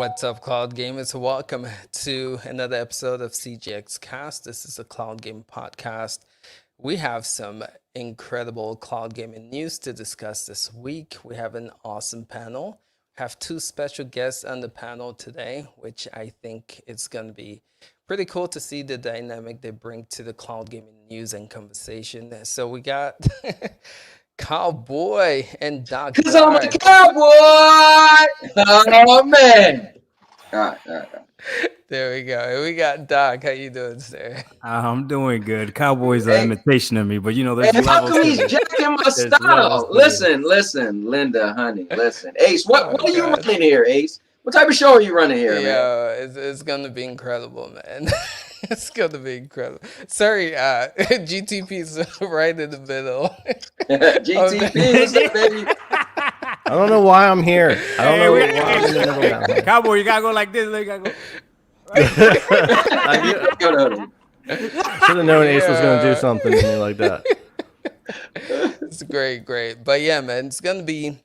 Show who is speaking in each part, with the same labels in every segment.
Speaker 1: What's up, Cloud Gamers? Welcome to another episode of CGX Cast. This is a Cloud Game podcast. We have some incredible cloud gaming news to discuss this week. We have an awesome panel. We have two special guests on the panel today, which I think it's going to be pretty cool to see the dynamic they bring to the cloud gaming news and conversation. So we got Cowboy and Doc
Speaker 2: Cause I'm a
Speaker 1: Dark.
Speaker 2: cowboy. Oh man. All right.
Speaker 1: There we go. And we got Doc. How you doing, sir?
Speaker 3: I'm doing good. Cowboy's an imitation of me, but you know, there's
Speaker 2: Hey, how
Speaker 3: levels
Speaker 2: come
Speaker 3: to
Speaker 2: he's
Speaker 3: it.
Speaker 2: jacking my
Speaker 3: There's
Speaker 2: style?
Speaker 3: levels to
Speaker 2: Listen, Linda, honey, listen. Ace, what
Speaker 1: Oh,
Speaker 2: are you
Speaker 1: God.
Speaker 2: running here, Ace? What type of show are you running here, man?
Speaker 1: Yeah, it's gonna be incredible, man. It's gonna be incredible. Sorry, GTP's right in the middle.
Speaker 2: GTP, what's up, baby?
Speaker 4: I don't know why I'm here. I don't
Speaker 3: Hey,
Speaker 4: know
Speaker 3: we-
Speaker 4: why I'm in the middle down here.
Speaker 3: Cowboy, you gotta go like this. You gotta go.
Speaker 4: I should have known Ace was going to
Speaker 1: Yeah.
Speaker 4: do something to me like that.
Speaker 1: It's great. But yeah, man, it's gonna be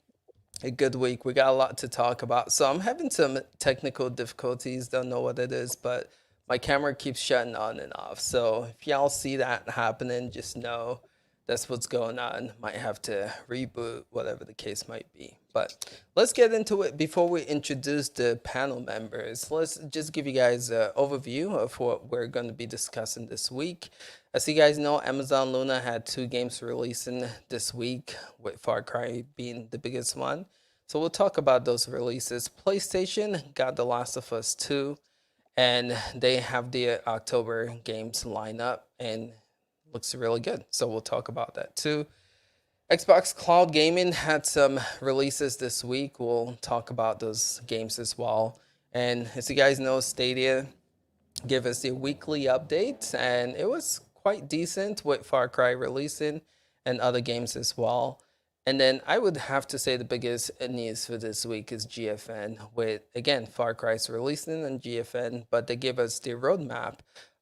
Speaker 1: a good week. We got a lot to talk about. So I'm having some technical difficulties. Don't know what it is, but my camera keeps shutting on and off. So if y'all see that happening, just know that's what's going on. Might have to reboot, whatever the case might be. But let's get into it. Before we introduce the panel members, let's just give you guys an overview of what we're going to be discussing this week. As you guys know, Amazon Luna had 2 games releasing this week, with Far Cry being the biggest one. So we'll talk about those releases. PlayStation got The Last of Us 2, and they have the October games lineup, and looks really good. So we'll talk about that too. Xbox Cloud Gaming had some releases this week. We'll talk about those games as well. And as you guys know, Stadia gave us the weekly update, and it was quite decent with Far Cry releasing and other games as well. And then I would have to say the biggest news for this week is GFN, with, again, Far Cry's releasing on GFN, but they give us the roadmap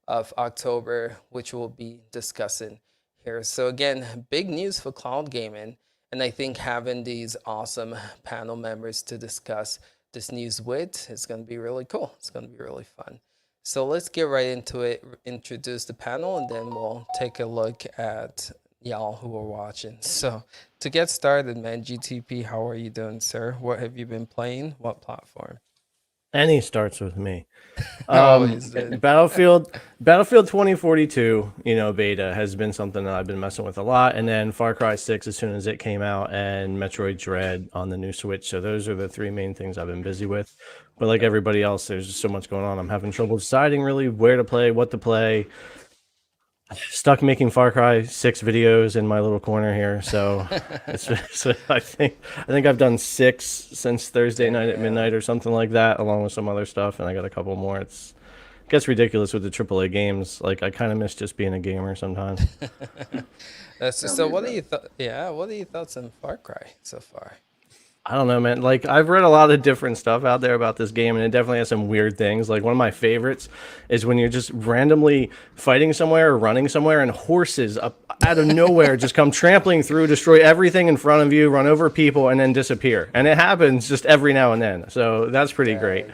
Speaker 1: of October, which we'll be discussing here. So again, big news for cloud gaming, and I think having these awesome panel members to discuss this news with is going to be really cool. It's going to be really fun. So let's get right into it, introduce the panel, and then we'll take a look at y'all who are watching. So to get started, man, GTP, how are you doing, sir? What have you been playing? What platform?
Speaker 4: And he starts with me.
Speaker 1: Always did.
Speaker 4: Battlefield 2042, beta has been something that I've been messing with a lot. And then Far Cry 6 as soon as it came out, and Metroid Dread on the new Switch. So those are the 3 main things I've been busy with. But like everybody else, there's just so much going on. I'm having trouble deciding really where to play, what to play. Stuck making Far Cry 6 videos in my little corner here, so I think I've done 6 since Thursday night at midnight or something like that, along with some other stuff, and I got a couple more. It gets ridiculous with the AAA games. Like, I kind of miss just being a gamer sometimes.
Speaker 1: So what are you what are your thoughts on Far Cry so far?
Speaker 4: I don't know, man. Like, I've read a lot of different stuff out there about this game, and it definitely has some weird things. Like, one of my favorites is when you're just randomly fighting somewhere or running somewhere, and horses up out of nowhere just come trampling through, destroy everything in front of you, run over people, and then disappear. And it happens just every now and then. So that's pretty great.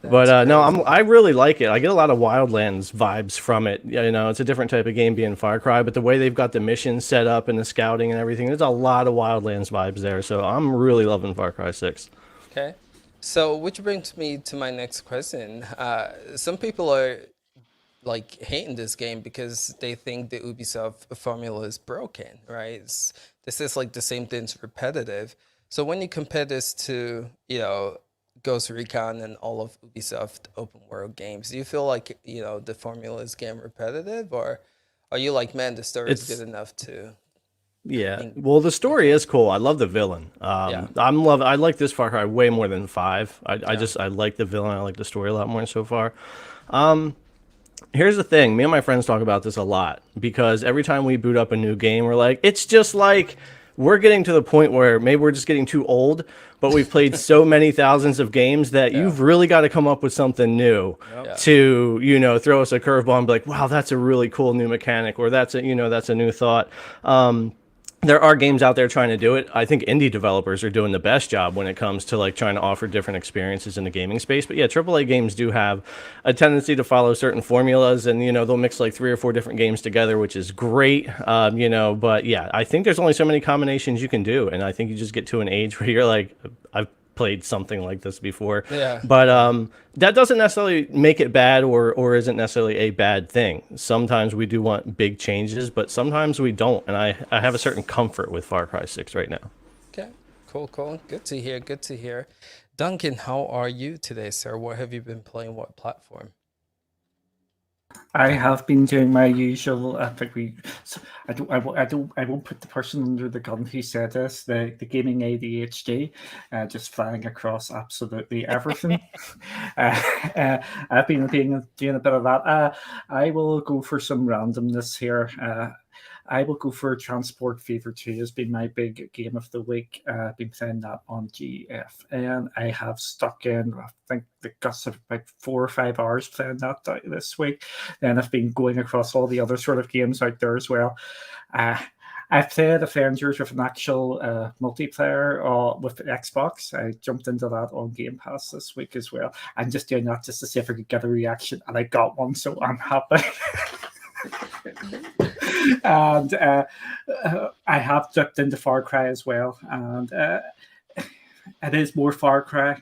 Speaker 4: But no, I really like it. I get a lot of Wildlands vibes from it. It's a different type of game being Far Cry, but the way they've got the missions set up and the scouting and everything, there's a lot of Wildlands vibes there. So I'm really loving Far Cry 6.
Speaker 1: Okay. So which brings me to my next question. Some people are like hating this game because they think the Ubisoft formula is broken, right? This is like the same thing, it's repetitive. So when you compare this to, Ghost Recon and all of Ubisoft open world games, do you feel like, the formula is getting repetitive, or are you like, man, the story is good enough to...
Speaker 4: Yeah, well, the story is cool. I love the villain. I like this Far Cry way more than 5. I like the villain. I like the story a lot more so far. Here's the thing. Me and my friends talk about this a lot, because every time we boot up a new game, we're like, it's just like, we're getting to the point where maybe we're just getting too old, but we've played so many thousands of games that you've really got to come up with something new to, throw us a curveball and be like, wow, that's a really cool new mechanic, or that's a new thought. there are games out there trying to do it. I think indie developers are doing the best job when it comes to like trying to offer different experiences in the gaming space. But yeah, AAA games do have a tendency to follow certain formulas, and they'll mix like 3 or 4 different games together, which is great. But yeah, I think there's only so many combinations you can do, and I think you just get to an age where you're like, I've played something like this before.
Speaker 1: Yeah.
Speaker 4: But that doesn't necessarily make it bad or isn't necessarily a bad thing. Sometimes we do want big changes, but sometimes we don't. And I have a certain comfort with Far Cry 6 right now.
Speaker 1: Okay. Cool. Good to hear. Good to hear. Duncan, how are you today, sir? What have you been playing? What platform?
Speaker 5: I have been doing my usual. I think I won't put the person under the gun who said this. The gaming ADHD, just flying across absolutely everything. I've been doing a bit of that. I will go for some randomness here. I will go for Transport Fever 2 has been my big game of the week. I've been playing that on GFN. I have stuck in, I think, the guts of about 4 or 5 hours playing that this week. Then I've been going across all the other sort of games out there as well. I've played Avengers with an actual multiplayer with Xbox. I jumped into that on Game Pass this week as well. I'm just doing that just to see if I could get a reaction, and I got one, so I'm happy. And I have dipped into Far Cry as well, and it is more Far Cry.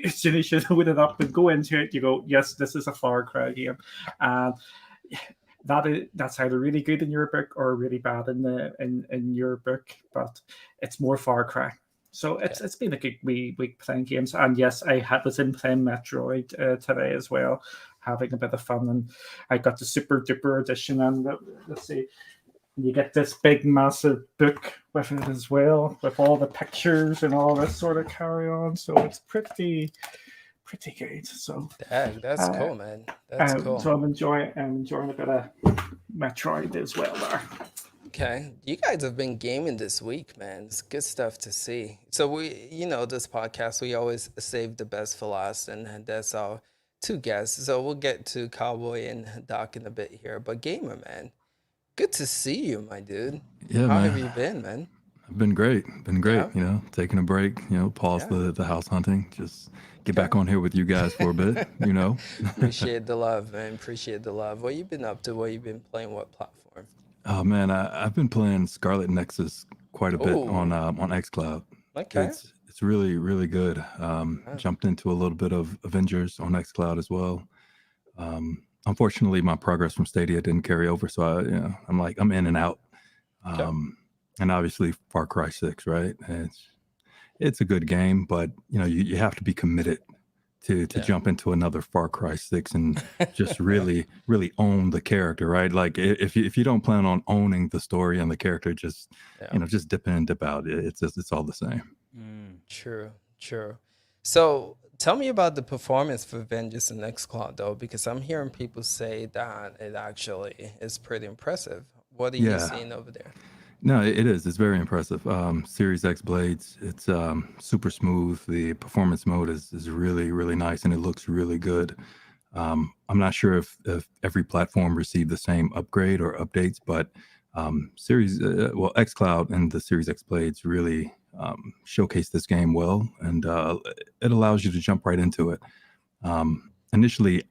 Speaker 5: As soon as you load it up and go into it, you go, yes, this is a Far Cry game. And that's either really good in your book or really bad in your book, but it's more Far Cry. So it's been a good week playing games. And yes, I was in playing Metroid today as well, having a bit of fun. And I got the Super Duper edition, and let's see, you get this big massive book with it as well, with all the pictures and all this sort of carry on. So it's pretty good. So
Speaker 1: that's cool, man. That's cool.
Speaker 5: So I'm enjoying a bit of Metroid as well there.
Speaker 1: Okay, you guys have been gaming this week, man. It's good stuff to see. So this podcast, we always save the best for last, and that's our 2 guests. So we'll get to Cowboy and Doc in a bit here. But Gamer, man, good to see you, my dude.
Speaker 6: Yeah,
Speaker 1: How
Speaker 6: man.
Speaker 1: have you been, man?
Speaker 6: I've been great.
Speaker 1: Yeah.
Speaker 6: Taking a break, pause the house hunting, just get back on here with you guys for a bit,
Speaker 1: Appreciate the love, man. Appreciate the love. What you been up to? What you been playing? What platform?
Speaker 6: Oh man, I've been playing Scarlet Nexus quite a bit on xCloud.
Speaker 1: Okay.
Speaker 6: It's really, really good. Jumped into a little bit of Avengers on xCloud as well. Unfortunately, my progress from Stadia didn't carry over, so I'm in and out. And obviously Far Cry 6, right? It's a good game, but you have to be committed to jump into another Far Cry 6 and just really own the character, right? Like if you don't plan on owning the story and the character, just dip in, dip out. It's all the same.
Speaker 1: True. So tell me about the performance for Avengers and xCloud, though, because I'm hearing people say that it actually is pretty impressive. What are you seeing over there?
Speaker 6: No, it is. It's very impressive. Series X blades, it's super smooth. The performance mode is really, really nice, and it looks really good. I'm not sure if every platform received the same upgrade or updates, but xCloud and the Series X blades really showcase this game well, and it allows you to jump right into it. Initially,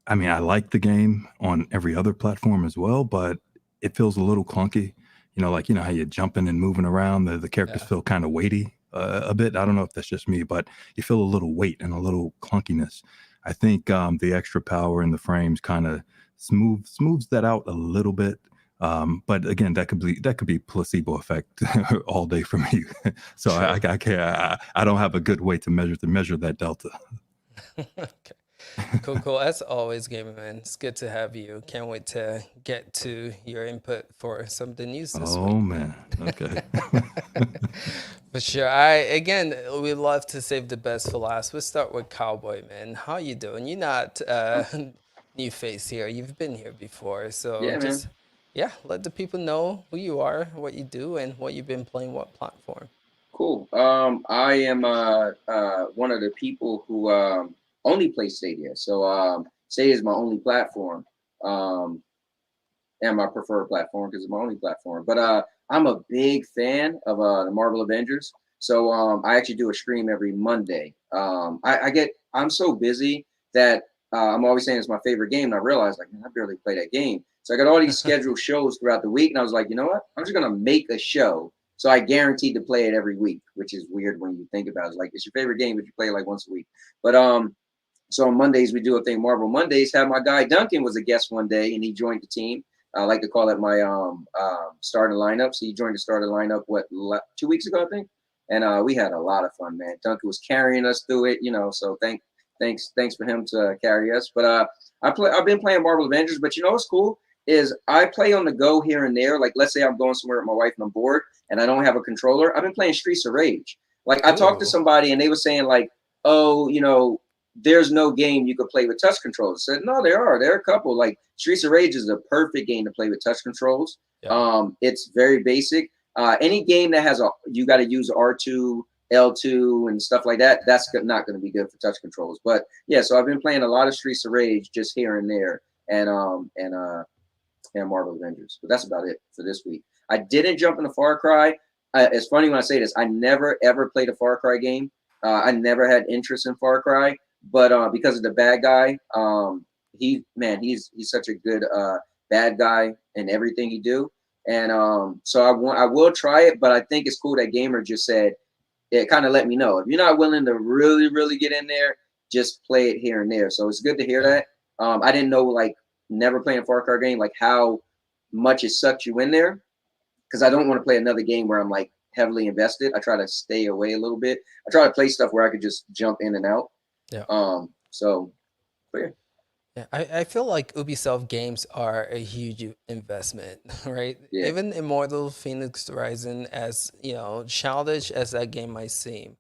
Speaker 6: I like the game on every other platform as well, but it feels a little clunky. How you're jumping and moving around, the characters feel kind of weighty a bit. I don't know if that's just me, but you feel a little weight and a little clunkiness. I think the extra power in the frames kind of smooths that out a little bit. But again, that could be placebo effect all day for me. So sure. I can't. I don't have a good way to measure that delta.
Speaker 1: Okay. Cool. As always, Gamer Man, it's good to have you. Can't wait to get to your input for some of the news this week.
Speaker 6: Oh man, okay.
Speaker 1: For sure. We love to save the best for last. We'll start with Cowboy, man. How you doing? You're not new face here. You've been here before, so let the people know who you are, what you do, and what you've been playing, what platform.
Speaker 2: Cool. I am one of the people who only play Stadia. So Stadia is my only platform, and my preferred platform because it's my only platform. But I'm a big fan of the Marvel Avengers. So I actually do a stream every Monday. I'm so busy that I'm always saying it's my favorite game. And I realized, like, man, I barely play that game. So I got all these scheduled shows throughout the week, and I was like, you know what? I'm just gonna make a show. So I guaranteed to play it every week, which is weird when you think about it. It's like, it's your favorite game, but you play it like once a week. But so on Mondays we do a thing. Marvel Mondays. Had my guy Duncan was a guest one day, and he joined the team. I like to call it my starting lineup. So he joined the starting lineup 2 weeks ago, I think, and we had a lot of fun, man. Duncan was carrying us through it, you know. So thanks for him to carry us. But I've been playing Marvel Avengers, but you know what's cool is I play on the go here and there. Like, let's say I'm going somewhere with my wife and I'm bored and I don't have a controller. I've been playing Streets of Rage. Like, I talked to somebody and they were saying like, oh, you know, there's no game you could play with touch controls. I said, no, there are a couple. Like, Streets of Rage is a perfect game to play with touch controls. Yeah. It's very basic. Any game that has you got to use R2, L2 and stuff like that, that's not going to be good for touch controls. But yeah, so I've been playing a lot of Streets of Rage just here and there, and Marvel Avengers. But that's about it for this week. I didn't jump into Far Cry. It's funny when I say this. I never ever played a Far Cry game. I never had interest in Far Cry, but because of the bad guy, he's such a good bad guy in everything he do. And so I will try it, but I think it's cool that Gamer just said, it kind of let me know, if you're not willing to really, really get in there, just play it here and there. So it's good to hear that. I didn't know, like, never playing a Far Cry game, like how much it sucked you in there, because I don't want to play another game where I'm like heavily invested. I try to stay away a little bit. I try to play stuff where I could just jump in and out.
Speaker 1: Yeah.
Speaker 2: So, but yeah.
Speaker 1: Yeah, I feel like Ubisoft games are a huge investment, right?
Speaker 2: Yeah.
Speaker 1: Even Immortal Phoenix Rising, as you know, childish as that game might seem,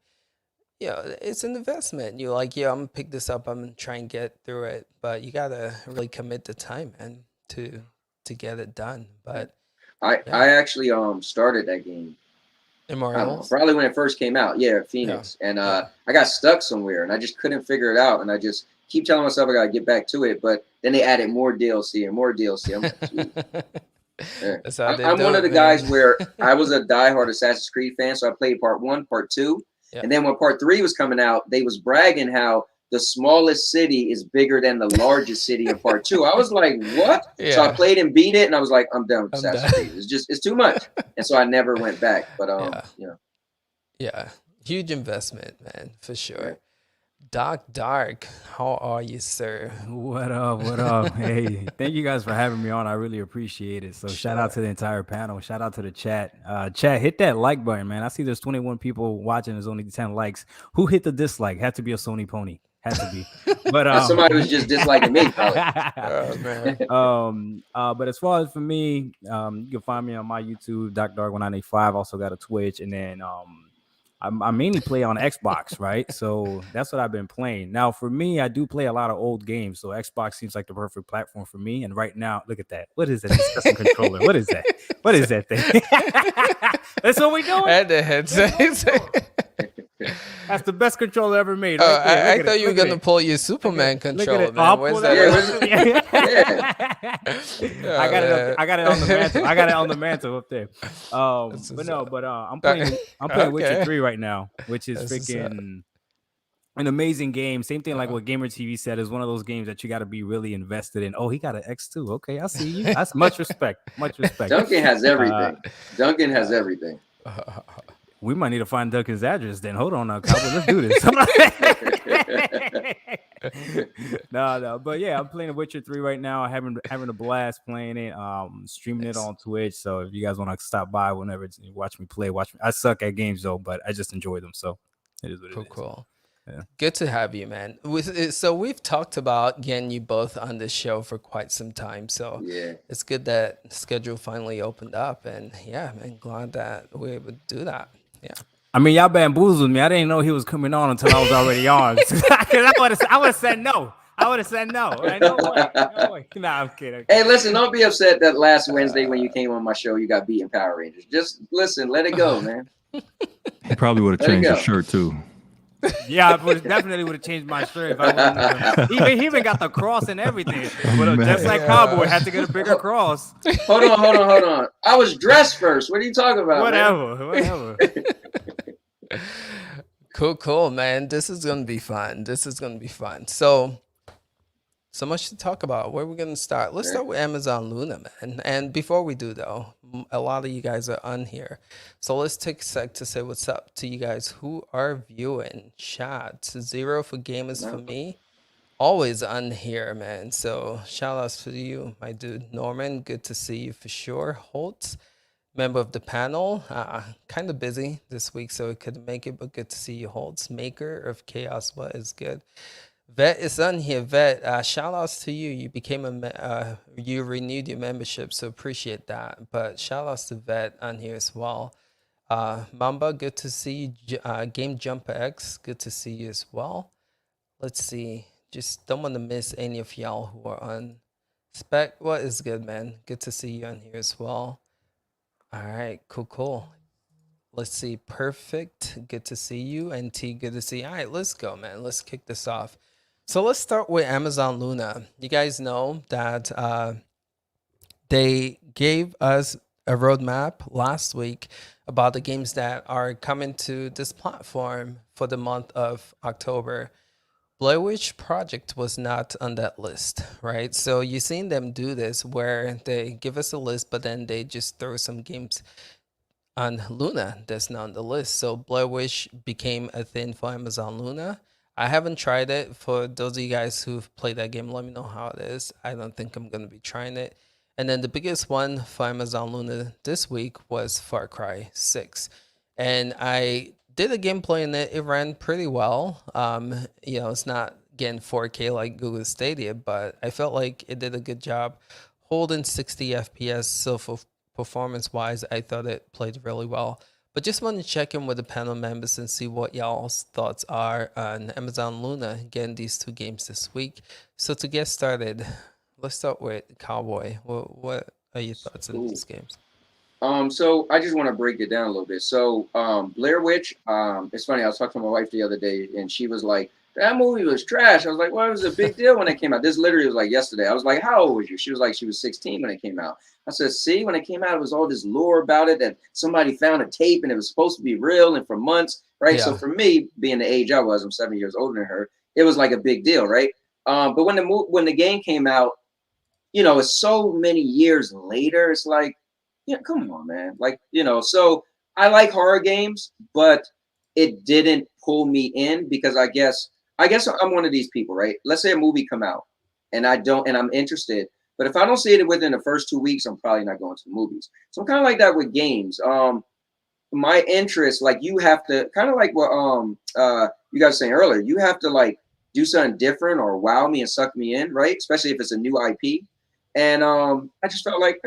Speaker 1: yeah, it's an investment. You're like, yeah, I'm gonna pick this up, I'm gonna try and get through it, but you gotta really commit the time, man, to get it done. But
Speaker 2: I actually started that game. I don't know,
Speaker 1: Immortals,
Speaker 2: probably when it first came out. Yeah, Phoenix, and I got stuck somewhere, and I just couldn't figure it out, and I just keep telling myself I gotta get back to it, but then they added more DLC and more DLC. I'm like, yeah.
Speaker 1: That's how they
Speaker 2: I'm
Speaker 1: do
Speaker 2: one
Speaker 1: it,
Speaker 2: of the
Speaker 1: man.
Speaker 2: guys where I was a diehard Assassin's Creed fan, so I played part 1, part 2, and then when part 3 was coming out, they was bragging how the smallest city is bigger than the largest city in part 2. I was like, what?
Speaker 1: Yeah.
Speaker 2: So I played and beat it, and I was like, I'm done with
Speaker 1: I'm
Speaker 2: Assassin's Creed. It's too much, and so I never went back. But you know,
Speaker 1: yeah, huge investment, man, for sure.
Speaker 2: Yeah.
Speaker 1: Doc Dark, how are you, sir?
Speaker 3: What up? What up? Hey, thank you guys for having me on. I really appreciate it. So shout out to the entire panel. Shout out to the chat. Chat, hit that like button, man. I see there's 21 people watching. There's only 10 likes. Who hit the dislike? Had to be a Sony pony. Had to be. But
Speaker 2: somebody was just disliking me, probably.
Speaker 1: Oh, man.
Speaker 3: But as far as for me, you can find me on my YouTube, Doc Dark 195. Also got a Twitch, and then I mainly play on Xbox, right? So that's what I've been playing. Now, for me, I do play a lot of old games, so Xbox seems like the perfect platform for me. And right now, look at that. What is that? Discussing controller. What is that? What is that thing? That's what we're doing.
Speaker 1: At the headset.
Speaker 3: That's the best controller ever made.
Speaker 1: Oh,
Speaker 3: Right
Speaker 1: I thought you were gonna pull your Superman controller, man. Where's that?
Speaker 2: Yeah.
Speaker 3: I got it on the mantle. I got it on the mantle up there. I'm playing Witcher 3 right now, which is freaking an amazing game. Same thing like what Gamer TV said, is one of those games that you got to be really invested in. Oh, he got an X2. Okay, I see you. That's much respect. Much respect.
Speaker 2: Duncan has everything. Duncan has everything.
Speaker 3: We might need to find Duncan's address then. Hold on now, Cowboy. Let's do this. No. But yeah, I'm playing Witcher 3 right now. Having a blast playing it. Streaming it on Twitch. So if you guys want to stop by whenever, watch me play. I suck at games though, but I just enjoy them. So it is what it is.
Speaker 1: Cool.
Speaker 3: Yeah.
Speaker 1: Good to have you, man. So we've talked about getting you both on this show for quite some time. So
Speaker 2: Yeah.
Speaker 1: it's good that schedule finally opened up, and yeah, man, glad that we were able to do that. Yeah.
Speaker 3: I mean, y'all bamboozled me. I didn't know he was coming on until I was already on. I would have said no. I would have said no. Right? No way. Nah, I'm kidding.
Speaker 2: Hey, listen, don't be upset that last Wednesday when you came on my show, you got beat in Power Rangers. Just listen, let it go, man.
Speaker 6: He probably would have changed his shirt too.
Speaker 3: Yeah, I definitely would have changed my shirt if I wouldn't. He even got the cross and everything. But just like
Speaker 1: Yeah.
Speaker 3: Cowboy had to get a bigger cross.
Speaker 2: Hold on. I was dressed first. What are you talking about, man?
Speaker 3: Whatever.
Speaker 1: Cool, man. This is gonna be fun. So much to talk about. Where are we gonna start? Let's start with Amazon Luna, man. And before we do, though, a lot of you guys are on here, so let's take a sec to say what's up to you guys who are viewing. Shots 0 for gamers for me. Always on here, man. So shout outs to you, my dude Norman. Good to see you for sure. Holtz, member of the panel. Kind of busy this week, so I couldn't make it, but good to see you, Holtz. Maker of Chaos, what is good? Vet is on here. Vet, shout outs to you. You became you renewed your membership, so appreciate that. But shout outs to Vet on here as well. Mamba, good to see you. Game Jumper X, good to see you as well. Let's see. Just don't want to miss any of y'all who are on. Spec, what is good, man? Good to see you on here as well. All right, cool. Let's see. Perfect. Good to see you. NT, good to see you. All right, let's go, man. Let's kick this off. So let's start with Amazon Luna. You guys know that they gave us a roadmap last week about the games that are coming to this platform for the month of October. Blair Witch Project was not on that list, right? So you've seen them do this where they give us a list, but then they just throw some games on Luna that's not on the list. So Blair Witch became a thing for Amazon Luna. I haven't tried it. For those of you guys who've played that game, let me know how it is. I don't think I'm going to be trying it. And then the biggest one for Amazon Luna this week was Far Cry 6. And I did a gameplay in it. It ran pretty well. It's not getting 4K like Google Stadia, but I felt like it did a good job holding 60 FPS. So for performance-wise, I thought it played really well. But just want to check in with the panel members and see what y'all's thoughts are on Amazon Luna getting these two games this week. So to get started, let's start with Cowboy. What are your thoughts on these games?
Speaker 2: So I just want to break it down a little bit. So Blair Witch, it's funny, I was talking to my wife the other day and she was like, that movie was trash. I was like, well, it was a big deal when it came out. This literally was like yesterday. I was like, how old was you? She was like, she was 16 when it came out. I said, see, when it came out, it was all this lore about it that somebody found a tape and it was supposed to be real and for months, right? Yeah. So for me, being the age I was, I'm 7 years older than her, it was like a big deal, right? But when the game came out, it's so many years later, it's like, yeah, come on, man. Like, so I like horror games, but it didn't pull me in because I guess I'm one of these people, right? Let's say a movie come out and I'm interested, but if I don't see it within the first 2 weeks, I'm probably not going to the movies. So I'm kind of like that with games. My interest, like you have to kind of like what you guys were saying earlier, you have to like do something different or wow me and suck me in, right? Especially if it's a new IP. And I just felt like,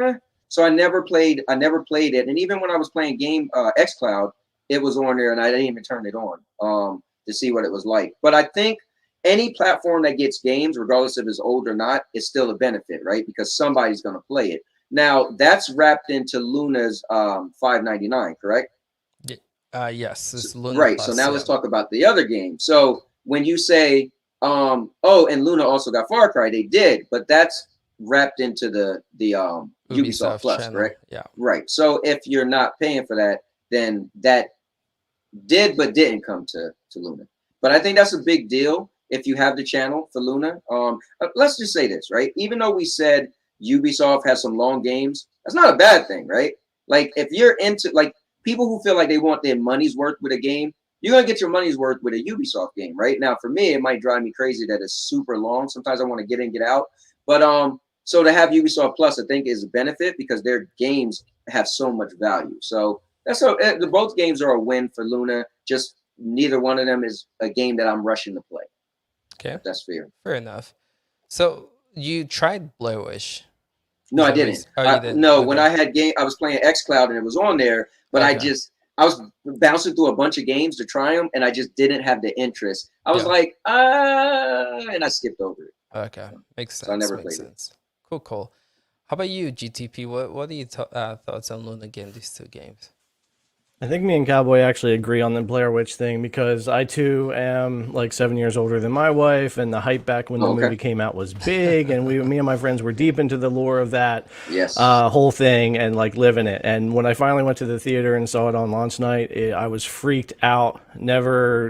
Speaker 2: So I never played it. And even when I was playing game xCloud, it was on there and I didn't even turn it on to see what it was like. But I think any platform that gets games, regardless if it's old or not, is still a benefit, right? Because somebody's going to play it. Now that's wrapped into Luna's $5.99, correct?
Speaker 1: Yes, it's Luna
Speaker 2: right.
Speaker 1: Plus,
Speaker 2: so now let's talk about the other game. So when you say, and Luna also got Far Cry, they did, but that's wrapped into the Ubisoft Plus, channel. Correct?
Speaker 1: Yeah.
Speaker 2: Right. So if you're not paying for that, then that did but didn't come to Luna. But I think that's a big deal if you have the channel for Luna. Let's just say this, right? Even though we said Ubisoft has some long games, that's not a bad thing, right? Like if you're into like people who feel like they want their money's worth with a game, you're gonna get your money's worth with a Ubisoft game, right? Now for me, it might drive me crazy that it's super long. Sometimes I want to get in, get out. But so to have Ubisoft Plus, I think is a benefit because their games have so much value. So that's both games are a win for Luna. Just neither one of them is a game that I'm rushing to play.
Speaker 1: Okay,
Speaker 2: that's fair.
Speaker 1: Fair enough. So you tried Blair Witch?
Speaker 2: No, I didn't.
Speaker 1: You didn't.
Speaker 2: No,
Speaker 1: okay.
Speaker 2: When I had I was playing xCloud and it was on there, but
Speaker 1: okay.
Speaker 2: I was bouncing through a bunch of games to try them, and I just didn't have the interest. I was like, and I skipped over it.
Speaker 1: Okay, makes sense.
Speaker 2: So I never played it.
Speaker 1: Cool. How about you, GTP? What are your thoughts on Luna getting these two games?
Speaker 4: I think me and Cowboy actually agree on the Blair Witch thing because I too am like 7 years older than my wife, and the hype back when the movie came out was big, and me and my friends were deep into the lore of that whole thing and like living it. And when I finally went to the theater and saw it on launch night, I was freaked out. Never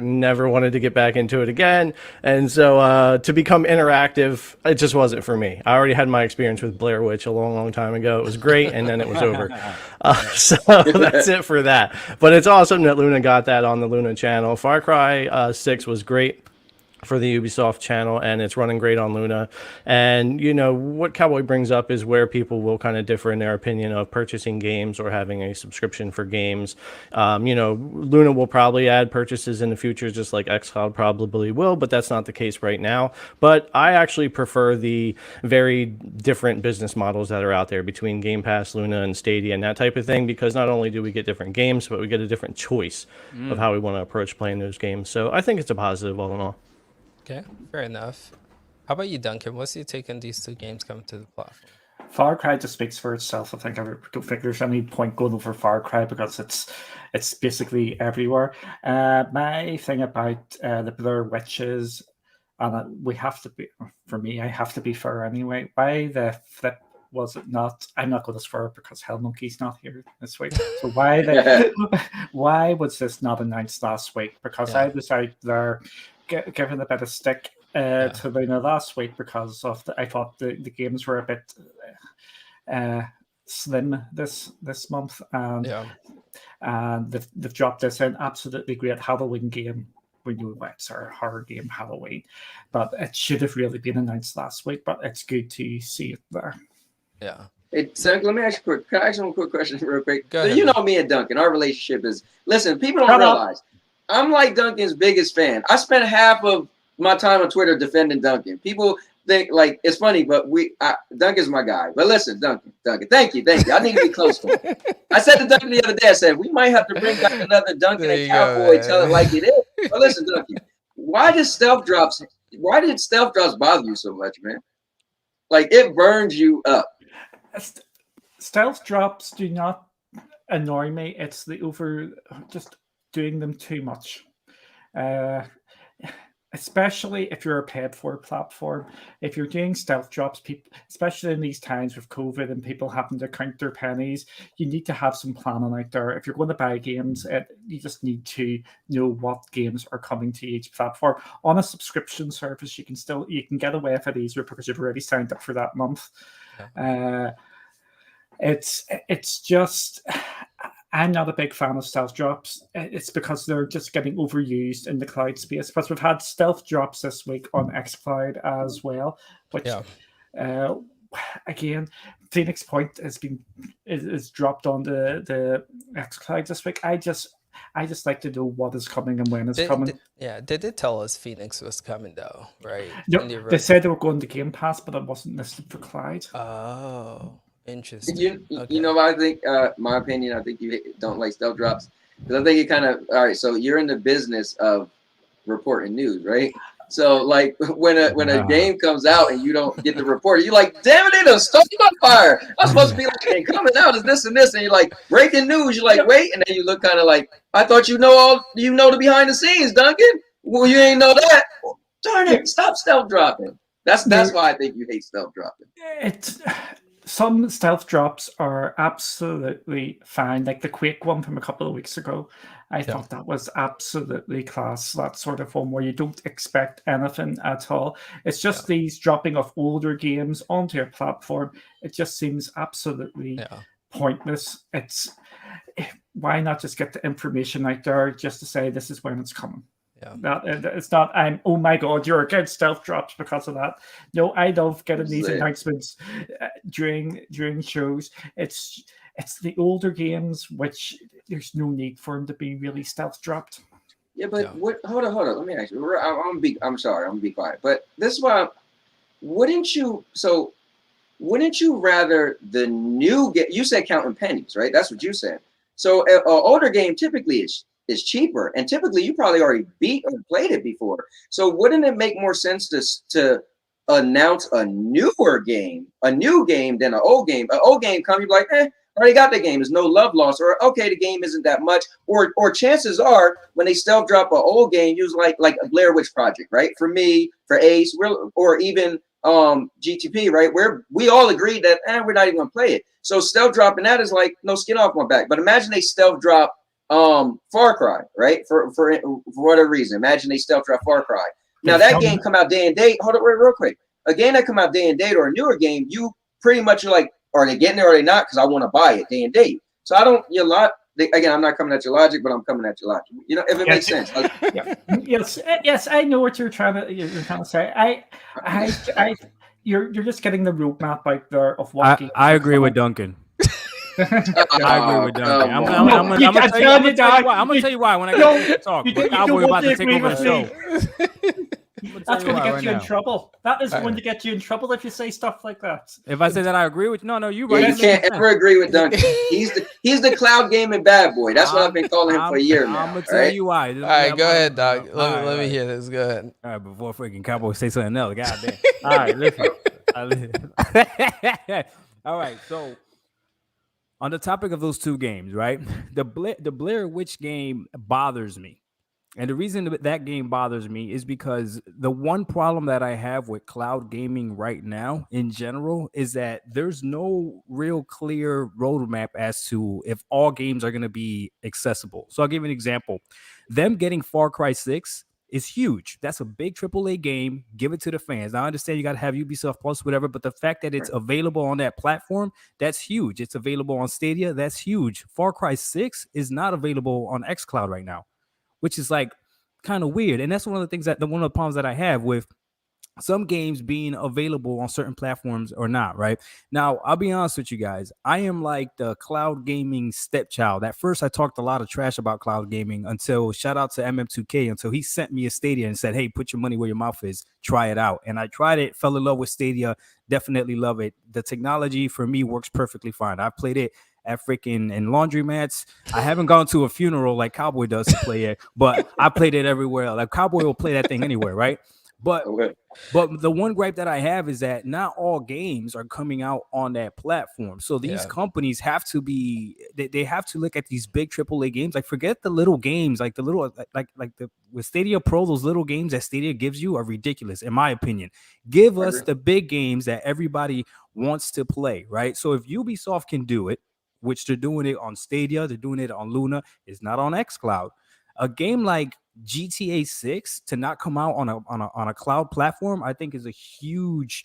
Speaker 4: wanted to get back into it again. And so to become interactive, it just wasn't for me. I already had my experience with Blair Witch a long time ago. It was great, and then it was over. So that's it for that. But it's awesome that Luna got that on the Luna channel. Far Cry 6 was great for the Ubisoft channel, and it's running great on Luna. And you know what Cowboy brings up is where people will kind of differ in their opinion of purchasing games or having a subscription for games. You know, Luna will probably add purchases in the future, just like xCloud probably will, but that's not the case right now. But I actually prefer the very different business models that are out there between Game Pass, Luna, and Stadia and that type of thing, because not only do we get different games, but we get a different choice of how we want to approach playing those games. So I think it's a positive all in all.
Speaker 1: Okay, fair enough. How about you, Duncan? What's your take on these two games coming to the platform?
Speaker 5: Far Cry just speaks for itself. I don't think there's any point going over Far Cry because it's basically everywhere. My thing about the Blair Witches, and we have to be, for me, I have to be fair anyway. Why the flip was it not? I'm not going to swear because Hell Monkey's not here this week. So why was this not announced last week? Because I was out there giving a bit of stick to Luna last week because of I thought the games were a bit slim this month, and they've dropped this in. Absolutely great Halloween game. We know it's our horror game Halloween, but it should have really been announced last week. But it's good to see it there.
Speaker 1: Yeah.
Speaker 2: Hey, so let me ask you can I ask you a quick question real quick?
Speaker 1: Go
Speaker 2: So
Speaker 1: ahead,
Speaker 2: you
Speaker 1: man.
Speaker 2: know me and Duncan, our relationship is, listen, people don't realize I'm like Duncan's biggest fan. I spent half of my time on Twitter defending Duncan. People think like it's funny, but Duncan's my guy. But listen, Duncan, thank you. I need to be close to him. I said to Duncan the other day, I said, we might have to bring back another Duncan and Cowboy, tell it like it is. But listen, Duncan, why did stealth drops bother you so much, man? Like it burns you up.
Speaker 5: Stealth drops do not annoy me. It's the just doing them too much. Especially if you're a paid for platform. If you're doing stealth drops, people, especially in these times with COVID and people having to count their pennies, you need to have some planning out there. If you're going to buy games, you just need to know what games are coming to each platform. On a subscription service, you can get away with it easier because you've already signed up for that month. It's just, I'm not a big fan of stealth drops. It's because they're just getting overused in the cloud space. Plus, we've had stealth drops this week on xCloud as well, which again, Phoenix Point is dropped on the xCloud this week. I just like to know what is coming and when it's coming.
Speaker 1: They did tell us Phoenix was coming though, right?
Speaker 5: No, they said they were going to Game Pass, but it wasn't listed for cloud.
Speaker 1: Oh. Interesting.
Speaker 2: You know what I think? My opinion, I think you don't like stealth drops because I think it kind of all right. So you're in the business of reporting news, right? So like when a game comes out and you don't get the report, you're like, damn it, they done stole my fire. I'm supposed to be like, hey, coming out is this and this, and you're like breaking news. You're like, wait, and then you look kind of like, I thought you know the behind the scenes, Duncan. Well, you ain't know that. Darn it, stop stealth dropping. That's why I think you hate stealth dropping.
Speaker 5: Some stealth drops are absolutely fine, like the Quake one from a couple of weeks ago. I thought that was absolutely class, that sort of one where you don't expect anything at all. It's just these dropping of older games onto your platform. It just seems absolutely pointless. Why not just get the information out there just to say this is when it's coming? It's not oh my god, you're against stealth drops because of that. No, I love getting these announcements during shows. It's the older games which there's no need for them to be really stealth dropped.
Speaker 2: Yeah, but what? Hold on. Let me ask you. I'm sorry. I'm gonna be quiet. But this is why. Wouldn't you rather the new game? You said counting pennies, right? That's what you said. So an older game typically is cheaper, and typically you probably already beat or played it before. So wouldn't it make more sense to announce a new game than an old game? An old game come, you're like, already got the game. There's no love lost, or okay, the game isn't that much, or chances are when they stealth drop an old game, use like a Blair Witch project, right? For me, for Ace, or even GTP, right? Where we all agreed that we're not even gonna play it. So stealth dropping that is like no skin off my back. But imagine they stealth drop Far Cry, right? For whatever reason, imagine they stealth drop Far Cry. Now that game come out day and date. Hold up, real quick. A game that come out day and date or a newer game, you pretty much are like, are they getting it or are they not? Because I want to buy it day and date. So I don't. Again, I'm not coming at your logic, but I'm coming at your logic. You know, if it makes sense. Like,
Speaker 5: yes, I know what you're trying to say. You're just getting the roadmap out there of what games.
Speaker 3: I agree with Duncan. I agree with Duncan. I'm gonna tell you why when I get to talk. Cowboy about to take over the show.
Speaker 5: That's going to get you in trouble. That is going to get you in trouble if you say stuff like that.
Speaker 3: If I say that I agree with you right.
Speaker 2: You can't ever agree with Duncan. He's the cloud gaming bad boy. That's what I've been calling him for a year now.
Speaker 3: I'm gonna tell you why.
Speaker 1: All right, go ahead, Doc. Let me hear this. Go ahead.
Speaker 3: All right, before freaking Cowboy say something else. God damn. All right, listen. All right, so on the topic of those two games, right? The Blair Witch game bothers me. And the reason that game bothers me is because the one problem that I have with cloud gaming right now in general is that there's no real clear roadmap as to if all games are going to be accessible. So I'll give you an example. Them getting Far Cry 6 is huge. That's a big AAA game. Give it to the fans. Now, I understand you got to have Ubisoft Plus, whatever, but the fact that it's available on that platform, that's huge. It's available on Stadia. That's huge. Far Cry 6 is not available on xCloud right now, which is like kind of weird. And that's one of the things one of the problems that I have with some games being available on certain platforms or not, right? Now, I'll be honest with you guys. I am like the cloud gaming stepchild. At first, I talked a lot of trash about cloud gaming until shout out to MM2K until he sent me a Stadia and said, hey, put your money where your mouth is. Try it out. And I tried it, fell in love with Stadia, definitely love it. The technology for me works perfectly fine. I've played it at freaking in laundromats. I haven't gone to a funeral like Cowboy does to play it, but I played it everywhere. Like Cowboy will play that thing anywhere, right? But the one gripe that I have is that not all games are coming out on that platform. So these companies have to be they have to look at these big AAA games. Like forget the little games, like the little with Stadia Pro, those little games that Stadia gives you are ridiculous, in my opinion. Give us the big games that everybody wants to play, right? So if Ubisoft can do it, which they're doing it on Stadia, they're doing it on Luna, it's not on xCloud. A game like GTA 6 to not come out on a cloud platform, I think is a huge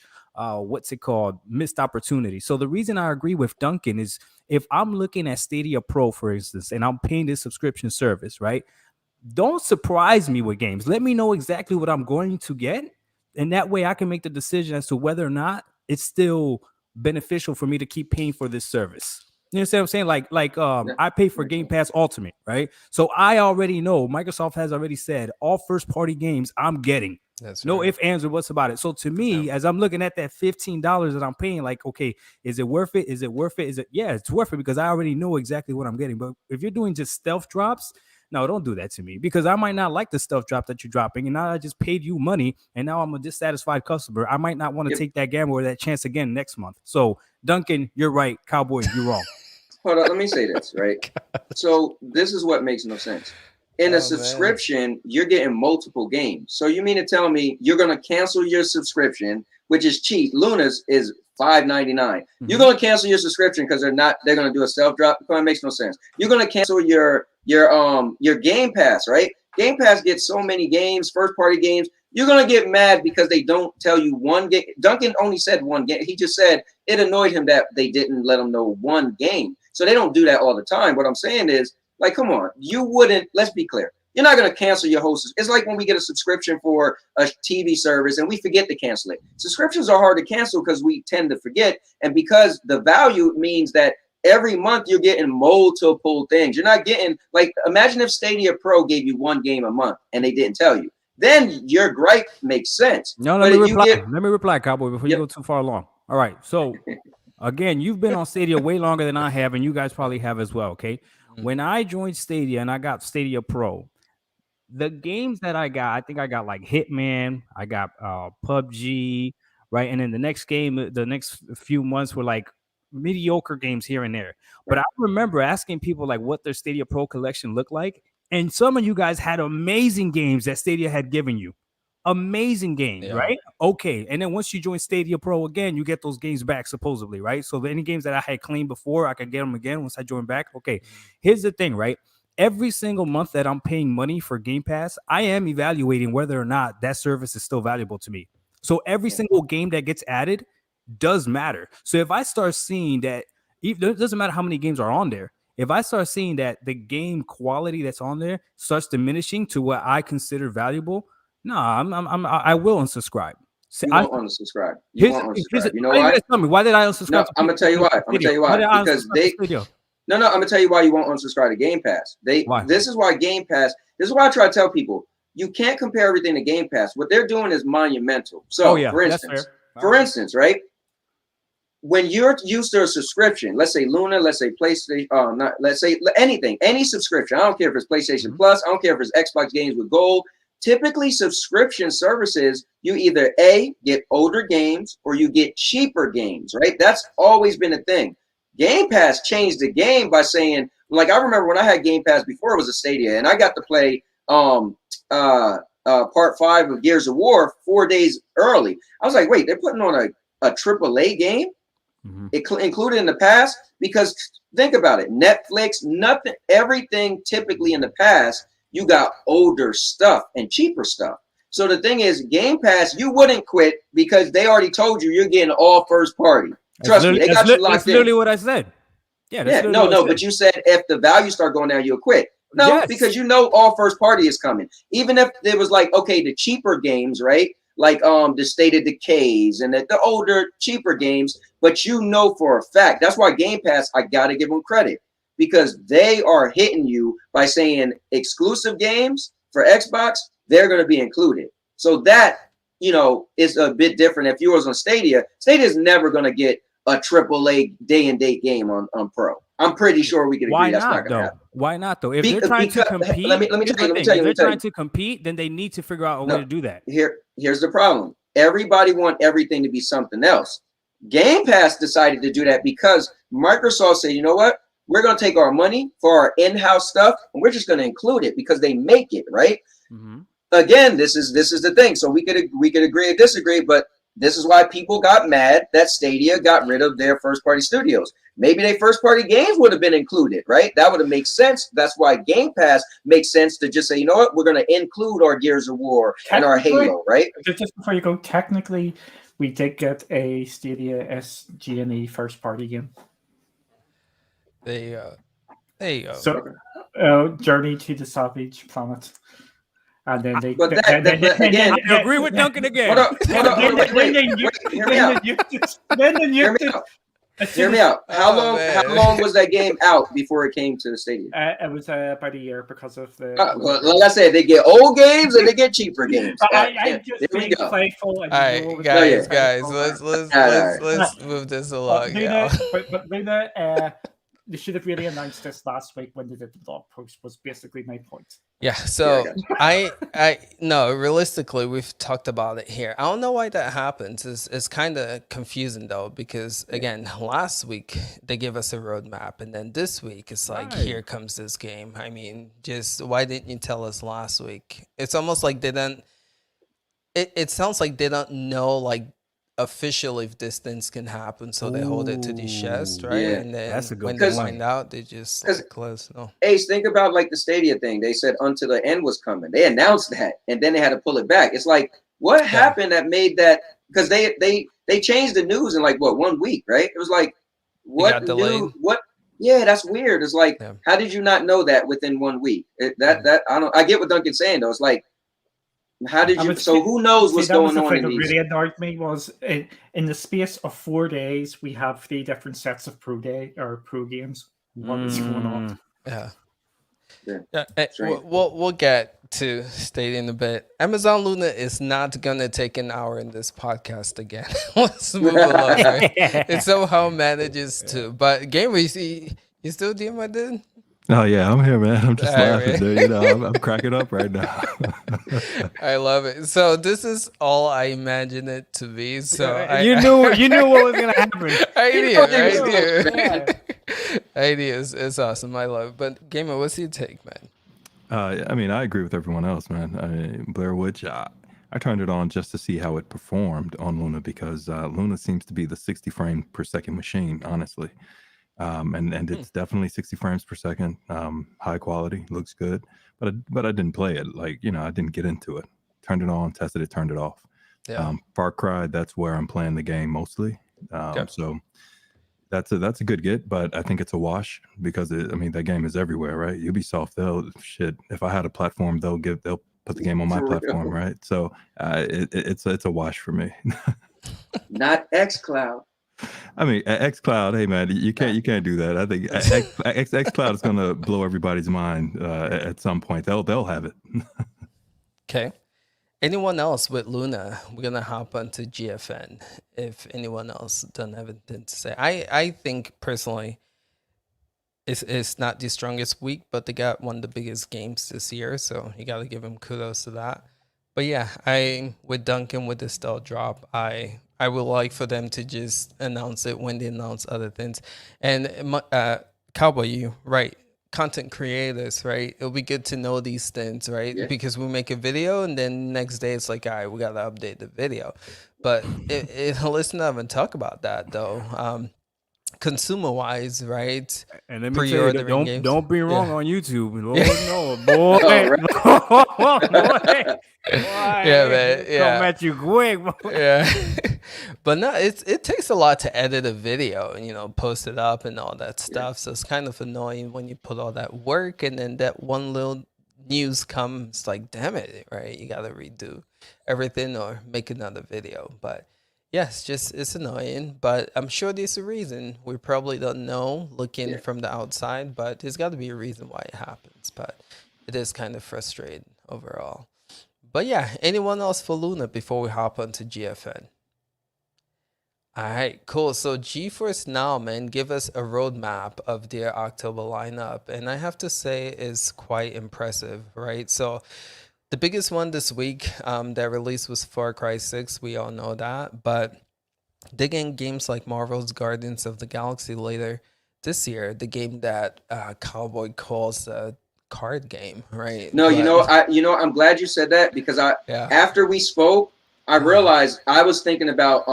Speaker 3: missed opportunity. So the reason I agree with Duncan is if I'm looking at Stadia Pro, for instance, and I'm paying this subscription service, right? Don't surprise me with games. Let me know exactly what I'm going to get. And that way I can make the decision as to whether or not it's still beneficial for me to keep paying for this service. You understand what I'm saying? I pay for Game Pass Ultimate, right? So I already know Microsoft has already said all first party games I'm getting. That's no ifs, ands, or what's about it. So to me, as I'm looking at that $15 that I'm paying, like, okay, is it worth it? Is it worth it? Yeah, it's worth it because I already know exactly what I'm getting. But if you're doing just stealth drops, no, don't do that to me because I might not like the stealth drop that you're dropping. And now I just paid you money and now I'm a dissatisfied customer. I might not want to take that gamble or that chance again next month. So Duncan, you're right. Cowboy, you're wrong.
Speaker 2: Hold on, let me say this, right? So this is what makes no sense. In a subscription, you're getting multiple games. So you mean to tell me you're going to cancel your subscription, which is cheap. Luna's is $5.99. Mm-hmm. You're going to cancel your subscription because they're going to do a self drop. It makes no sense. You're going to cancel your Game Pass, right? Game Pass gets so many games, first party games. You're going to get mad because they don't tell you one game. Duncan only said one game. He just said it annoyed him that they didn't let him know one game. So they don't do that all the time. What I'm saying is, like, come on, you wouldn't, let's be clear. You're not going to cancel your host. It's like when we get a subscription for a TV service and we forget to cancel it. Subscriptions are hard to cancel because we tend to forget. And because the value means that every month you're getting multiple things. You're not getting, like, imagine if Stadia Pro gave you one game a month and they didn't tell you. Then your gripe makes sense.
Speaker 3: No, let me reply, Cowboy, before you go too far along. All right. So, again, you've been on Stadia way longer than I have, and you guys probably have as well, okay? When I joined Stadia and I got Stadia Pro, the games that I think I got like Hitman, I got PUBG, right? And then the next game, the next few months were like mediocre games here and there. But I remember asking people like what their Stadia Pro collection looked like, and some of you guys had amazing games that Stadia had given you. Amazing games, right? Okay. And then once you join Stadia Pro again, you get those games back, supposedly, right? So any games that I had claimed before, I could get them again once I join back. Okay. Here's the thing, right? Every single month that I'm paying money for Game Pass, I am evaluating whether or not that service is still valuable to me. So every single game that gets added does matter. So if I start seeing that, it doesn't matter how many games are on there. If I start seeing that the game quality that's on there starts diminishing to what I consider valuable, no, I will unsubscribe.
Speaker 2: You won't unsubscribe. You won't unsubscribe. You know why?
Speaker 3: Tell me, why did I unsubscribe?
Speaker 2: No, I'm gonna tell you why. I'm gonna tell you why. Because I'm gonna tell you why you won't unsubscribe to Game Pass. This is why Game Pass. This is why I try to tell people you can't compare everything to Game Pass. What they're doing is monumental. So, for instance, right? When you're used to a subscription, let's say Luna, let's say PlayStation, let's say anything, any subscription. I don't care if it's PlayStation Plus. I don't care if it's Xbox games with gold. Typically, subscription services, you either A, get older games or you get cheaper games, right? That's always been a thing. Game Pass changed the game by saying, like, I remember when I had Game Pass before it was a Stadia, and I got to play Part 5 of Gears of War 4 days early. I was like, wait, they're putting on a AAA game? Included in the past? Because think about it, Netflix, nothing, everything typically in the past, you got older stuff and cheaper stuff. So the thing is, Game Pass, you wouldn't quit because they already told you you're getting all first party. Trust me, they got you locked in.
Speaker 3: That's literally what I said.
Speaker 2: But you said if the value start going down, you'll quit. No, because you know all first party is coming. Even if it was like, okay, the cheaper games, right? Like the State of Decays and the older, cheaper games, but you know for a fact. That's why Game Pass, I got to give them credit. Because they are hitting you by saying exclusive games for Xbox, they're going to be included. So that, is a bit different. If you was on Stadia, Stadia is never going to get a AAA day and date game on Pro. I'm pretty sure we can agree that's not going to happen.
Speaker 3: Why not though? If they're trying to compete, let me tell you. If they're trying to compete, then they need to figure out a way to do that.
Speaker 2: Here's the problem. Everybody want everything to be something else. Game Pass decided to do that because Microsoft said, you know what? We're going to take our money for our in-house stuff, and we're just going to include it because they make it, right? Again, this is the thing. So we could agree or disagree, but this is why people got mad that Stadia got rid of their first-party studios. Maybe their first-party games would have been included, right? That would have made sense. That's why Game Pass makes sense to just say, you know what? We're going to include our Gears of War and our Halo, right?
Speaker 5: Just before you go, technically, we did get a Stadia SG&E first-party game.
Speaker 1: There you go.
Speaker 5: So, Journey to the Savage Planet. And then they...
Speaker 2: again,
Speaker 3: I agree with Duncan again.
Speaker 2: Hear me out. How long was that game out before it came to the Stadia?
Speaker 5: It was about a year because of the...
Speaker 2: well, like I said, they get old games and they get cheaper games.
Speaker 5: I'm just being playful.
Speaker 1: All right, guys, let's move this along.
Speaker 5: But Luna, they should have really announced this last week when they did the blog post, was basically my point.
Speaker 1: Yeah, so I no, realistically, we've talked about it here. I don't know why that happens. It's kind of confusing though, because again, last week they gave us a roadmap, and then this week it's like, here comes this game. I mean, just why didn't you tell us last week? It's almost like they don't. It sounds like they don't know like officially if this things can happen, so they hold it to the chest, right?
Speaker 2: Yeah.
Speaker 1: And then
Speaker 3: That's a good
Speaker 1: when
Speaker 3: point.
Speaker 1: they find out, they just like, close. No.
Speaker 2: Ace, think about like the Stadia thing. They said until the end was coming. They announced that, and then they had to pull it back. It's like, what happened that made that? Because they changed the news in like what, 1 week, right? It was like, what news? What? Yeah, that's weird. It's like, how did you not know that within 1 week? That I don't. I get what Duncan's saying though. It's like, how did you? So who knows what's going on?
Speaker 5: What really annoyed me was in the space of 4 days, we have 3 different sets of pro games. What is going on?
Speaker 1: We'll get to Stadia in a bit. Amazon Luna is not gonna take an hour in this podcast again. Let's move along. Right? It somehow manages to. But Gamer, you still doing my dude?
Speaker 6: Oh yeah, I'm here, man. I'm just
Speaker 1: All
Speaker 6: laughing,
Speaker 1: right.
Speaker 6: dude. You know, I'm cracking up right now.
Speaker 1: I love it. So this is all I imagine it to be. So
Speaker 3: You knew what was gonna happen.
Speaker 1: I
Speaker 2: You
Speaker 1: knew,
Speaker 2: know they
Speaker 1: I
Speaker 2: were so
Speaker 1: knew. I knew. It's awesome. I love it. But Gamer, what's your take, man?
Speaker 6: I mean, I agree with everyone else, man. I mean, Blair Witch, I turned it on just to see how it performed on Luna because Luna seems to be the 60 frame per second machine, honestly. And it's definitely 60 frames per second, high quality, looks good. But I didn't play it. Like, you know, I didn't get into it. Turned it on, tested it, turned it off.
Speaker 1: Yeah.
Speaker 6: Far Cry, that's where I'm playing the game mostly.
Speaker 1: Okay.
Speaker 6: So that's a good get, but I think it's a wash because I mean that game is everywhere, right? Ubisoft, if I had a platform, they'll put the game on my
Speaker 2: For real.
Speaker 6: platform, right? So it's a wash for me.
Speaker 2: Not xCloud.
Speaker 6: I mean, xCloud, hey man, you can't do that. I think xCloud is gonna blow everybody's mind at some point. They'll have it.
Speaker 1: Okay. Anyone else with Luna? We're gonna hop onto GFN. If anyone else don't have anything to say, I think personally, it's not the strongest week, but they got one of the biggest games this year, so you got to give them kudos to that. But yeah, I with Duncan with the stealth drop, I would like for them to just announce it when they announce other things. And Cowboy, you right. Content creators, right? It'll be good to know these things, right?
Speaker 2: Yeah.
Speaker 1: Because we make a video and then next day it's like, all right, we got to update the video. But listen up and talk about that though. Consumer wise, right?
Speaker 3: And let me tell you, don't be wrong on YouTube. Lord, no, boy.
Speaker 1: Yeah, man. Yeah.
Speaker 3: Come at you quick. Boy.
Speaker 1: Yeah. But no, it takes a lot to edit a video and, you know, post it up and all that stuff. Yeah. So it's kind of annoying when you put all that work and then that one little news comes, like, damn it, right? You got to redo everything or make another video. But yes, it's annoying, but I'm sure there's a reason. We probably don't know looking from the outside, but there's got to be a reason why it happens. But it is kind of frustrating overall. But yeah, anyone else for Luna before we hop onto GFN? All right, cool. So Geforce Now, man, give us a roadmap of their October lineup. And I have to say is quite impressive, right? So the biggest one this week that released was Far Cry 6. We all know that. But digging games like Marvel's Guardians of the Galaxy later this year, the game that Cowboy calls a card game, right?
Speaker 2: No, I'm glad you said that because after we spoke, I realized I was thinking about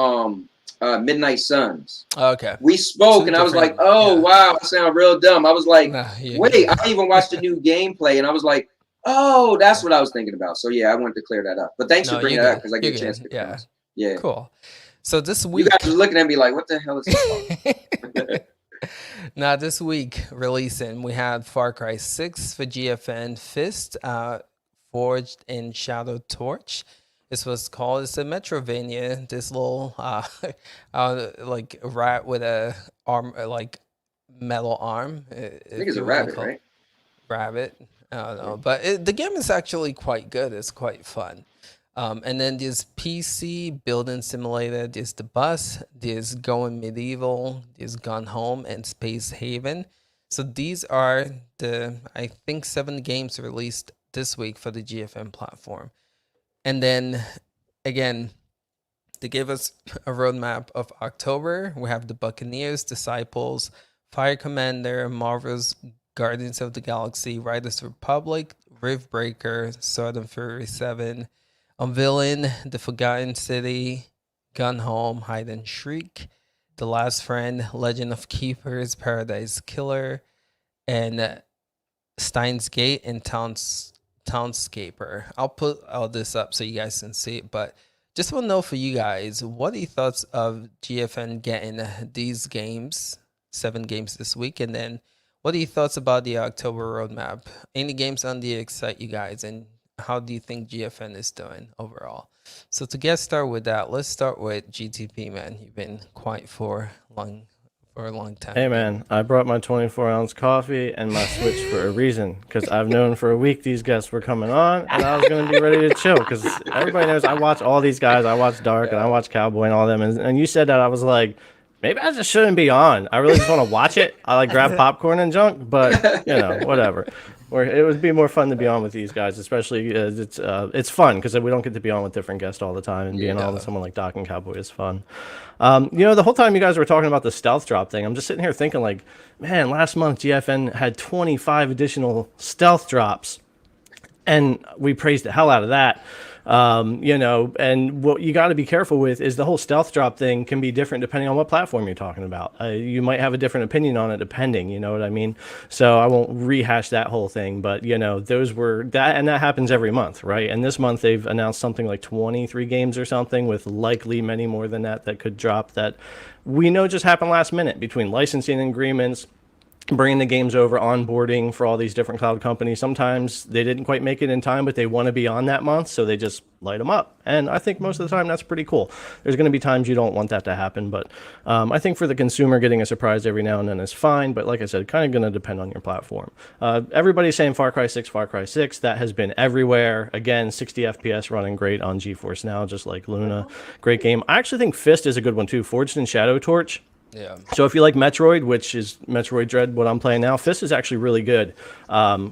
Speaker 2: Midnight Suns.
Speaker 1: Okay.
Speaker 2: We spoke and I was like, oh, wow, I sound real dumb. I was like, wait, I even watched the new gameplay and I was like, oh, that's what I was thinking about. So yeah, I wanted to clear that up. But thanks for bringing that up because I get a chance to Yeah.
Speaker 1: Cool. So this week,
Speaker 2: you guys are looking at me like, what the hell is this?
Speaker 1: Now this week releasing, we had Far Cry 6 for GFN, Fist, Forged in Shadow Torch. This was called, it's a Metrovania, this little like rat with a arm, like metal arm.
Speaker 2: I think it's a rabbit, right?
Speaker 1: Rabbit. I don't know, but the game is actually quite good. It's quite fun. And then there's PC building simulator. There's the bus. There's Going Medieval. There's Gone Home and Space Haven. So these are the, I think, 7 games released this week for the GFN platform. And then again, they gave us a roadmap of October. We have the Buccaneers, Disciples, Fire Commander, Marvel's Guardians of the Galaxy, Riders Republic, Rivebreaker, Sword and Fury 7, Unveiling, The Forgotten City, Gun Home, Hide and Shriek, The Last Friend, Legend of Keepers, Paradise Killer, and Steins Gate and Townscaper. I'll put all this up so you guys can see it, but just want to know for you guys, what are your thoughts of GFN getting these games, 7 games this week, and then what are your thoughts about the October roadmap? Any games on the excite you guys, and how do you think GFN is doing overall? So to get started with that, let's start with GTP, man. You've been quiet for a long time.
Speaker 4: Hey, man, I brought my 24-ounce coffee and my Switch for a reason, because I've known for a week these guests were coming on, and I was going to be ready to chill, because everybody knows I watch all these guys. I watch Dark, and I watch Cowboy and all them, and you said that, I was like, maybe I just shouldn't be on. I really just want to watch it. I like grab popcorn and junk, but whatever. Or it would be more fun to be on with these guys, especially as it's fun because we don't get to be on with different guests all the time, and being on with someone like Doc and Cowboy is fun. The whole time you guys were talking about the stealth drop thing, I'm just sitting here thinking like, man, last month GFN had 25 additional stealth drops, and we praised the hell out of that. And what you got to be careful with is the whole stealth drop thing can be different depending on what platform you're talking about. You might have a different opinion on it depending, you know what I mean? So I won't rehash that whole thing, but those were that, and that happens every month, right? And this month they've announced something like 23 games or something, with likely many more than that could drop, that we know just happened last minute between licensing agreements, bringing the games over, onboarding for all these different cloud companies. Sometimes they didn't quite make it in time, but they want to be on that month, so they just light them up. And I think most of the time that's pretty cool. There's going to be times you don't want that to happen, but I think for the consumer, getting a surprise every now and then is fine. But like I said, kind of going to depend on your platform. Everybody's saying Far Cry 6, Far Cry 6. That has been everywhere. Again, 60 FPS running great on GeForce Now, just like Luna. Great game. I actually think Fist is a good one too. Forged in Shadow Torch.
Speaker 1: Yeah.
Speaker 4: So if you like Metroid, which is Metroid Dread, what I'm playing now, Fist is actually really good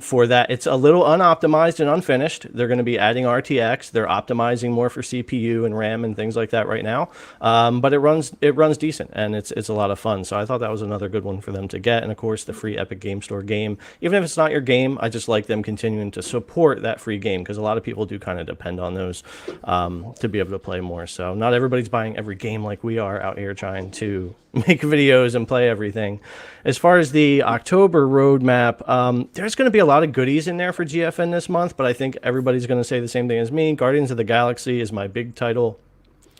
Speaker 4: for that. It's a little unoptimized and unfinished. They're going to be adding RTX. They're optimizing more for CPU and RAM and things like that right now. But it runs decent, and it's a lot of fun. So I thought that was another good one for them to get. And of course, the free Epic Game Store game. Even if it's not your game, I just like them continuing to support that free game, because a lot of people do kind of depend on those to be able to play more. So not everybody's buying every game like we are out here trying to make videos and play everything. As far as the October roadmap, there's going to be a lot of goodies in there for GFN this month, but I think everybody's going to say the same thing as me. Guardians of the Galaxy is my big title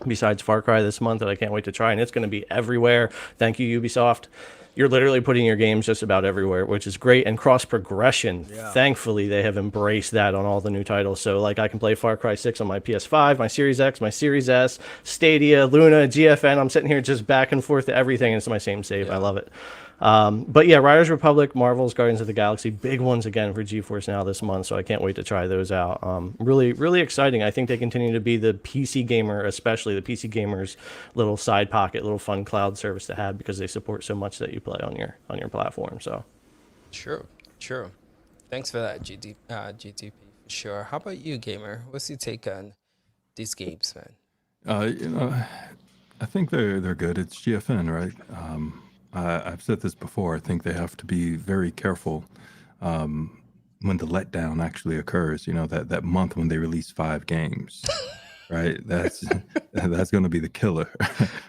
Speaker 4: besides Far Cry this month that I can't wait to try, and it's going to be everywhere. Thank you, Ubisoft. You're literally putting your games just about everywhere, which is great. And cross progression, thankfully, they have embraced that on all the new titles. So, like, I can play Far Cry 6 on my PS5, my Series X, my Series S, Stadia, Luna, GFN. I'm sitting here just back and forth to everything, and it's my same save. I love it. But yeah, Riders Republic, Marvel's Guardians of the Galaxy, big ones again for GeForce Now this month, so I can't wait to try those out. Really, really exciting. I think they continue to be the PC gamer, especially the PC gamer's little side pocket, little fun cloud service to have, because they support so much that you play on your platform. So,
Speaker 1: True. Thanks for that, GTP. For sure. How about you, gamer? What's your take on these games, man?
Speaker 6: I think they're good. It's GFN, right? I've said this before. I think they have to be very careful when the letdown actually occurs. That month when they release 5 games, right? That's going to be the killer.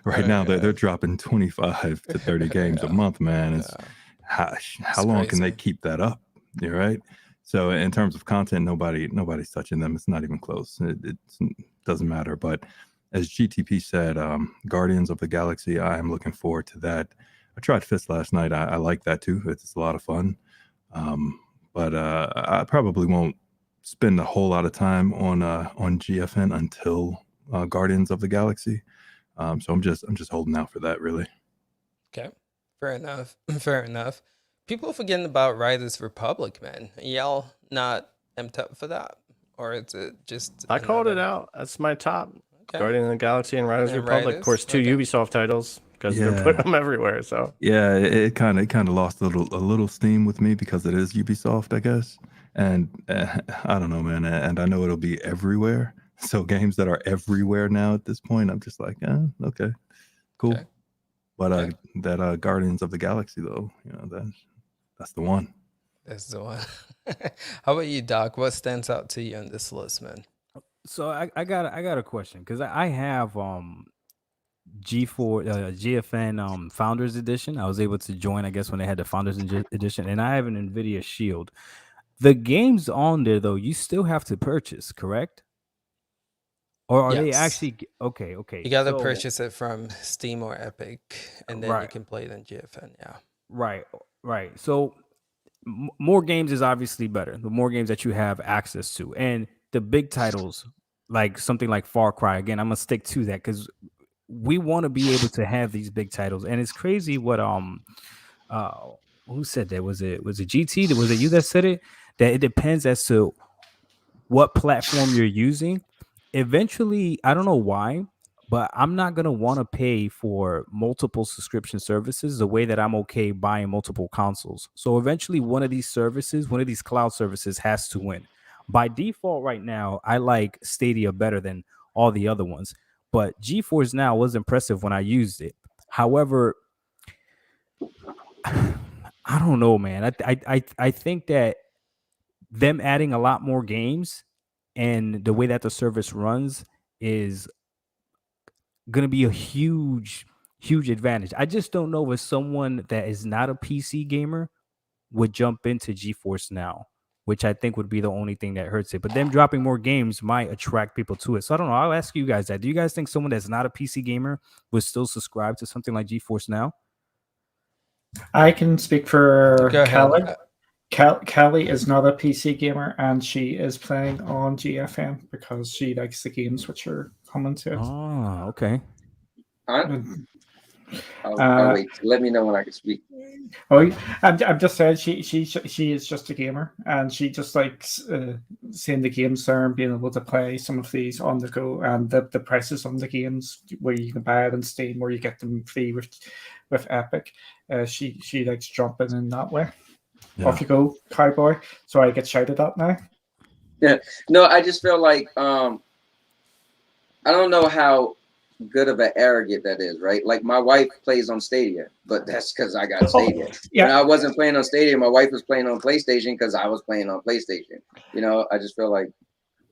Speaker 6: Right now, they're dropping 25 to 30 games a month, man. It's how long can they keep that up? You're right. So in terms of content, nobody's touching them. It's not even close. It doesn't matter. But as GTP said, Guardians of the Galaxy, I am looking forward to that. I tried Fist last night. I like that too. It's a lot of fun. But I probably won't spend a whole lot of time on GFN until Guardians of the Galaxy. So I'm just holding out for that, really.
Speaker 1: Okay, fair enough. People forgetting about Riders Republic, man. Y'all not amped up for that, or is it just?
Speaker 4: I called it out. That's my top.
Speaker 1: Okay.
Speaker 4: Guardians of the Galaxy and Riders Republic. Of course, 2 Ubisoft titles, because they're putting them everywhere. So
Speaker 6: yeah, it kind of lost a little steam with me because it is Ubisoft, I guess. And I don't know, man. And I know it'll be everywhere. So games that are everywhere now at this point, I'm just like, okay, cool. Okay. But that Guardians of the Galaxy, though, that's the one.
Speaker 1: That's the one. How about you, Doc? What stands out to you on this list, man?
Speaker 3: So I got a question, because I have GFN Founders Edition. I was able to join, I guess, when they had the Founders Edition, and I have an NVIDIA Shield. The games on there, though, you still have to purchase, correct? Or are they actually okay? You
Speaker 1: got to purchase it from Steam or Epic, and then you can play it in GFN. Yeah.
Speaker 3: Right. So more games is obviously better. The more games that you have access to, and the big titles, like something like Far Cry. Again, I'm gonna stick to that because we want to be able to have these big titles. And it's crazy what who said that? Was it GT? Was it you that said it? That it depends as to what platform you're using. Eventually, I don't know why, but I'm not going to want to pay for multiple subscription services the way that I'm okay buying multiple consoles. So eventually one of these cloud services has to win. By default right now, I like Stadia better than all the other ones, but GeForce Now was impressive when I used it. However, I don't know, man. I think that them adding a lot more games and the way that the service runs is going to be a huge advantage. I just don't know if someone that is not a PC gamer would jump into GeForce Now, which I think would be the only thing that hurts it. But them dropping more games might attract people to it. So I don't know. I'll ask you guys that. Do you guys think someone that's not a PC gamer would still subscribe to something like GeForce Now?
Speaker 5: I can speak for
Speaker 1: Go ahead.
Speaker 5: Kelly. Kelly is not a PC gamer, and she is playing on GFN because she likes the games which are coming to it.
Speaker 3: Oh, okay.
Speaker 2: I'll wait. Let me know when I can speak.
Speaker 5: Oh, I'm just saying she is just a gamer, and she just likes seeing the games there and being able to play some of these on the go, and the prices on the games where you can buy it on Steam or you get them free with Epic. She likes jumping in that way. Yeah. Off you go, Cowboy. So I get shouted at now.
Speaker 2: Yeah, no, I just feel like I don't know how good of an arrogant that is, right? Like my wife plays on Stadia, but that's because I got Stadia. Yeah. When I wasn't playing on Stadia, my wife was playing on PlayStation because I was playing on PlayStation. You know, I just feel like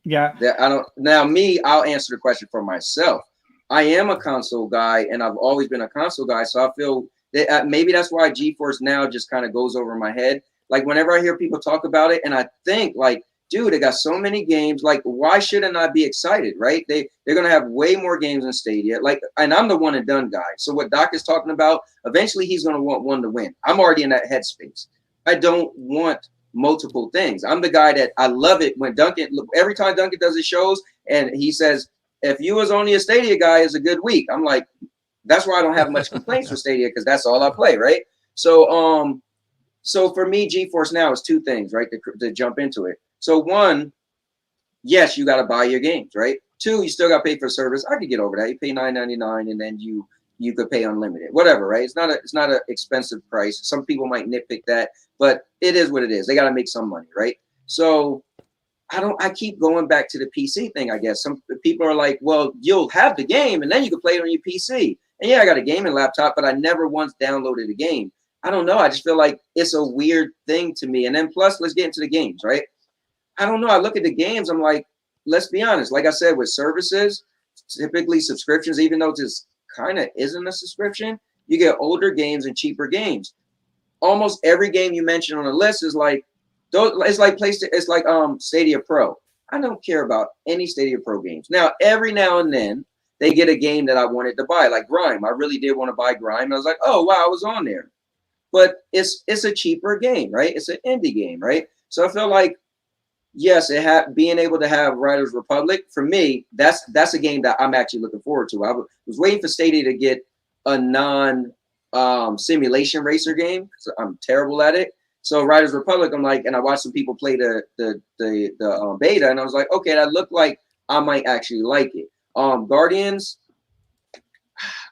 Speaker 2: I don't. Now I'll answer the question for myself. I am a console guy, and I've always been a console guy, so I feel that maybe that's why GeForce Now just kind of goes over my head. Like whenever I hear people talk about it, and I think like, dude, they got so many games. Like, why shouldn't I be excited, right? They're gonna have way more games in Stadia. Like, and I'm the one and done guy. So what Doc is talking about, eventually he's gonna want one to win. I'm already in that headspace. I don't want multiple things. I'm the guy that I love it when every time Duncan does his shows and he says, if you was only a Stadia guy, it's a good week. I'm like, that's why I don't have much complaints with Stadia because that's all I play, right? So for me, GeForce Now is two things, right? To jump into it. So one, yes, you got to buy your games, right? Two, you still got to pay for service. I could get over that. You pay $9.99 and then you could pay unlimited, whatever, right? It's not an expensive price. Some people might nitpick that, but it is what it is. They got to make some money, right? So I keep going back to the PC thing, I guess. Some people are like, well, you'll have the game and then you can play it on your PC. And yeah, I got a gaming laptop, but I never once downloaded a game. I don't know. I just feel like it's a weird thing to me. And then plus, let's get into the games, right? I don't know. I look at the games. I'm like, let's be honest. Like I said, with services, typically subscriptions, even though this kind of isn't a subscription, you get older games and cheaper games. Almost every game you mentioned on the list is like, it's like Stadia Pro. I don't care about any Stadia Pro games. Now, every now and then they get a game that I wanted to buy, like Grime. I really did want to buy Grime. And I was like, oh wow, I was on there. But it's a cheaper game, right? It's an indie game, right? So I feel like, yes, being able to have Riders Republic, for me, that's a game that I'm actually looking forward to. I was waiting for Stadia to get a simulation racer game. So I'm terrible at it. So Riders Republic, I'm like, and I watched some people play the beta, and I was like, okay, that looked like I might actually like it. Guardians,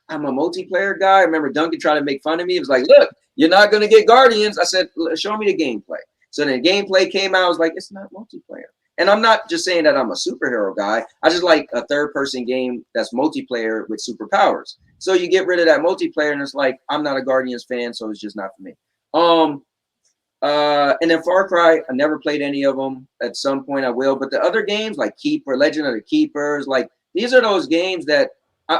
Speaker 2: I'm a multiplayer guy. I remember Duncan tried to make fun of me. He was like, look, you're not going to get Guardians. I said, show me the gameplay. So then the gameplay came out. I was like, it's not multiplayer. And I'm not just saying that I'm a superhero guy. I just like a third-person game that's multiplayer with superpowers. So you get rid of that multiplayer, and it's like, I'm not a Guardians fan, so it's just not for me. And then Far Cry, I never played any of them. At some point I will. But the other games like Keeper, Legend of the Keepers, like these are those games that,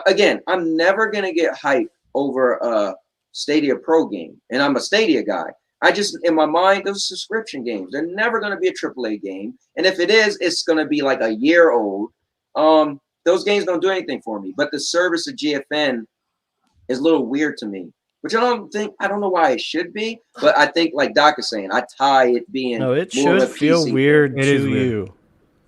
Speaker 2: again, I'm never going to get hype over a Stadia Pro game. And I'm a Stadia guy. I just, in my mind, those subscription games, they're never going to be a AAA game. And if it is, it's going to be like a year old. Those games don't do anything for me. But the service of GFN is a little weird to me. Which I don't know why it should be, but I think, like Doc is saying, I tie it being.
Speaker 4: No, it should feel weird to you.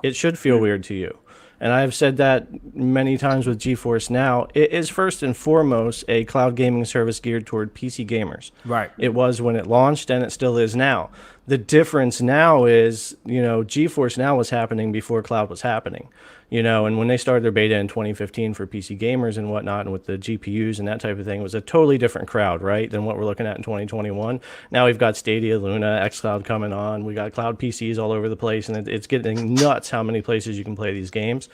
Speaker 4: It should feel weird to you. And I've said that many times with GeForce Now. It is first and foremost a cloud gaming service geared toward PC gamers.
Speaker 3: Right.
Speaker 4: It was when it launched, and it still is now. The difference now is, GeForce Now was happening before cloud was happening. And when they started their beta in 2015 for PC gamers and whatnot, and with the GPUs and that type of thing, it was a totally different crowd, right, than what we're looking at in 2021. Now we've got Stadia, Luna, xCloud coming on. We got cloud PCs all over the place, and it's getting nuts how many places you can play these games.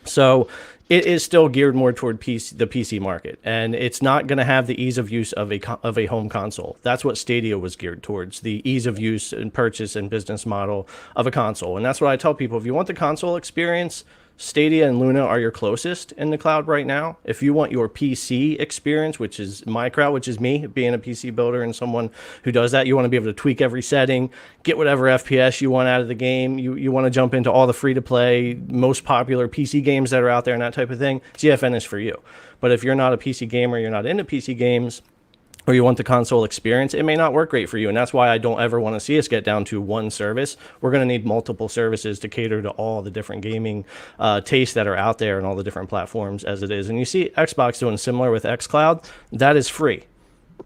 Speaker 4: So it is still geared more toward the PC market, and it's not going to have the ease of use of a home console. That's what Stadia was geared towards, the ease of use and purchase and business model of a console. And that's what I tell people. If you want the console experience, Stadia and Luna are your closest in the cloud right now. If you want your PC experience, which is my crowd, which is me, being a PC builder and someone who does that, you want to be able to tweak every setting, get whatever FPS you want out of the game. You want to jump into all the free-to-play, most popular PC games that are out there and that type of thing, GFN is for you. But if you're not a PC gamer, you're not into PC games, or you want the console experience, it may not work great for you. And that's why I don't ever want to see us get down to one service. We're going to need multiple services to cater to all the different gaming tastes that are out there and all the different platforms as it is. And you see Xbox doing similar with xCloud. That is free.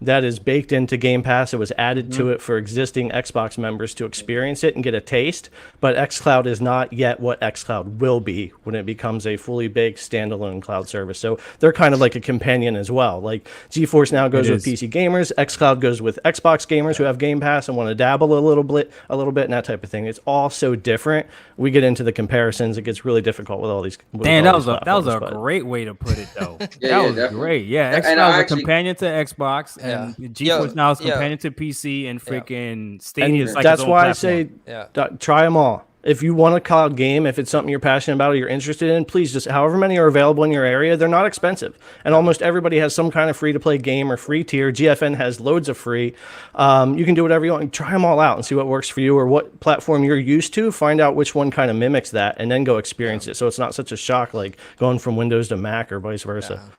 Speaker 4: That is baked into Game Pass. It was added to it for existing Xbox members to experience it and get a taste. But xCloud is not yet what xCloud will be when it becomes a fully baked standalone cloud service. So they're kind of like a companion as well. Like Geforce Now goes with PC gamers, xCloud goes with Xbox gamers who have Game Pass and want to dabble a little bit and that type of thing. It's all so different. We get into the comparisons. It gets really difficult with all these.
Speaker 3: Dan, that was a great way to put it, though. That was
Speaker 2: definitely
Speaker 3: great. Yeah, xCloud is a companion to Xbox. And GeForce Now is companion to PC, and freaking Stadia is like
Speaker 4: that's
Speaker 3: its own
Speaker 4: why
Speaker 3: platform.
Speaker 4: I say try them all. If you want a cloud game, if it's something you're passionate about or you're interested in, please just however many are available in your area. They're not expensive, and almost everybody has some kind of free-to-play game or free tier. GFN has loads of free. You can do whatever you want. Try them all out and see what works for you or what platform you're used to. Find out which one kind of mimics that, and then go experience it. So it's not such a shock like going from Windows to Mac or vice versa.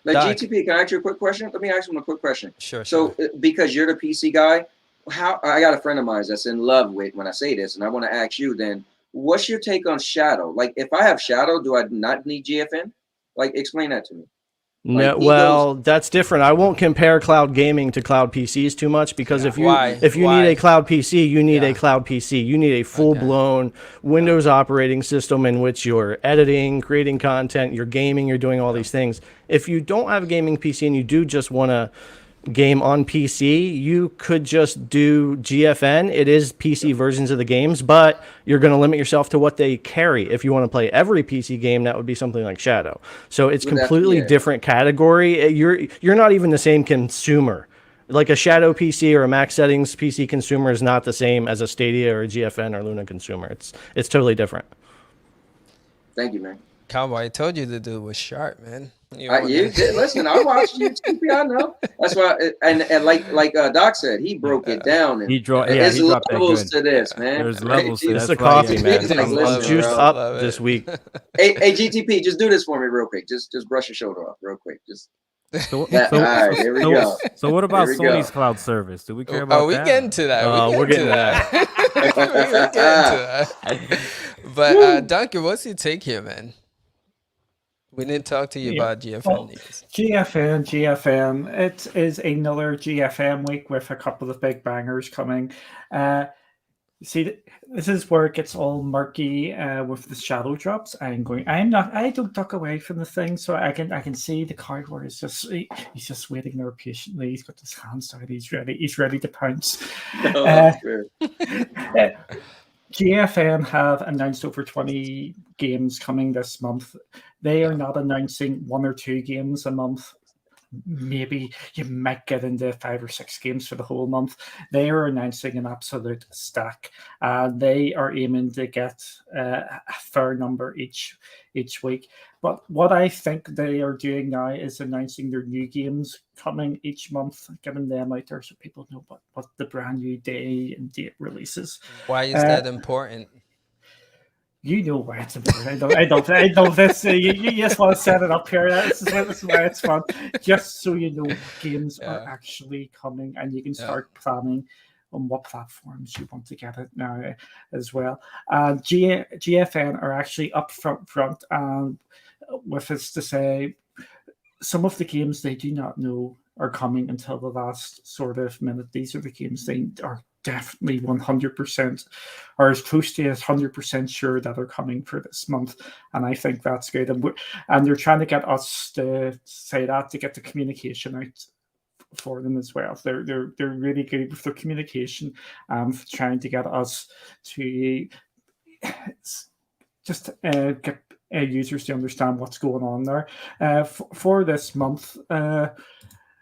Speaker 2: Like GTP, can I ask you a quick question? Let me ask him a quick question.
Speaker 1: Sure.
Speaker 2: So, because you're the PC guy, how I got a friend of mine that's in love with when I say this, and I want to ask you then, what's your take on Shadow? Like, if I have Shadow, do I not need GFN? Like, explain that to me.
Speaker 4: No, well, that's different. I won't compare cloud gaming to cloud PCs too much because if you need a cloud PC, you need a cloud PC. You need a full-blown Windows operating system in which you're editing, creating content, you're gaming, you're doing all these things. If you don't have a gaming PC and you do just want to game on PC, you could just do GFN. It is PC versions of the games, but you're going to limit yourself to what they carry. If you want to play every PC game, that would be something like Shadow. So it's completely different category. You're not even the same consumer. Like a Shadow PC or a max settings PC consumer is not the same as a Stadia or a GFN or Luna consumer. It's totally different.
Speaker 2: Thank you, man.
Speaker 1: Cowboy, I told you the dude was sharp, man.
Speaker 2: Listen, I watched YouTube. I know. That's why, and like Doc said, he broke it down. And there's levels to this, man.
Speaker 3: There's levels to this.
Speaker 4: It's a coffee, man. I'm juiced up this week.
Speaker 2: Hey, GTP, just do this for me real quick. Just brush your shoulder off real quick. All right, here we go.
Speaker 3: So what about Sony's cloud service? Do we care about that?
Speaker 1: We get into that.
Speaker 4: We're getting to that.
Speaker 1: We're getting to that. But Duncan, what's your take here, man? We didn't talk to you about GFN news.
Speaker 5: GFN. It is another GFN week with a couple of big bangers coming. See, this is where it gets all murky with the shadow drops. I don't duck away from the thing, so I can see the card where he's just waiting there patiently. He's got his hands out. He's ready to pounce. GFN have announced over 20 games coming this month. They are not announcing 1 or 2 games a month. Maybe you might get into 5 or 6 games for the whole month. They are announcing an absolute stack. They are aiming to get a fair number each week. But what I think they are doing now is announcing their new games coming each month, getting them out there so people know what the brand new day and date releases.
Speaker 1: Why is that important?
Speaker 5: You know why it's important. I know this. You just want to set it up here. This is why it's fun. Just so you know games are actually coming and you can start planning on what platforms you want to get it now as well. GFN are actually up front with us to say some of the games they do not know are coming until the last sort of minute. These are the games they are definitely 100% or as close to 100% sure that are coming for this month. And I think that's good. And they're trying to get us to say that to get the communication out for them as well. They're really good with their communication, trying to get us to just get users to understand what's going on there. For this month,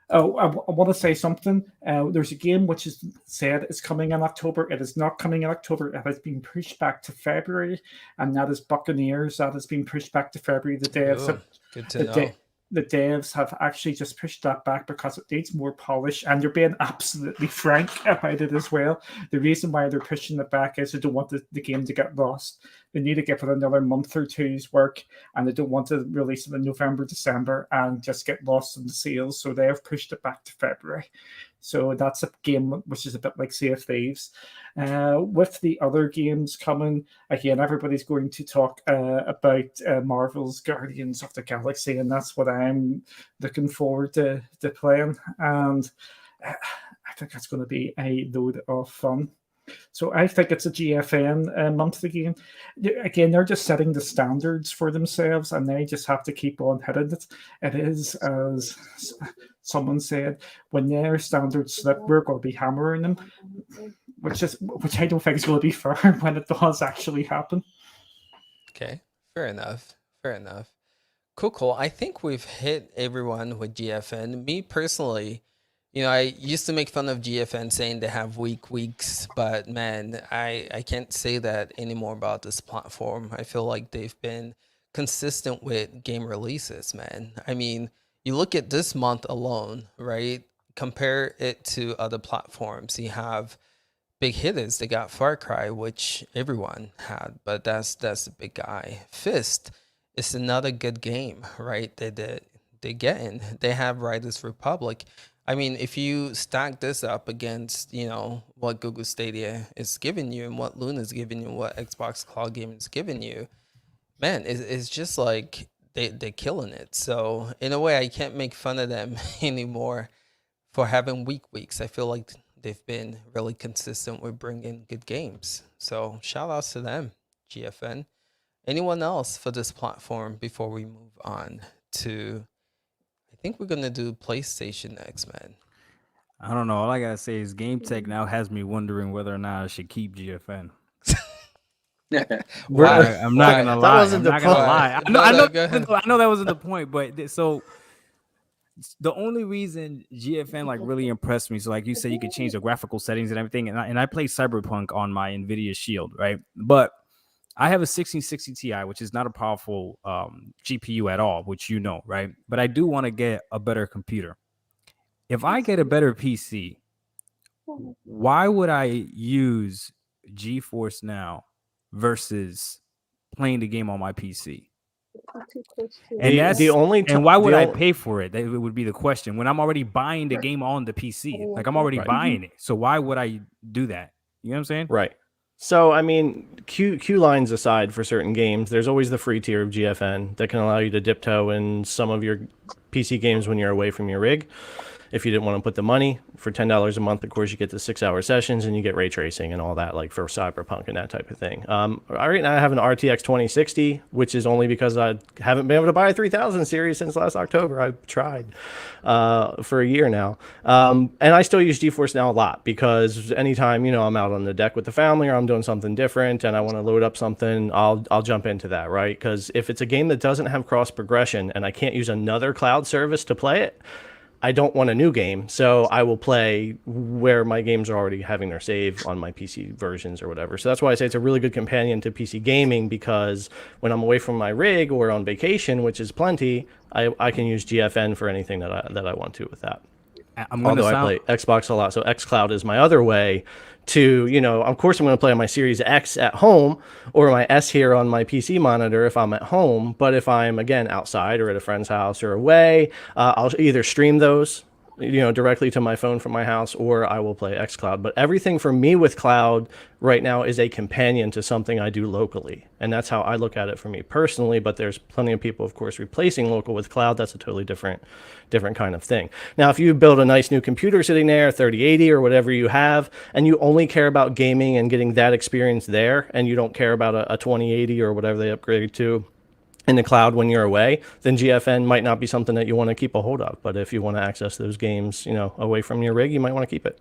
Speaker 5: I want to say something. There's a game which is said is coming in October. It is not coming in October. It has been pushed back to February, and that is Buccaneers. That has been pushed back to February.
Speaker 1: Good to know.
Speaker 5: The devs have actually just pushed that back because it needs more polish, and they're being absolutely frank about it as well. The reason why they're pushing it back is they don't want the game to get lost. They need to give it another month or two's work, and they don't want to release it in November, December, and just get lost in the sales. So they have pushed it back to February. So that's a game which is a bit like Sea of Thieves. With the other games coming, again, everybody's going to talk about Marvel's Guardians of the Galaxy, and that's what I'm looking forward to playing. And I think that's going to be a load of fun. So I think it's a GFN monthly game. Again, they're just setting the standards for themselves, and they just have to keep on hitting it. It is, as someone said, when their standards slip, we're going to be hammering them, which I don't think is going to be fair when it does actually happen.
Speaker 1: Okay, fair enough. Cool. I think we've hit everyone with GFN. Me personally, I used to make fun of GFN saying they have weak weeks, but man, I can't say that anymore about this platform. I feel like they've been consistent with game releases, man. I mean, you look at this month alone, right? Compare it to other platforms. You have big hitters. They got Far Cry, which everyone had, but that's a big guy. Fist is another good game, right? They have Riders Republic. I mean, if you stack this up against, what Google Stadia is giving you and what Luna's giving you, what Xbox Cloud Gaming is giving you, man, it's just like they're killing it. So in a way, I can't make fun of them anymore for having weak weeks. I feel like they've been really consistent with bringing good games. So shout outs to them, GFN. Anyone else for this platform before we move on to... I think we're gonna do PlayStation next, man.
Speaker 3: I don't know. All I gotta say is Game Tech now has me wondering whether or not I should keep GFN. I'm not gonna lie.
Speaker 4: Wasn't the point.
Speaker 3: I know that wasn't the point, but so the only reason GFN really impressed me, so like you said, you could change the graphical settings and everything, and I play Cyberpunk on my NVIDIA Shield, right? But I have a 1660 Ti, which is not a powerful GPU at all, which right? But I do want to get a better computer. If I get a better PC, why would I use GeForce Now versus playing the game on my PC? And that's the only and why would I pay for it? That would be the question. When I'm already buying the game on the PC, like I'm already buying it. So why would I do that? You know what I'm saying?
Speaker 4: Right. So, I mean, Q lines aside for certain games, there's always the free tier of GFN that can allow you to dip toe in some of your PC games when you're away from your rig. If you didn't want to put the money for $10 a month, of course, you get the 6-hour sessions and you get ray tracing and all that, like for Cyberpunk and that type of thing. Right now I have an RTX 2060, which is only because I haven't been able to buy a 3000 series since last October. I've tried for a year now. And I still use GeForce Now a lot because anytime, I'm out on the deck with the family or I'm doing something different and I want to load up something, I'll jump into that, right? Because if it's a game that doesn't have cross progression and I can't use another cloud service to play it, I don't want a new game, so I will play where my games are already having their save on my PC versions or whatever. So that's why I say it's a really good companion to PC gaming, because when I'm away from my rig or on vacation, which is plenty, I can use GFN for anything that I want to with that. Although I play Xbox a lot, so xCloud is my other way to, of course I'm going to play on my Series X at home or my S here on my PC monitor if I'm at home. But if I'm, again, outside or at a friend's house or away, I'll either stream those directly to my phone from my house, or I will play xCloud. But everything for me with cloud right now is a companion to something I do locally. And that's how I look at it for me personally. But there's plenty of people, of course, replacing local with cloud. That's a totally different kind of thing. Now, if you build a nice new computer sitting there, 3080 or whatever you have, and you only care about gaming and getting that experience there, and you don't care about a 2080 or whatever they upgrade to in the cloud when you're away, then GFN might not be something that you want to keep a hold of. But if you want to access those games, away from your rig, you might want to keep it.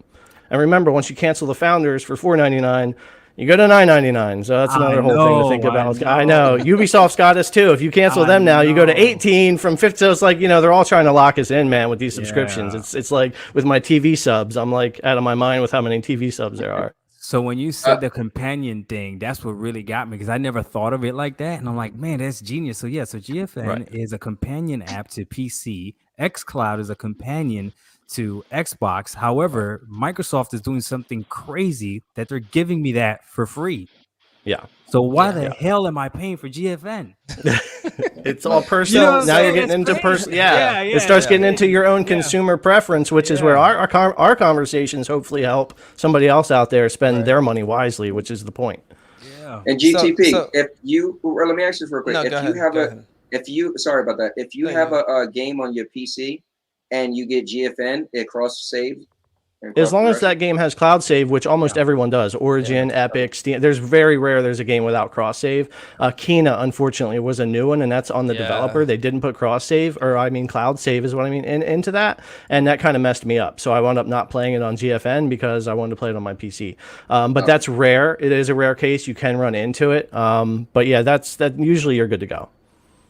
Speaker 4: And remember, once you cancel the Founders for $4.99, you go to $9.99. So that's another whole thing to think about. I know. Ubisoft's got us too. If you cancel them now, you go to 18 from 50. So it's like, they're all trying to lock us in, man, with these subscriptions.
Speaker 3: Yeah.
Speaker 4: It's like with my TV subs, I'm like out of my mind with how many TV subs there are.
Speaker 3: So when you said the companion thing, that's what really got me, because I never thought of it like that. And I'm like, man, that's genius. So so GFN is a companion app to PC. xCloud is a companion to Xbox. However, Microsoft is doing something crazy that they're giving me that for free.
Speaker 4: Yeah.
Speaker 3: So why the hell am I paying for GFN?
Speaker 4: It's all personal. Now you're getting into personal. Yeah. It starts getting into your own consumer preference, which is where our conversations hopefully help somebody else out there spend their money wisely, which is the point.
Speaker 3: Yeah.
Speaker 2: And GTP, if you, or let me ask you real quick.
Speaker 1: No,
Speaker 2: Sorry about that. If you have a game on your PC and you get GFN, it cross saves.
Speaker 4: As long as that game has cloud save, which almost everyone does, Origin, Epic, Steam. There's very rare there's a game without cross save. Kena, unfortunately, was a new one, and that's on the developer. They didn't put cross save, cloud save is what I mean, into that, and that kind of messed me up. So I wound up not playing it on GFN because I wanted to play it on my PC. But that's rare. It is a rare case. You can run into it. But yeah, that usually you're good to go.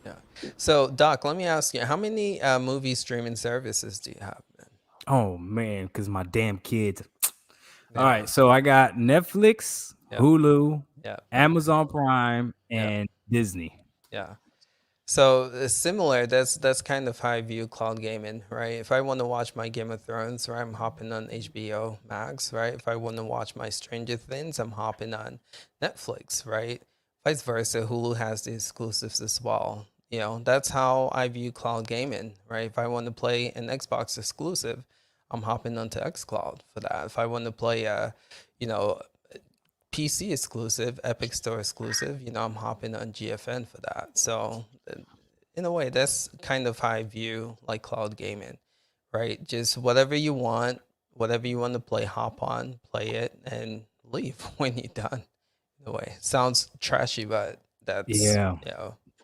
Speaker 1: Yeah. So Doc, let me ask you, how many movie streaming services do you have?
Speaker 3: Oh man, because my damn kids. All right, so I got Netflix, Hulu, Amazon Prime, and Disney.
Speaker 1: Yeah. So it's similar. That's kind of how I view cloud gaming, right? If I want to watch my Game of Thrones, right, I'm hopping on HBO Max, right? If I want to watch my Stranger Things, I'm hopping on Netflix, right? Vice versa, Hulu has the exclusives as well. That's how I view cloud gaming, right? If I want to play an Xbox exclusive, I'm hopping onto xCloud for that. If I want to play PC exclusive, Epic Store exclusive, I'm hopping on GFN for that. So in a way, that's kind of how I view like cloud gaming, right? Just whatever you want to play, hop on, play it, and leave when you're done. In a way, sounds trashy, but that's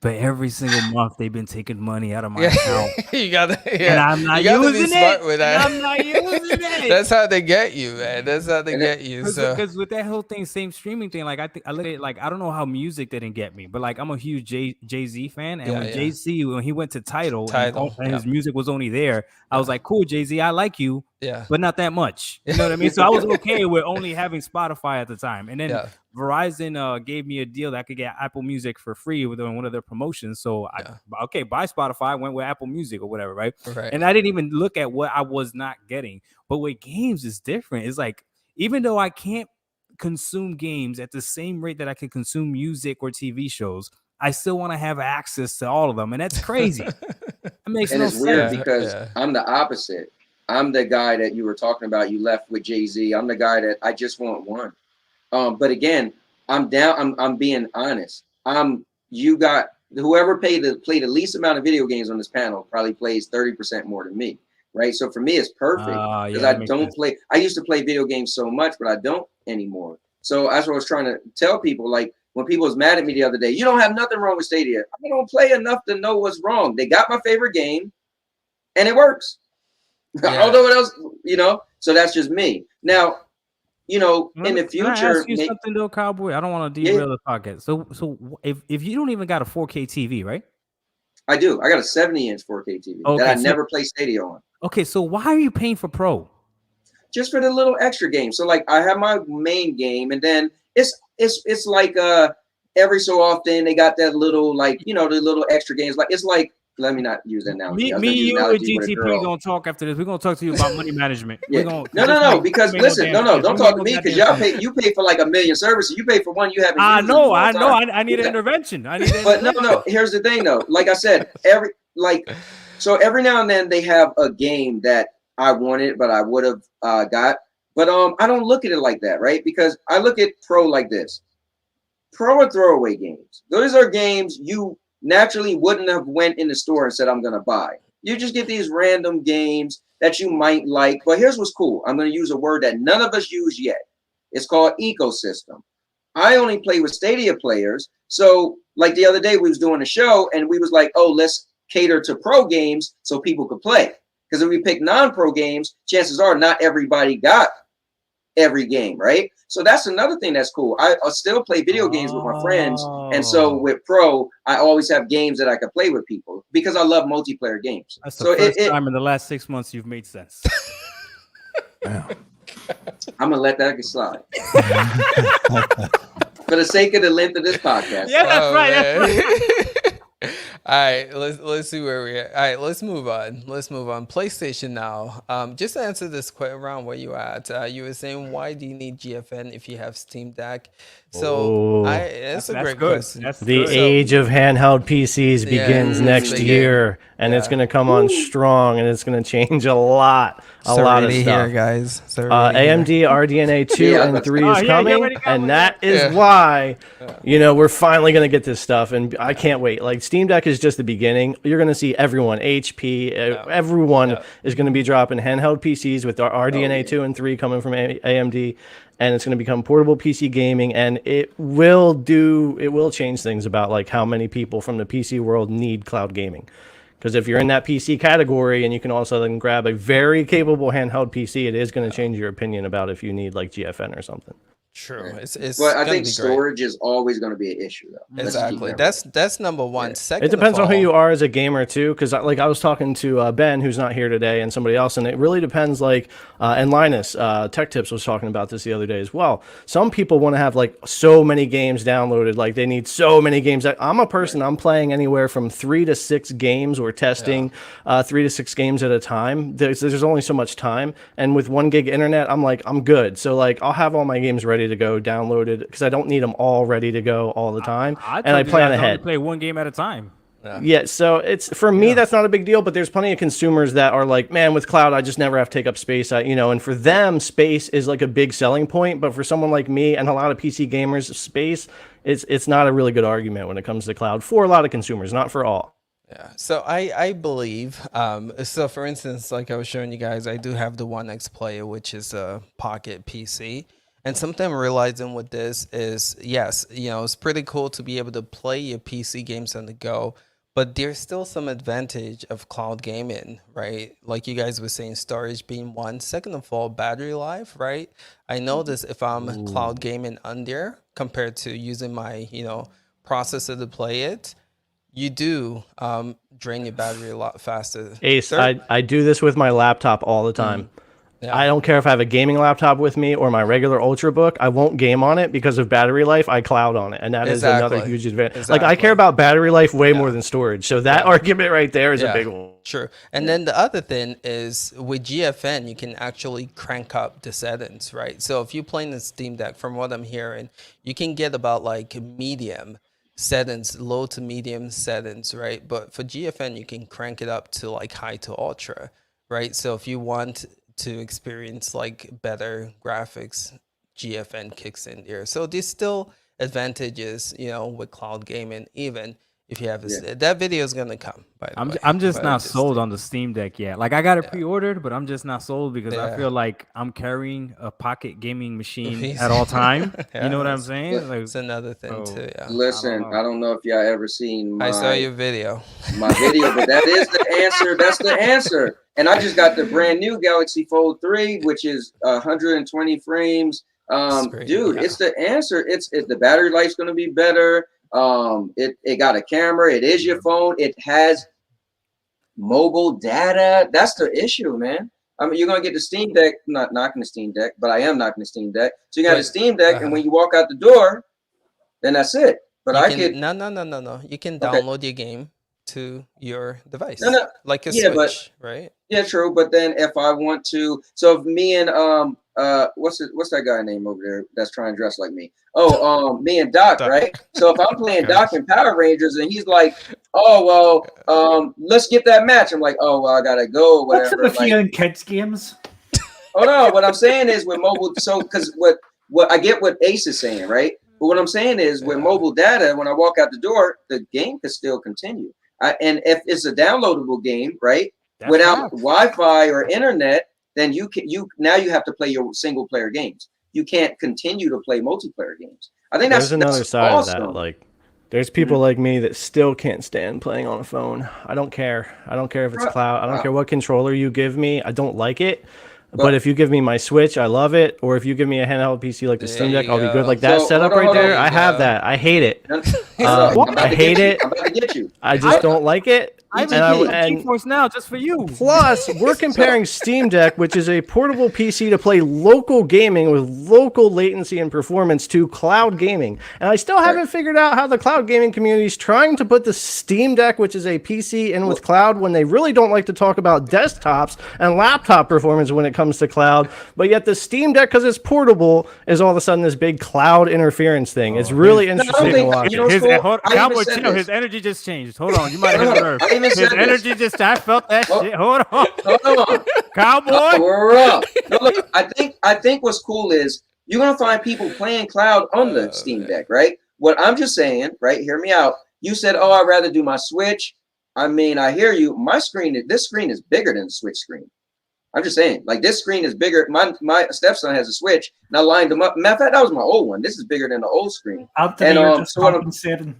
Speaker 3: But every single month they've been taking money out of my account.
Speaker 1: You gotta,
Speaker 3: and I'm not using
Speaker 1: smart with
Speaker 3: it.
Speaker 1: that.
Speaker 3: I'm not using it.
Speaker 1: That's how they get you, man. That's how they get you.
Speaker 3: Because with that whole thing, same streaming thing, like I look at it like I don't know how music didn't get me, but like I'm a huge Jay-Z fan, and when Jay-Z when he went to Tidal and his music was only there, I was like, cool, Jay-Z, I like you, but not that much. You know what I mean? So I was okay with only having Spotify at the time, and then Verizon gave me a deal that I could get Apple Music for free within one of their promotions. So I buy Spotify, went with Apple Music or whatever, right? And I didn't even look at what I was not getting. But with games, it's different. It's like, even though I can't consume games at the same rate that I can consume music or TV shows, I still want to have access to all of them. And that's crazy. It makes no sense.
Speaker 2: And it's weird because I'm the opposite. I'm the guy that you were talking about. You left with Jay-Z. I'm the guy that I just want one. But again, I'm down. I'm being honest. You got whoever played the least amount of video games on this panel probably plays 30% more than me, right? So for me, it's perfect because I don't play. I used to play video games so much, but I don't anymore. So that's what I was trying to tell people. Like when people was mad at me the other day, you don't have nothing wrong with Stadia. I don't play enough to know what's wrong. They got my favorite game, and it works. I don't know what else, So that's just me. Now. In the future,
Speaker 3: can I ask you something though, Cowboy? I don't want to derail the podcast. So if you don't even got a 4K TV, right?
Speaker 2: I do. I got a 70-inch 4K TV that I never play Stadia on.
Speaker 3: Okay, so why are you paying for Pro?
Speaker 2: Just for the little extra game. So like I have my main game, and then it's like every so often they got that little the little extra games. Like it's like. Let me not use that now.
Speaker 3: Me, you, and GTP gonna talk after this. We're gonna talk to you about money management.
Speaker 2: No. Because listen, don't talk to me because you pay for like a million services. You pay for one you haven't.
Speaker 3: I know. I need an intervention.
Speaker 2: But no. Here's the thing though. Like I said, every now and then they have a game that I wanted, but I would have got. But I don't look at it like that, right? Because I look at Pro like this. Pro are throwaway games. Those are games you naturally wouldn't have went in the store and said, I'm going to buy. You just get these random games that you might like. But here's what's cool. I'm going to use a word that none of us use yet. It's called ecosystem. I only play with Stadia players. So like the other day we was doing a show and we was like, oh, let's cater to pro games so people could play. Because if we pick non-pro games, chances are not everybody got every game, right? So that's another thing that's cool. I still play video games with my friends. And so with pro, I always have games that I can play with people because I love multiplayer games.
Speaker 3: That's the
Speaker 2: so
Speaker 3: first time in the last 6 months you've made sense.
Speaker 6: Wow.
Speaker 2: I'm going to let that slide. For the sake of the length of this podcast.
Speaker 3: Yeah, that's right. That's right.
Speaker 1: All right, let's see where we're at. All right, let's move on. PlayStation now. Just to answer this question around where you at, you were saying, why do you need GFN if you have Steam Deck? So that's a great question.
Speaker 4: The age of handheld PCs begins next year, and it's going to come on strong, and it's going to change a lot of stuff.
Speaker 1: Here, guys.
Speaker 4: AMD RDNA 2 and 3 is coming, and that is why, we're finally going to get this stuff, and I can't wait. Like, Steam Deck is just the beginning. You're going to see everyone, HP, everyone is going to be dropping handheld PCs with our RDNA 2 and 3 coming from AMD, and it's going to become portable PC gaming, and it will change things about like how many people from the PC world need cloud gaming. Because if you're in that PC category and you can also then grab a very capable handheld PC, it is going to change your opinion about if you need like GFN or something.
Speaker 1: True. It's
Speaker 2: but I think storage is always going to be an issue, though.
Speaker 1: Exactly. That's number one. Second,
Speaker 4: it depends on who you are as a gamer too, because I was talking to Ben, who's not here today, and somebody else, and it really depends. Like, and Linus, Tech Tips was talking about this the other day as well. Some people want to have like so many games downloaded, like they need so many games. I'm a person. I'm playing anywhere from 3 to 6 games. We're testing 3 to 6 games at a time. There's only so much time, and with 1 gig internet, I'm like I'm good. So like I'll have all my games ready to go downloaded because I don't need them all ready to go all the time, and I plan ahead.
Speaker 3: Play 1 game at a time.
Speaker 4: Yeah, so it's for me that's not a big deal, but there's plenty of consumers that are like, man, with cloud I just never have to take up space, and for them space is like a big selling point, but for someone like me and a lot of PC gamers, space it's not a really good argument when it comes to cloud for a lot of consumers, not for all.
Speaker 1: Yeah, so I believe, so for instance, like I was showing you guys, I do have the One X Player, which is a pocket PC. And something I'm realizing with this is, yes, it's pretty cool to be able to play your PC games on the go, but there's still some advantage of cloud gaming, right? Like you guys were saying, storage being one. Second of all, battery life, right? I notice if I'm cloud gaming on there compared to using my, processor to play it, you do drain your battery a lot faster.
Speaker 4: Ace, I do this with my laptop all the time. Yeah. I don't care if I have a gaming laptop with me or my regular Ultrabook. I won't game on it because of battery life. I cloud on it, and that is another huge advantage. Like I care about battery life way more than storage. So that argument right there is a big one.
Speaker 1: True. And then the other thing is with GFN, you can actually crank up the settings, right? So if you're playing the Steam Deck, from what I'm hearing, you can get about like medium settings, low to medium settings, right? But for GFN, you can crank it up to like high to ultra, right? So if you want to experience like better graphics, GFN kicks in there. So there's still advantages, with cloud gaming, even if you have that video is gonna come. By the way.
Speaker 3: I'm just not sold on the Steam Deck yet. Like I got it pre-ordered, but I'm just not sold because I feel like I'm carrying a pocket gaming machine at all time. You know what I'm saying? Like,
Speaker 1: it's another thing too. Yeah.
Speaker 2: Listen, I don't know if y'all ever seen
Speaker 1: I saw your video.
Speaker 2: My video, but that is the answer. That's the answer. And I just got the brand new Galaxy Fold 3, which is 120 frames. Dude, it's the answer. The battery life's gonna be better. It got a camera. It is your phone. It has mobile data. That's the issue, man. I mean, you're gonna get the Steam Deck. Not knocking the Steam Deck, but I am knocking the Steam Deck. So you got a Steam Deck, and when you walk out the door, then that's it. But no.
Speaker 1: You can download your game to your device.
Speaker 2: No.
Speaker 1: Like a Switch, right?
Speaker 2: Yeah, true. But then if I want to, so if me and what's that guy name over there that's trying to dress like me? Oh, me and Doc, right? So if I'm playing Doc and Power Rangers and he's like, oh well, let's get that match. I'm like, oh well, I gotta go or
Speaker 5: What's
Speaker 2: whatever.
Speaker 5: the fear in kids games?
Speaker 2: Oh no, what I'm saying is with mobile, so because what I get what Ace is saying, right? But what I'm saying is with mobile data, when I walk out the door, the game can still continue. And if it's a downloadable game, right, without Wi-Fi or internet, then you have to play your single player games. You can't continue to play multiplayer games. I think
Speaker 4: There's another
Speaker 2: that's
Speaker 4: side
Speaker 2: awesome.
Speaker 4: of that. Like, there's people like me that still can't stand playing on a phone. I don't care. I don't care if it's cloud. I don't care what controller you give me. I don't like it. But if you give me my Switch, I love it. Or if you give me a handheld PC like the Steam Deck, I'll be good. Like that setup right there, I have that. I hate it. I hate it.
Speaker 2: I'm about to get you.
Speaker 4: I just don't like it.
Speaker 3: I just Geforce Now just for you.
Speaker 4: Plus, we're comparing Steam Deck, which is a portable PC to play local gaming with local latency and performance, to cloud gaming. And I still haven't figured out how the cloud gaming community is trying to put the Steam Deck, which is a PC, in with cloud when they really don't like to talk about desktops and laptop performance when it comes to cloud. But yet the Steam Deck, because it's portable, is all of a sudden this big cloud interference thing. It's really interesting to watch.
Speaker 3: Cowboy, chill. His energy just changed. Hold on. You might have hit a nerve. His energy just, I felt that shit. Hold on. Cowboy.
Speaker 2: We're up. No, look, I think what's cool is you're going to find people playing cloud on the Steam Deck, right? What I'm just saying, right, hear me out. You said, oh, I'd rather do my Switch. I mean, I hear you. This screen is bigger than the Switch screen. I'm just saying, like, this screen is bigger. My stepson has a Switch, and I lined them up. Matter of fact, that was my old one. This is bigger than the old screen.
Speaker 5: Anthony, you're just compensating.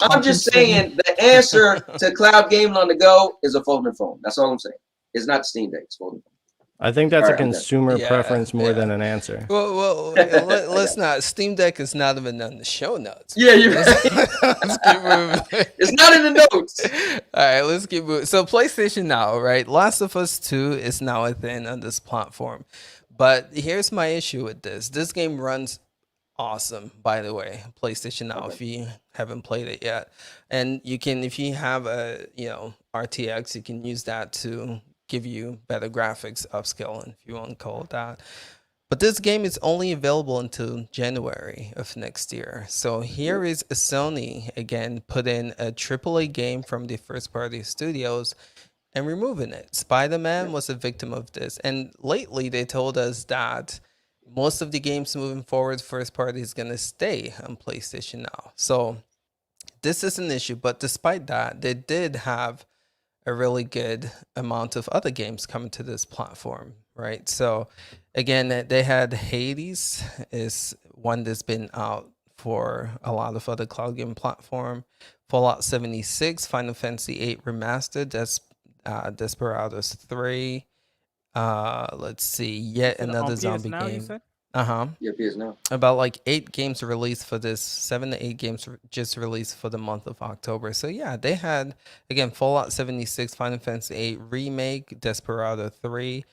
Speaker 2: I'm just saying the answer to cloud gaming on the go is a folding phone. That's all I'm saying. It's not Steam Deck. It's folding phone.
Speaker 4: I think that's a consumer preference more than an answer.
Speaker 1: Well, let's not. Steam Deck is not even on the show notes.
Speaker 2: Yeah, you're right. Let's keep moving. It's not in the notes.
Speaker 1: All right, let's keep moving. So PlayStation Now, right? Last of Us 2 is now a thing on this platform. But here's my issue with this. This game runs awesome, by the way. PlayStation Now, if you haven't played it yet. And you can, if you have a, RTX, you can use that to give you better graphics upscaling, if you want to call it that. But this game is only available until January of next year. So here is Sony again put in a AAA game from the first party studios and removing it. Spider-Man was a victim of this. And lately they told us that most of the games moving forward, first party is going to stay on PlayStation Now. So this is an issue. But despite that, they did have a really good amount of other games coming to this platform, right? So again, they had Hades is one that's been out for a lot of other cloud game platform. Fallout 76, Final Fantasy 8 Remastered, Desperados 3. Let's see, yet another zombie game.
Speaker 2: Yeah, PS Now.
Speaker 1: About like 8 games released for this, 7 to 8 games just released for the month of October. So yeah, they had again Fallout 76, Final Fantasy 8 Remake, Desperado 3,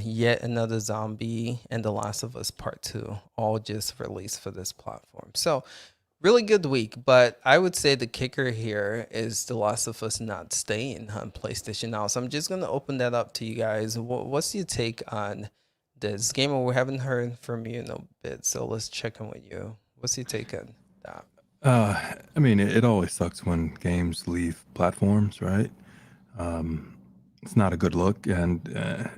Speaker 1: yet another zombie, and The Last of Us Part 2, all just released for this platform. So really good week, but I would say the kicker here is The Last of Us not staying on PlayStation Now. So I'm just gonna open that up to you guys. What's your take on this game? We haven't heard from you in a bit, so let's check in with you. What's your take on that?
Speaker 6: I mean, it always sucks when games leave platforms, right? It's not a good look, and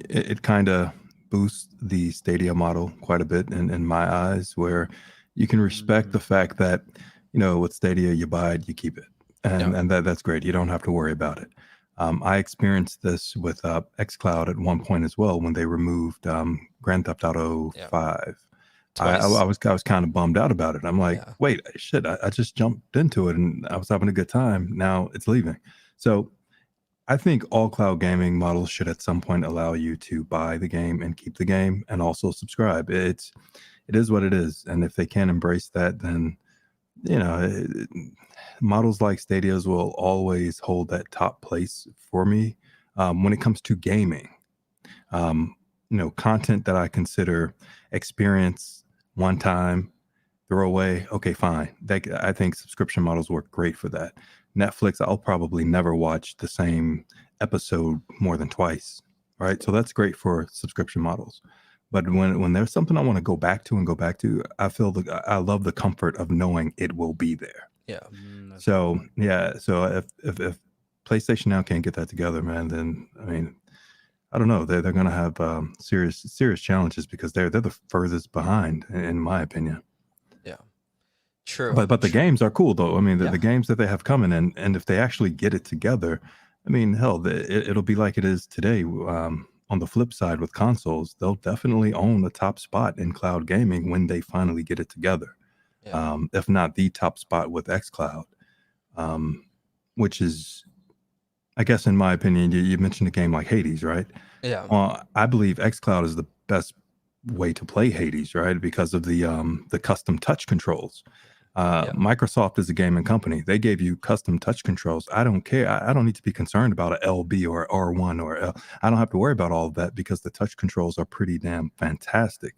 Speaker 6: it kind of boosts the Stadia model quite a bit in my eyes, where you can respect the fact that, with Stadia, you buy it, you keep it, and that's great. You don't have to worry about it. I experienced this with xCloud at one point as well when they removed Grand Theft Auto 5. I was kind of bummed out about it. I'm like, wait, shit, I just jumped into it and I was having a good time. Now it's leaving. So I think all cloud gaming models should at some point allow you to buy the game and keep the game and also subscribe. It is what it is. And if they can't embrace that, then models like Stadia's will always hold that top place for me when it comes to gaming. Content that I consider experience one time, throw away. Okay, fine. I think subscription models work great for that. Netflix, I'll probably never watch the same episode more than twice, right? So that's great for subscription models. But when there's something I want to go back to, I feel I love the comfort of knowing it will be there.
Speaker 1: Yeah.
Speaker 6: So yeah, so if PlayStation now can't get that together, man, then I mean, I don't know. They're going to have serious challenges because they're the furthest behind, in my opinion.
Speaker 1: Yeah. True.
Speaker 6: But the games are cool though. I mean, the
Speaker 1: Yeah.
Speaker 6: games that they have coming, and if they actually get it together, I mean, hell, it'll be like it is today. On the flip side, with consoles, they'll definitely own the top spot in cloud gaming when they finally get it together.
Speaker 1: Yeah.
Speaker 6: If not the top spot with xCloud, which is, I guess, in my opinion, you mentioned a game like Hades, right?
Speaker 1: Yeah.
Speaker 6: I believe xCloud is the best way to play Hades, right? Because of the custom touch controls. Microsoft is a gaming company. They gave you custom touch controls. I don't care. I don't need to be concerned about a LB or R1 or L. I don't have to worry about all of that because the touch controls are pretty damn fantastic.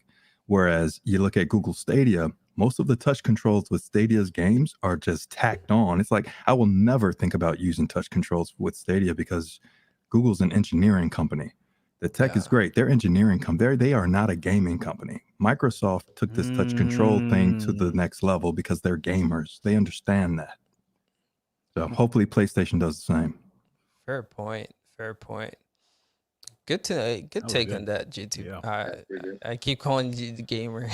Speaker 6: Whereas you look at Google Stadia, most of the touch controls with Stadia's games are just tacked on. It's like, I will never think about using touch controls with Stadia because Google's an engineering company. The tech is great. They're engineering company. They are not a gaming company. Microsoft took this touch control thing to the next level because they're gamers. They understand that. So hopefully PlayStation does the same.
Speaker 1: Fair point. Fair point. Good take on that, G2.
Speaker 3: Yeah.
Speaker 1: I keep calling you the gamer.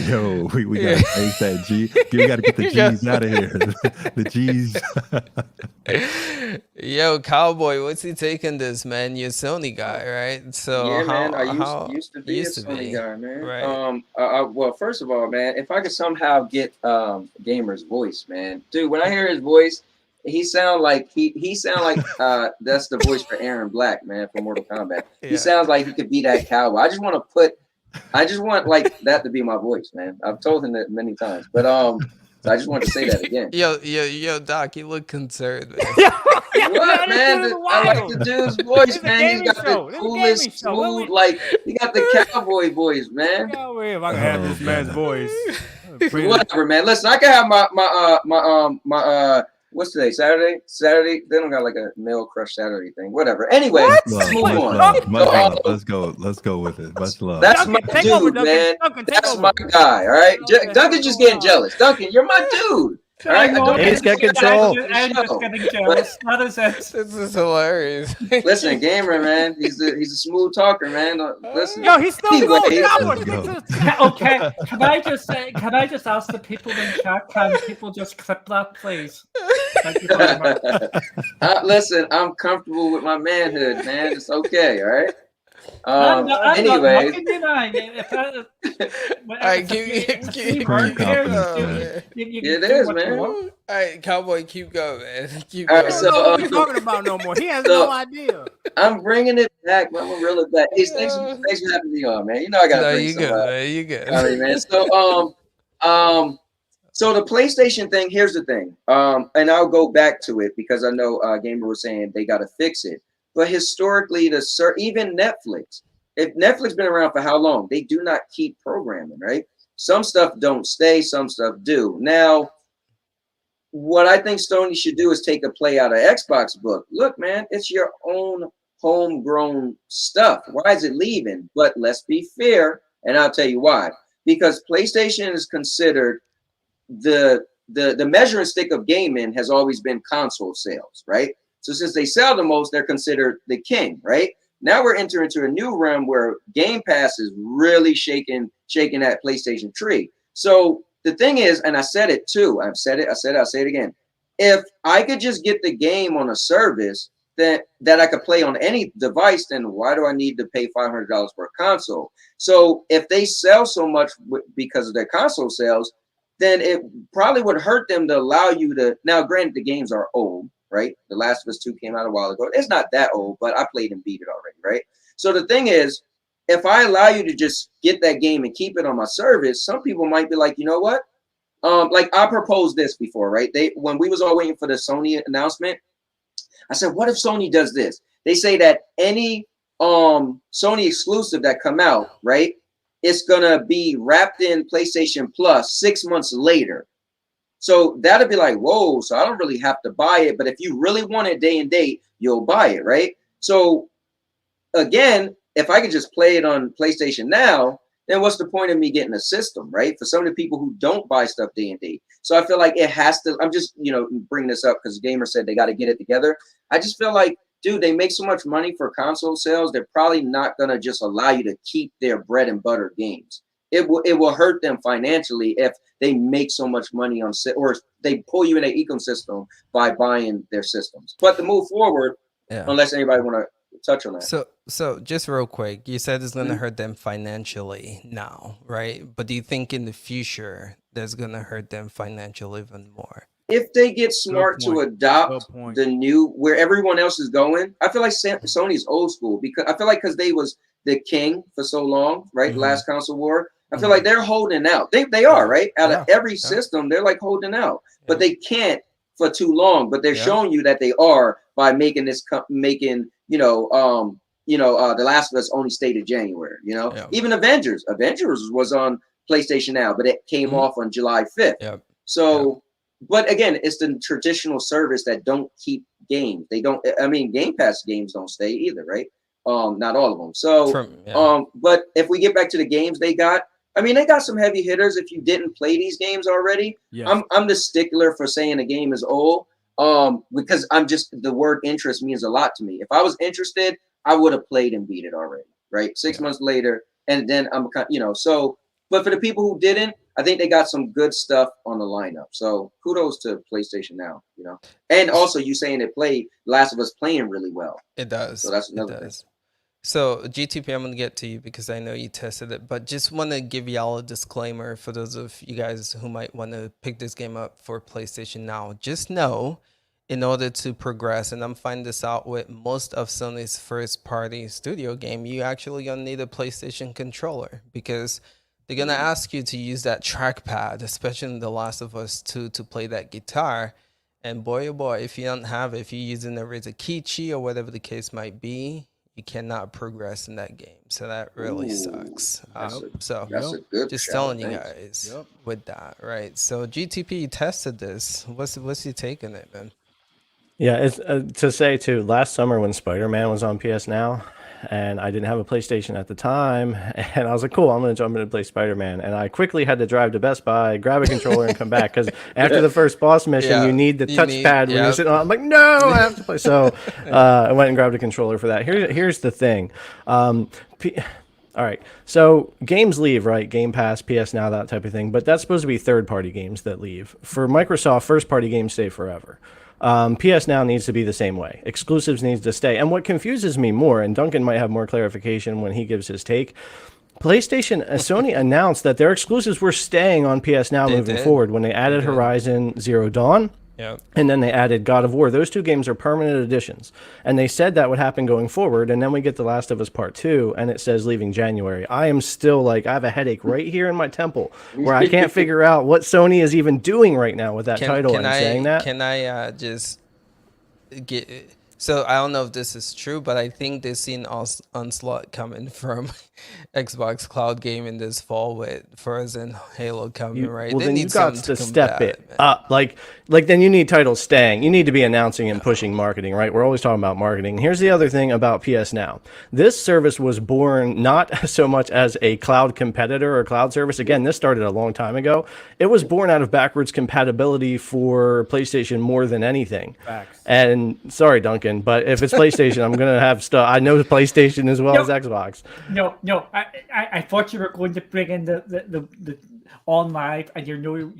Speaker 6: Yo, we gotta take that G. We gotta get the G's out of here. The G's.
Speaker 1: Yo, Cowboy, what's he taking this, man? You're a Sony guy, right? So
Speaker 2: yeah, man, I used to be a Sony guy, man.
Speaker 1: Right.
Speaker 2: Well, first of all, man, if I could somehow get Gamer's voice, man, dude, when I hear his voice, he sound like that's the voice for Aaron Black, man, from Mortal Kombat. He sounds like he could be that cowboy. I just want like that to be my voice, man. I've told him that many times, but so I just wanted to say that again.
Speaker 1: Yo, Doc, you look concerned, man.
Speaker 2: What, man? I like the dude's voice, man. He's got the coolest, smooth, like he got the cowboy voice, man.
Speaker 3: If I can have this man's voice,
Speaker 2: whatever, man. Listen, I can have my what's today? Saturday. They don't got like a male crush Saturday thing. Whatever. Anyway, let's move on.
Speaker 6: Let's go with it. Much love.
Speaker 2: That's my dude, man. That's my guy. All right. Duncan's just getting jealous. Duncan, you're my dude. All right.
Speaker 4: He's got control.
Speaker 5: I'm just getting jealous. That is it.
Speaker 1: This is hilarious.
Speaker 2: Listen, Gamer, man. He's a smooth talker, man. Listen.
Speaker 3: Yo, he's still going.
Speaker 5: Okay. Can I just ask the people in chat? Can people just clip that, please? Thank you very much.
Speaker 2: Listen, I'm comfortable with my manhood, man. It's okay. All right.
Speaker 1: Anyways,
Speaker 2: it is, man.
Speaker 1: All right, Cowboy, keep going, man. Keep
Speaker 3: going.
Speaker 1: Right,
Speaker 3: so what are we talking about no more? He has no idea.
Speaker 2: I'm bringing it back, man. I'm gonna reel it back. Hey, thanks for having me on, man. You know I gotta bring somebody.
Speaker 1: You good,
Speaker 2: man. All right, man. So the PlayStation thing. Here's the thing. And I'll go back to it because I know Gamer was saying they gotta fix it. But historically, even Netflix, if Netflix been around for how long, they do not keep programming, right? Some stuff don't stay, some stuff do. Now, what I think Sony should do is take a play out of Xbox book. Look, man, it's your own homegrown stuff. Why is it leaving? But let's be fair, and I'll tell you why. Because PlayStation is considered the measuring stick of gaming has always been console sales, right? So since they sell the most, they're considered the king, right? Now we're entering into a new realm where Game Pass is really shaking that PlayStation tree. So the thing is, and I said it too, I'll say it again. If I could just get the game on a service that I could play on any device, then why do I need to pay $500 for a console? So if they sell so much because of their console sales, then it probably would hurt them to allow you to. Now, granted, the games are old, right? The Last of Us 2 came out a while ago. It's not that old, but I played and beat it already, right? So the thing is, if I allow you to just get that game and keep it on my service, some people might be like, you know what? Like I proposed this before, right? When we was all waiting for the Sony announcement, I said, what if Sony does this? They say that any Sony exclusive that come out, right, it's gonna be wrapped in PlayStation Plus 6 months later. So that'll be like, whoa, so I don't really have to buy it. But if you really want it day and date, you'll buy it, right? So again, if I could just play it on PlayStation Now, then what's the point of me getting a system, right? For some of the people who don't buy stuff D&D. So I feel like it has to, I'm just, bringing this up because Gamer said they got to get it together. I just feel like, dude, they make so much money for console sales. They're probably not going to just allow you to keep their bread and butter games. It will hurt them financially if they make so much money on, or they pull you in an ecosystem by buying their systems. But to move forward, unless anybody want to touch on that.
Speaker 1: So just real quick, you said it's going to hurt them financially now, right? But do you think in the future that's going to hurt them financially even more?
Speaker 2: If they get smart to adopt the new where everyone else is going, I feel like Sony's old school because I feel like because they was the king for so long, right? Last console war. I feel like they're holding out. They are, right? Out of every system, they're like holding out, but they can't for too long. But they're showing you that they are by making this, The Last of Us only stated January. Even Avengers was on PlayStation Now, but it came off on July 5th. So, but again, it's the traditional service that don't keep games. They don't. I mean, Game Pass games don't stay either, right? Not all of them. So, but if we get back to the games they got. I mean, they got some heavy hitters. If you didn't play these games already, I'm the stickler for saying a game is old. Because the word interest means a lot to me. If I was interested, I would have played and beat it already, right? 6 months later, and then so. But for the people who didn't, I think they got some good stuff on the lineup. So kudos to PlayStation Now, and also you saying it played Last of Us playing really well.
Speaker 1: It does.
Speaker 2: So that's another thing.
Speaker 1: So GTP, I'm going to get to you because I know you tested it, but just want to give y'all a disclaimer for those of you guys who might want to pick this game up for PlayStation Now. Just know, in order to progress, and I'm finding this out with most of Sony's first-party studio game, you actually going to need a PlayStation controller because they're going to ask you to use that trackpad, especially in The Last of Us 2, to play that guitar. And boy, oh boy, if you don't have it, if you're using a Rizakichi or whatever the case might be, you cannot progress in that game. So that really sucks.
Speaker 2: That's a good
Speaker 1: just telling you guys with that, right? So GTP tested this. What's your take on it, man?
Speaker 4: Yeah, it's to say too, last summer when Spider-Man was on PS Now, and I didn't have a PlayStation at the time, and I was like, cool, I'm going to jump in and play Spider-Man. And I quickly had to drive to Best Buy, grab a controller, and come back, because after the first boss mission, you need the touchpad when you're sitting on. I'm like, no, I have to play. So I went and grabbed a controller for that. Here's the thing. All right, so games leave, right? Game Pass, PS Now, that type of thing. But that's supposed to be third-party games that leave. For Microsoft, first-party games stay forever. PS Now needs to be the same way. Exclusives needs to stay. And what confuses me more, and Duncan might have more clarification when he gives his take, Sony announced that their exclusives were staying on PS Now moving forward when they added Horizon Zero Dawn. And then they added God of War. Those two games are permanent additions. And they said that would happen going forward. And then we get The Last of Us Part 2, and it says leaving January. I am still I have a headache right here in my temple where I can't figure out what Sony is even doing right now with that title and saying that.
Speaker 1: Can I just get... So I don't know if this is true, but I think they've seen onslaught coming from Xbox Cloud Gaming this fall with Forza and Halo coming, right?
Speaker 4: Well,
Speaker 1: they
Speaker 4: then
Speaker 1: need
Speaker 4: you got to step it
Speaker 1: man.
Speaker 4: up. Like then you need titles staying. You need to be announcing and pushing marketing, right? We're always talking about marketing. Here's the other thing about PS Now. This service was born not so much as a cloud competitor or cloud service. Again, this started a long time ago. It was born out of backwards compatibility for PlayStation more than anything.
Speaker 3: Facts.
Speaker 4: And sorry, Duncan, but if it's PlayStation, I'm going to have stuff. I know PlayStation as well as Xbox.
Speaker 5: No. I thought you were going to bring in the on live, and you're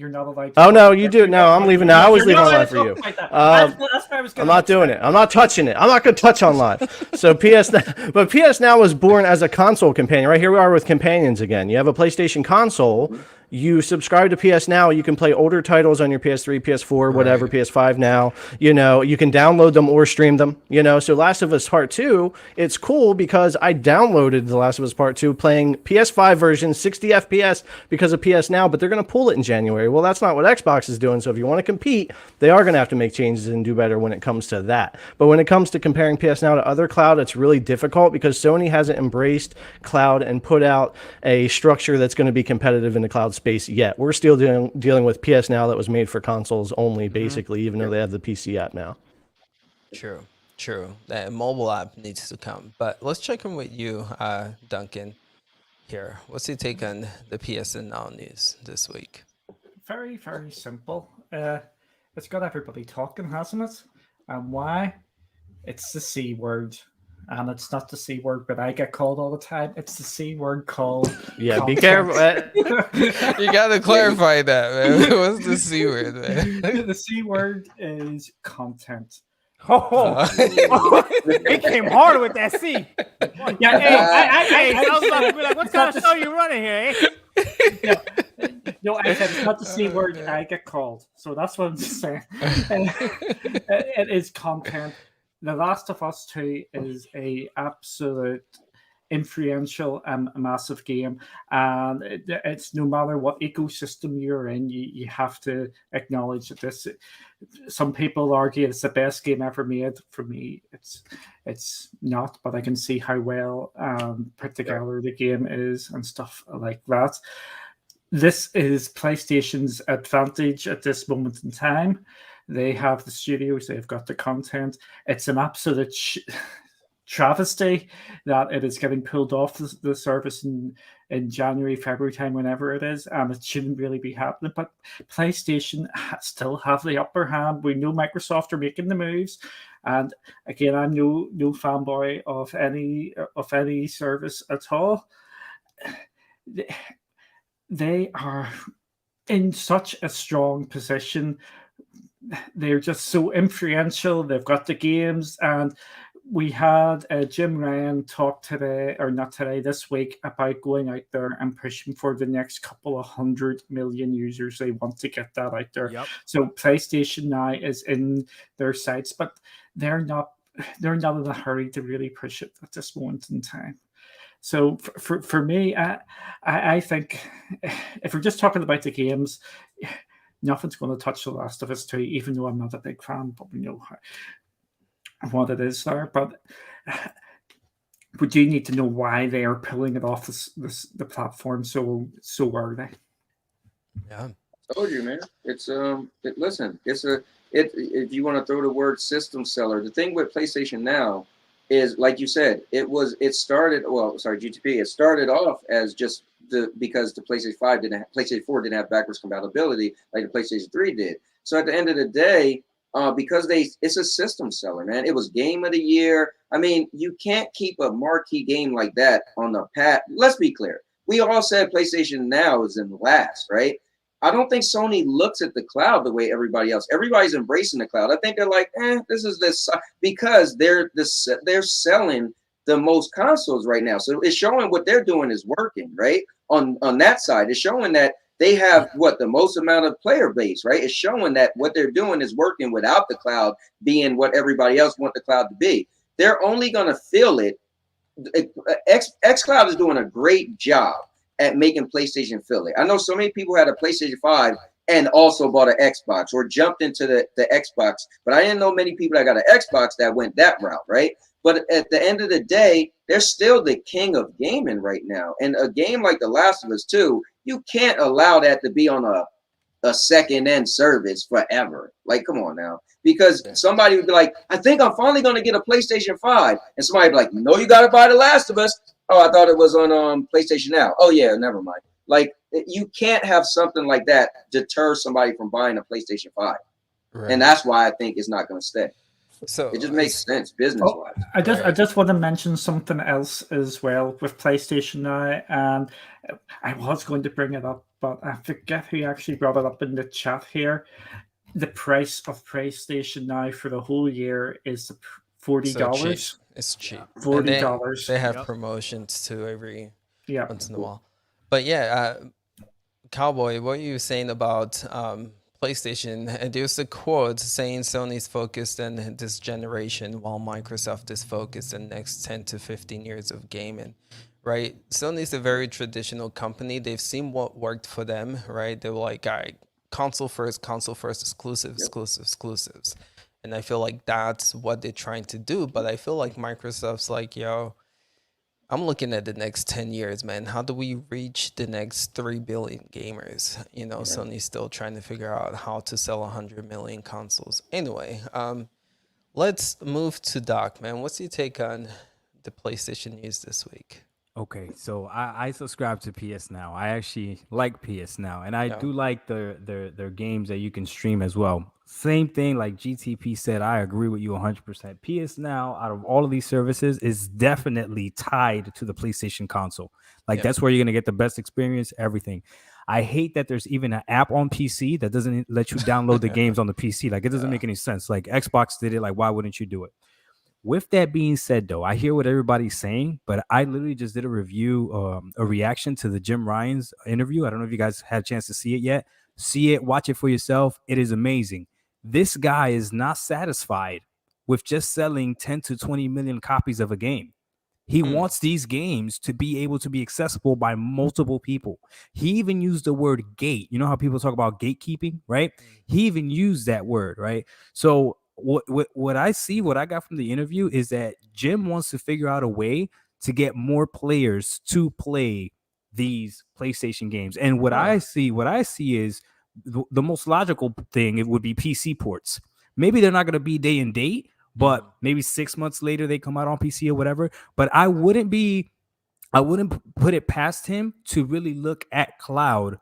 Speaker 5: not allowed to.
Speaker 4: Oh, no, you do. No, I'm leaving now. I always leave on live for you.
Speaker 5: That's why I was
Speaker 4: I'm not doing it. I'm not touching it. I'm not going to touch on live. So but PS Now was born as a console companion. Right here we are with companions again. You have a PlayStation console. You subscribe to PS Now, you can play older titles on your PS3, PS4, whatever, PS5 now. You can download them or stream them. So Last of Us Part 2, it's cool because I downloaded The Last of Us Part 2 playing PS5 version, 60 FPS because of PS Now, but they're going to pull it in January. Well, that's not what Xbox is doing. So if you want to compete, they are going to have to make changes and do better when it comes to that. But when it comes to comparing PS Now to other cloud, it's really difficult because Sony hasn't embraced cloud and put out a structure that's going to be competitive in the cloud space yet. We're still dealing with PS Now that was made for consoles only, basically, even though they have the PC app now.
Speaker 1: True. That mobile app needs to come. But let's check in with you, Duncan. here. What's your take on the PSN Now news this week?
Speaker 5: Very, very simple. It's got everybody talking, hasn't it? And why? It's the C word. And it's not the C word, but I get called all the time. It's the C word called.
Speaker 4: Yeah, be
Speaker 5: content.
Speaker 4: careful.
Speaker 1: You gotta clarify that, man. What's the C word, man?
Speaker 5: The C word is content.
Speaker 3: Oh, he came hard with that C.
Speaker 5: Yeah,
Speaker 3: Hey, sounds like what kind of show you running here? Eh?
Speaker 5: no, I said it's not the C word. I get called, so that's what I'm saying. It is content. The Last of Us 2 is a absolute influential and massive game, and it's no matter what ecosystem you're in, you have to acknowledge that this. Some people argue it's the best game ever made. For me, it's not, but I can see how well put together the game is and stuff like that. This is PlayStation's advantage at this moment in time. They have the studios, they've got the content. It's an absolute travesty that it is getting pulled off the service in January, February time, whenever it is, and it shouldn't really be happening. But PlayStation still have the upper hand. We know Microsoft are making the moves, and again, I'm no fanboy of any service at all. They are in such a strong position. They're just so influential. They've got the games, and we had Jim Ryan talk today, or not today, this week, about going out there and pushing for the next couple of 100 million users. They want to get that out there.
Speaker 3: Yep.
Speaker 5: So PlayStation now is in their sights, but they're not in a hurry to really push it at this moment in time. So for me, I think if we're just talking about the games, nothing's going to touch The Last of Us 2, even though I'm not a big fan, but we know what it is there. But we do need to know why they are pulling it off the platform so early.
Speaker 1: Yeah.
Speaker 2: I told you, man. It's if you want to throw the word system seller, the thing with PlayStation Now is, like you said, it started GTP. It started off as just because the PlayStation 4 didn't have backwards compatibility like the PlayStation 3 did. So at the end of the day, because it's a system seller, man. It was Game of the Year. I mean, you can't keep a marquee game like that on the pad. Let's be clear. We all said PlayStation Now is in last, right? I don't think Sony looks at the cloud the way everybody else. Everybody's embracing the cloud. I think they're like, this is this, because they're selling the most consoles right now. So it's showing what they're doing is working, right? On that side, it's showing that they have the most amount of player base, right? It's showing that what they're doing is working without the cloud being what everybody else wants the cloud to be. They're only going to feel it. xCloud is doing a great job at making PlayStation feel it. I know so many people had a PlayStation 5 and also bought an Xbox or jumped into the Xbox, but I didn't know many people that got an Xbox that went that route, right? But at the end of the day, they're still the king of gaming right now. And a game like The Last of Us 2, you can't allow that to be on a second-end service forever. Like, come on now. Because somebody would be like, I think I'm finally going to get a PlayStation 5. And somebody would be like, no, you got to buy The Last of Us. Oh, I thought it was on PlayStation Now. Oh, yeah, never mind. Like, you can't have something like that deter somebody from buying a PlayStation 5. Right. And that's why I think it's not going to stay. So it just makes sense business-wise.
Speaker 5: I just want to mention something else as well with PlayStation Now, and I was going to bring it up, but I forget who actually brought it up in the chat here. The price of PlayStation Now for the whole year is $40.
Speaker 1: So it's cheap.
Speaker 5: $40.
Speaker 1: They have promotions too every once in a while. But yeah, Cowboy, what are you saying about PlayStation? And there's a quote saying Sony's focused on this generation while Microsoft is focused on the next 10 to 15 years of gaming, right? Sony's a very traditional company. They've seen what worked for them, right? They were like, all right, console first, exclusives. And I feel like that's what they're trying to do. But I feel like Microsoft's like, yo, I'm looking at the next 10 years, man. How do we reach the next 3 billion gamers? You know, Sony's still trying to figure out how to sell 100 million consoles. Anyway, let's move to Doc, man. What's your take on the PlayStation news this week?
Speaker 3: Okay, so I subscribe to PS Now. I actually like PS Now, and I
Speaker 1: Yeah.
Speaker 3: do like their games that you can stream as well. Same thing like GTP said. I agree with you 100%. PS Now, out of all of these services, is definitely tied to the PlayStation console. Like
Speaker 1: Yeah.
Speaker 3: that's where you're gonna get the best experience. Everything. I hate that there's even an app on PC that doesn't let you download the games on the PC. Like it doesn't
Speaker 1: Yeah.
Speaker 3: make any sense. Like Xbox did it. Like why wouldn't you do it? With that being said, though, I hear what everybody's saying, but I literally just did a review, a reaction to the Jim Ryan's interview. I don't know if you guys had a chance to see it yet. See it, watch it for yourself. It is amazing. This guy is not satisfied with just selling 10 to 20 million copies of a game. He
Speaker 1: Hmm.
Speaker 3: wants these games to be able to be accessible by multiple people. He even used the word gate. You know how people talk about gatekeeping, right? He even used that word, right? So what I see, what I got from the interview is that Jim wants to figure out a way to get more players to play these PlayStation games. And what
Speaker 1: Huh.
Speaker 3: I see is the most logical thing. It would be PC ports. Maybe they're not going to be day and date, but maybe 6 months later they come out on PC or whatever. But I wouldn't put it past him to really look at cloud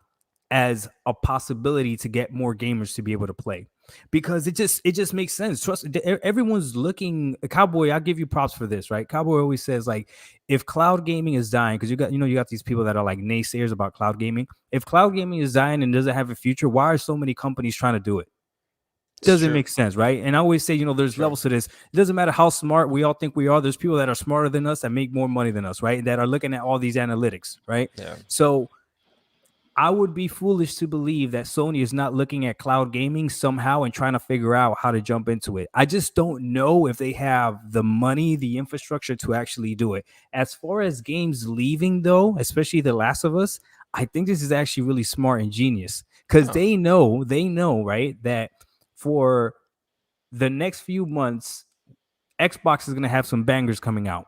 Speaker 3: as a possibility to get more gamers to be able to play, because it just makes sense. Trust, everyone's looking. Cowboy, I'll give you props for this, right? Cowboy always says, like, if cloud gaming is dying, because you got these people that are like naysayers about cloud gaming. If cloud gaming is dying and doesn't have a future, why are so many companies trying to do it? Doesn't make sense, right? And I always say, there's levels to this. It doesn't matter how smart we all think we are. There's people that are smarter than us that make more money than us, right? That are looking at all these analytics, right?
Speaker 1: Yeah.
Speaker 3: So I would be foolish to believe that Sony is not looking at cloud gaming somehow and trying to figure out how to jump into it. I just don't know if they have the money, the infrastructure to actually do it. As far as games leaving, though, especially The Last of Us, I think this is actually really smart and genius, because they know, right, that for the next few months, Xbox is going to have some bangers coming out,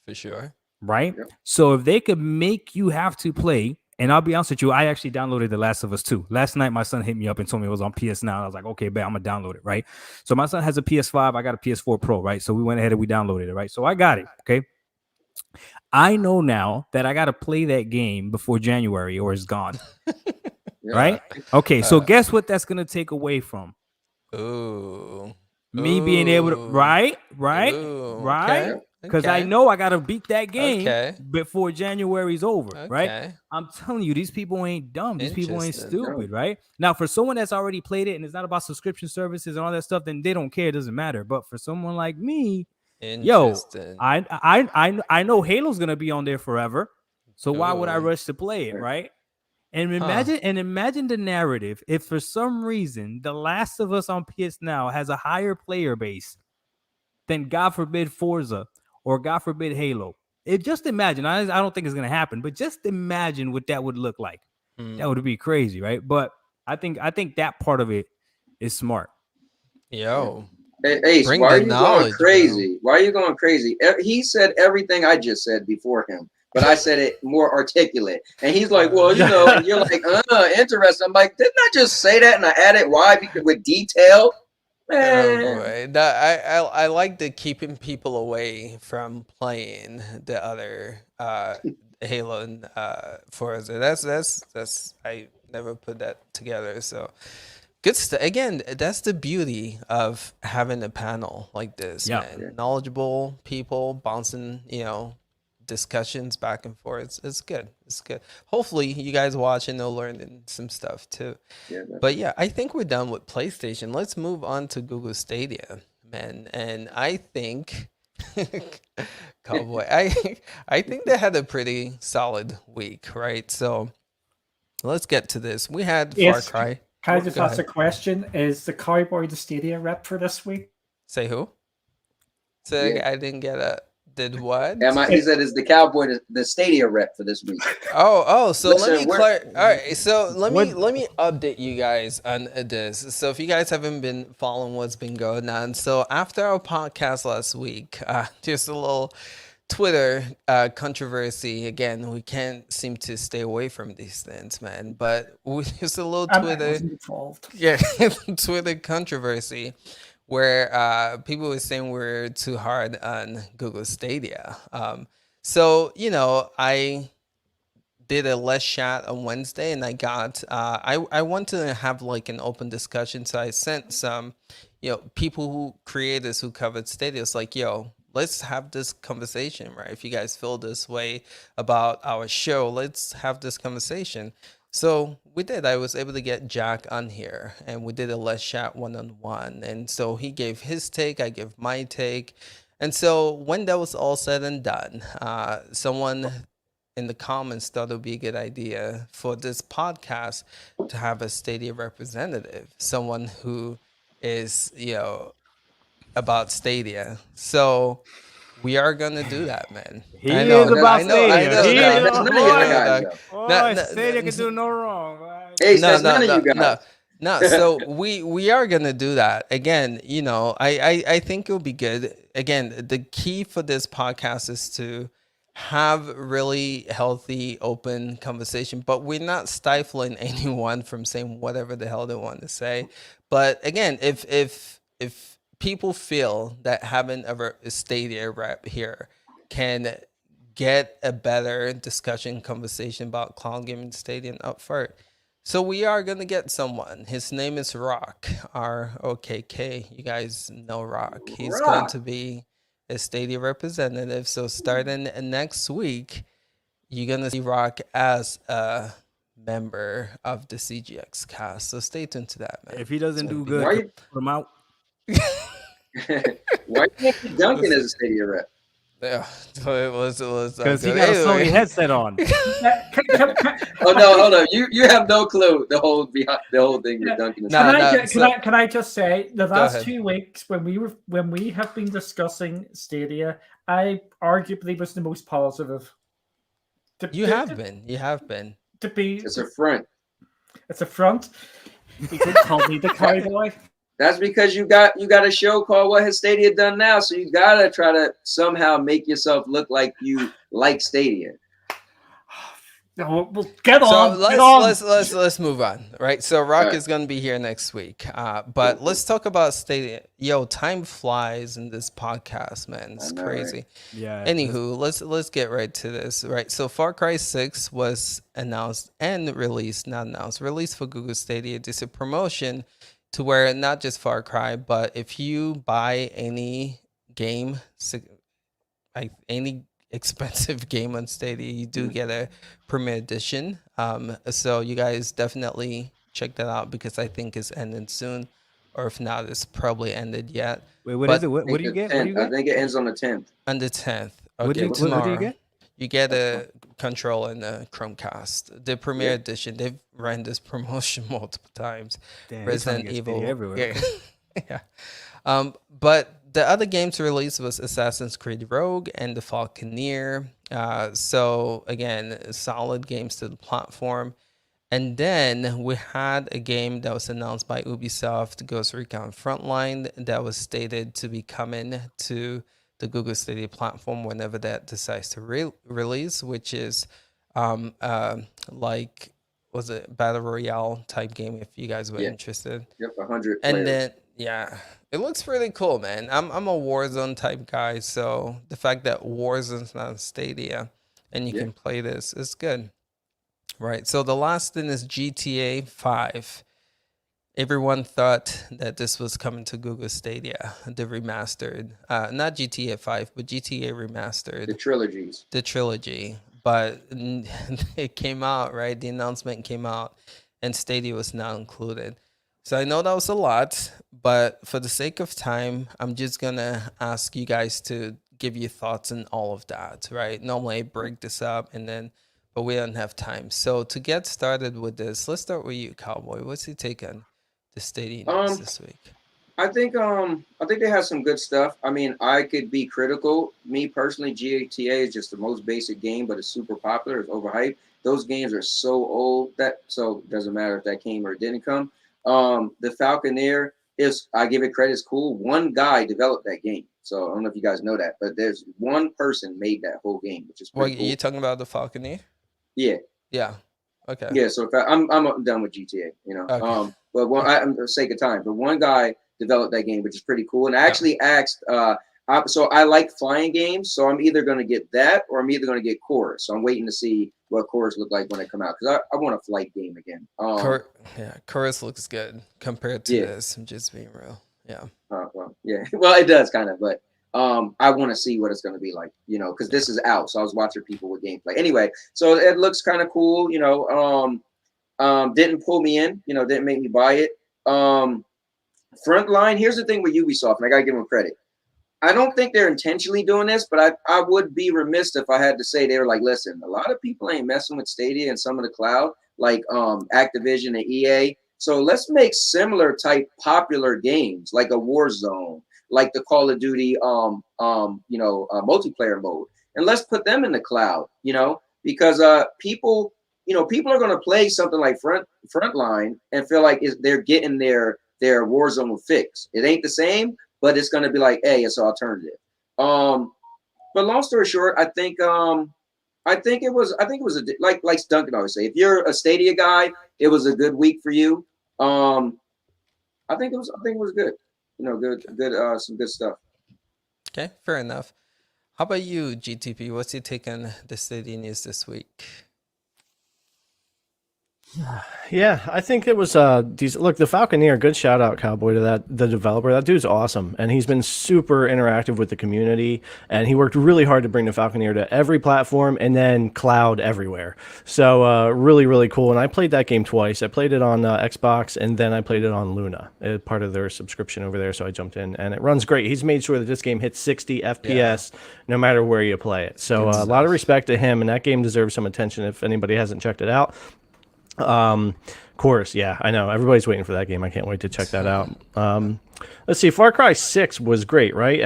Speaker 1: For sure.
Speaker 3: right?
Speaker 2: Yep.
Speaker 3: So if they could make you have to play, and I'll be honest with you, I actually downloaded The Last of Us 2. Last night, my son hit me up and told me it was on PS Now. I was like, okay, bet I'm going to download it, right? So my son has a PS5. I got a PS4 Pro, right? So we went ahead and we downloaded it, right? So I got it, okay? I know now that I got to play that game before January or it's gone, right? Okay, so guess what that's going to take away from?
Speaker 1: Ooh.
Speaker 3: Me being able to, right?
Speaker 1: Ooh. Okay.
Speaker 3: Because I
Speaker 1: Okay.
Speaker 3: know I gotta beat that game
Speaker 1: Okay.
Speaker 3: before January's over, right?
Speaker 1: Okay.
Speaker 3: I'm telling you, these people ain't dumb. These people ain't
Speaker 1: Interesting.
Speaker 3: stupid, right? Now, for someone that's already played it and it's not about subscription services and all that stuff, then they don't care. It doesn't matter. But for someone like me, yo,
Speaker 1: Interesting.
Speaker 3: I know Halo's gonna be on there forever. So why would I
Speaker 1: Ooh.
Speaker 3: rush to play it, right? And imagine the narrative if for some reason The Last of Us on PS Now has a higher player base than, God forbid, Forza or God forbid Halo. Just imagine. I don't think it's gonna happen, but just imagine what that would look like. That would be crazy, right? But I think that part of it is smart.
Speaker 1: Yo.
Speaker 2: Hey, Ace,
Speaker 1: Bring
Speaker 2: why
Speaker 1: the
Speaker 2: are you going
Speaker 1: knowledge, bro.
Speaker 2: crazy? Why are you going crazy? He said everything I just said before him, but I said it more articulate. And he's like, well, and you're like, interesting. I'm like, didn't I just say that? And I added why with detail. Man.
Speaker 1: Oh boy. I like the keeping people away from playing the other Halo and Forza. That's I never put that together. So good stuff. Again, that's the beauty of having a panel like this,
Speaker 3: Yeah.
Speaker 1: man. Knowledgeable people bouncing, discussions back and forth. It's good. It's good. Hopefully you guys watching will learn some stuff too.
Speaker 2: Yeah,
Speaker 1: But yeah, I think we're done with PlayStation. Let's move on to Google Stadia, man. And I think Cowboy, I think they had a pretty solid week, right? So let's get to this. We had Far
Speaker 5: Yes.
Speaker 1: Cry.
Speaker 5: Can I just
Speaker 1: Go
Speaker 5: ask a
Speaker 1: ahead.
Speaker 5: question? Is the Cowboy the Stadia rep for this week?
Speaker 1: Say who? Say
Speaker 2: Yeah.
Speaker 1: I didn't get a. Did what?
Speaker 2: He said is the Cowboy the Stadia rep for this week.
Speaker 1: Oh, so
Speaker 2: Listen,
Speaker 1: let me
Speaker 2: we're-
Speaker 1: all right, so let me update you guys on this. So if you guys haven't been following what's been going on, so after our podcast last week, just a little Twitter controversy. Again, we can't seem to stay away from these things, man. But just a little
Speaker 5: I
Speaker 1: Twitter,
Speaker 5: wasn't involved.
Speaker 1: yeah, Twitter controversy where people were saying we're too hard on Google Stadia. So, I did a less chat on Wednesday, and I got I wanted to have like an open discussion, so I sent some people who creators who covered Stadia. It's like, yo, let's have this conversation, right? If you guys feel this way about our show, let's have this conversation. So we did. I was able to get Jack on here, and we did a less chat one-on-one, and so he gave his take, I gave my take. And so when that was all said and done, someone in the comments thought it would be a good idea for this podcast to have a Stadia representative, someone who is, about Stadia. So we are gonna do that, man.
Speaker 3: He
Speaker 1: I know,
Speaker 3: is about
Speaker 1: I know, I
Speaker 3: Stadia.
Speaker 1: know,
Speaker 3: He
Speaker 1: no,
Speaker 3: is
Speaker 2: That's
Speaker 3: oh,
Speaker 2: none of you
Speaker 1: I
Speaker 3: boy.
Speaker 1: know,
Speaker 2: guys,
Speaker 1: Doc.
Speaker 2: though.
Speaker 1: No,
Speaker 3: Boy,
Speaker 1: no,
Speaker 3: Stadia
Speaker 1: no,
Speaker 3: can do no wrong. Right?
Speaker 2: Ace,
Speaker 1: no,
Speaker 2: that's
Speaker 1: no,
Speaker 2: none of
Speaker 1: no,
Speaker 2: you
Speaker 1: no,
Speaker 2: guys.
Speaker 1: no. So we are gonna do that again. I think it'll be good. Again, the key for this podcast is to have really healthy, open conversation, but we're not stifling anyone from saying whatever the hell they want to say. But again, if people feel that having a Stadia rep here can get a better discussion conversation about cloud gaming Stadia up front. So we are gonna get someone. His name is Rock, ROKK. You guys know Rock. He's going
Speaker 2: Rock.
Speaker 1: to be a Stadia representative. So starting next week, you're gonna see Rock as a member of the CGX Cast. So stay tuned to that, man.
Speaker 3: If he doesn't
Speaker 1: It's
Speaker 3: do
Speaker 1: gonna be
Speaker 3: good,
Speaker 2: Why
Speaker 3: can
Speaker 2: you-
Speaker 3: we put him out.
Speaker 2: Why you think he's Duncan as a Stadia rep?
Speaker 1: Yeah, because
Speaker 3: Because he got a Sony headset on.
Speaker 5: Can
Speaker 2: Oh no, hold on. You have no clue the whole thing with Duncan. is-
Speaker 1: Nah,
Speaker 5: can I just say the last
Speaker 1: ahead.
Speaker 5: 2 weeks when we have been discussing Stadia, I arguably was the most positive.
Speaker 1: You have been.
Speaker 5: To be
Speaker 2: It's a front.
Speaker 5: it's a front. You could call me the cowboy.
Speaker 2: That's because you got a show called What Has Stadia Done Now, so you gotta try to somehow make yourself look like you like Stadia.
Speaker 5: No, well, get
Speaker 1: So
Speaker 5: on. Get on.
Speaker 1: let's move on, right? So Rock
Speaker 2: Alright.
Speaker 1: is gonna be here next week, but let's talk about Stadia. Yo, time flies in this podcast, man. It's
Speaker 2: I know,
Speaker 1: crazy.
Speaker 2: right?
Speaker 3: Yeah.
Speaker 1: Anywho, let's get right to this, right? So Far Cry 6 was announced and released, not announced, released for Google Stadia. This is a promotion to where not just Far Cry, but if you buy any game, like any expensive game on Stadia, you do get a Premier Edition. So you guys definitely check that out because I think it's ending soon, or if not, it's probably ended yet.
Speaker 3: Wait, what
Speaker 1: but-
Speaker 3: is it? What do you get? What do you
Speaker 2: I
Speaker 3: get?
Speaker 2: think it ends on the 10th.
Speaker 1: On the 10th.
Speaker 3: What do
Speaker 1: Okay,
Speaker 3: you,
Speaker 1: tomorrow.
Speaker 3: what do you get?
Speaker 1: You get a controller and a Chromecast. The Premier
Speaker 2: Yeah.
Speaker 1: Edition. They've ran this promotion multiple times.
Speaker 3: Damn, they trying to
Speaker 1: Resident
Speaker 3: get
Speaker 1: Evil.
Speaker 3: Stadia everywhere.
Speaker 1: Yeah. yeah. But the other games released was Assassin's Creed Rogue and the Falconer. So again, solid games to the platform. And then we had a game that was announced by Ubisoft, Ghost Recon Frontline, that was stated to be coming to the Google Stadia platform whenever that decides to release, which is like, was it Battle Royale type game if you guys were
Speaker 2: Yeah.
Speaker 1: interested.
Speaker 2: Yep, 100
Speaker 1: And
Speaker 2: players.
Speaker 1: then yeah, it looks really cool, man. I'm a Warzone type guy, so the fact that Warzone's not on Stadia and you
Speaker 2: Yeah.
Speaker 1: can play this is good. Right. So the last thing is GTA 5. Everyone thought that this was coming to Google Stadia, the remastered, not GTA 5, but GTA remastered,
Speaker 2: the trilogies.
Speaker 1: the trilogy. But it came out, right? The announcement came out and Stadia was not included. So I know that was a lot, but for the sake of time, I'm just going to ask you guys to give your thoughts on all of that, right? Normally I break this up but we don't have time. So to get started with this, let's start with you, Cowboy. What's your take on the Stadia news this week?
Speaker 2: I think they have some good stuff. I mean, I could be critical. Me personally, GTA is just the most basic game, but it's super popular. It's overhyped. Those games are so old so it doesn't matter if that came or it didn't come. The Falconer I give it credit, it's cool. One guy developed that game. So I don't know if you guys know that, but there's one person made that whole game, which is
Speaker 1: Well,
Speaker 2: pretty cool.
Speaker 1: you talking about the Falconer?
Speaker 2: Yeah.
Speaker 1: Yeah. Okay.
Speaker 2: Yeah, so if I'm done with GTA, you know.
Speaker 1: Okay.
Speaker 2: But I'm for the sake of time, but one guy developed that game, which is pretty cool. And I actually asked so I like flying games, so I'm either going to get that or I'm either going to get Chorus. So I'm waiting to see what Chorus look like when it come out because I want a flight game again.
Speaker 1: Yeah, Chorus looks good compared to
Speaker 2: Yeah.
Speaker 1: this. I'm just being real. Yeah.
Speaker 2: Well, yeah. Well, it does kind of, but I want to see what it's going to be like, you know, because this is out. So I was watching people with gameplay. Anyway, so it looks kind of cool, you know. Didn't pull me in, you know, didn't make me buy it. Frontline. Here's the thing with Ubisoft, and I gotta give them credit. I don't think they're intentionally doing this, but I would be remiss if I had to say they were like, listen, a lot of people ain't messing with Stadia and some of the cloud, like Activision and EA. So let's make similar type popular games like a Warzone, like the Call of Duty multiplayer mode. And let's put them in the cloud, you know, because people are gonna play something like Frontline and feel like they're getting their Warzone fix. It ain't the same, but it's gonna be like, hey, it's an alternative. But long story short, I think it was like Duncan always say, if you're a Stadia guy, it was a good week for you. I think it was good. You know, good some good stuff.
Speaker 1: Okay, fair enough. How about you, GTP? What's your take on the Stadia news this week?
Speaker 4: Yeah, I think it was decent. Look, the Falconer, good shout out, Cowboy, to the developer. That dude's awesome, and he's been super interactive with the community, and he worked really hard to bring the Falconer to every platform and then cloud everywhere. So really, really cool. And I played that game twice. I played it on Xbox, and then I played it on Luna, part of their subscription over there. So I jumped in, and it runs great. He's made sure that this game hits 60 FPS no matter where you play it. So a lot of respect to him, and that game deserves some attention if anybody hasn't checked it out. Course, yeah, I know everybody's waiting for that game. I can't wait to check that out. Let's see, Far Cry 6 was great, right?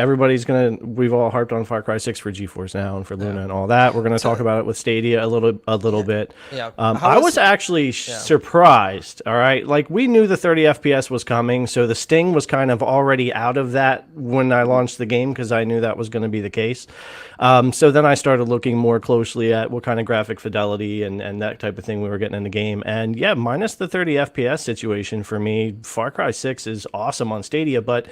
Speaker 4: We've all harped on Far Cry 6 for GeForce Now and for Luna and all that. We're gonna talk about it with Stadia a little bit.
Speaker 1: Yeah.
Speaker 4: I was actually surprised. All right, like we knew the 30 FPS was coming, so the sting was kind of already out of that when I launched the game because I knew that was going to be the case. So then I started looking more closely at what kind of graphic fidelity and that type of thing we were getting in the game. And yeah, minus the 30 FPS situation for me, Far Cry 6 is awesome on Stadia, but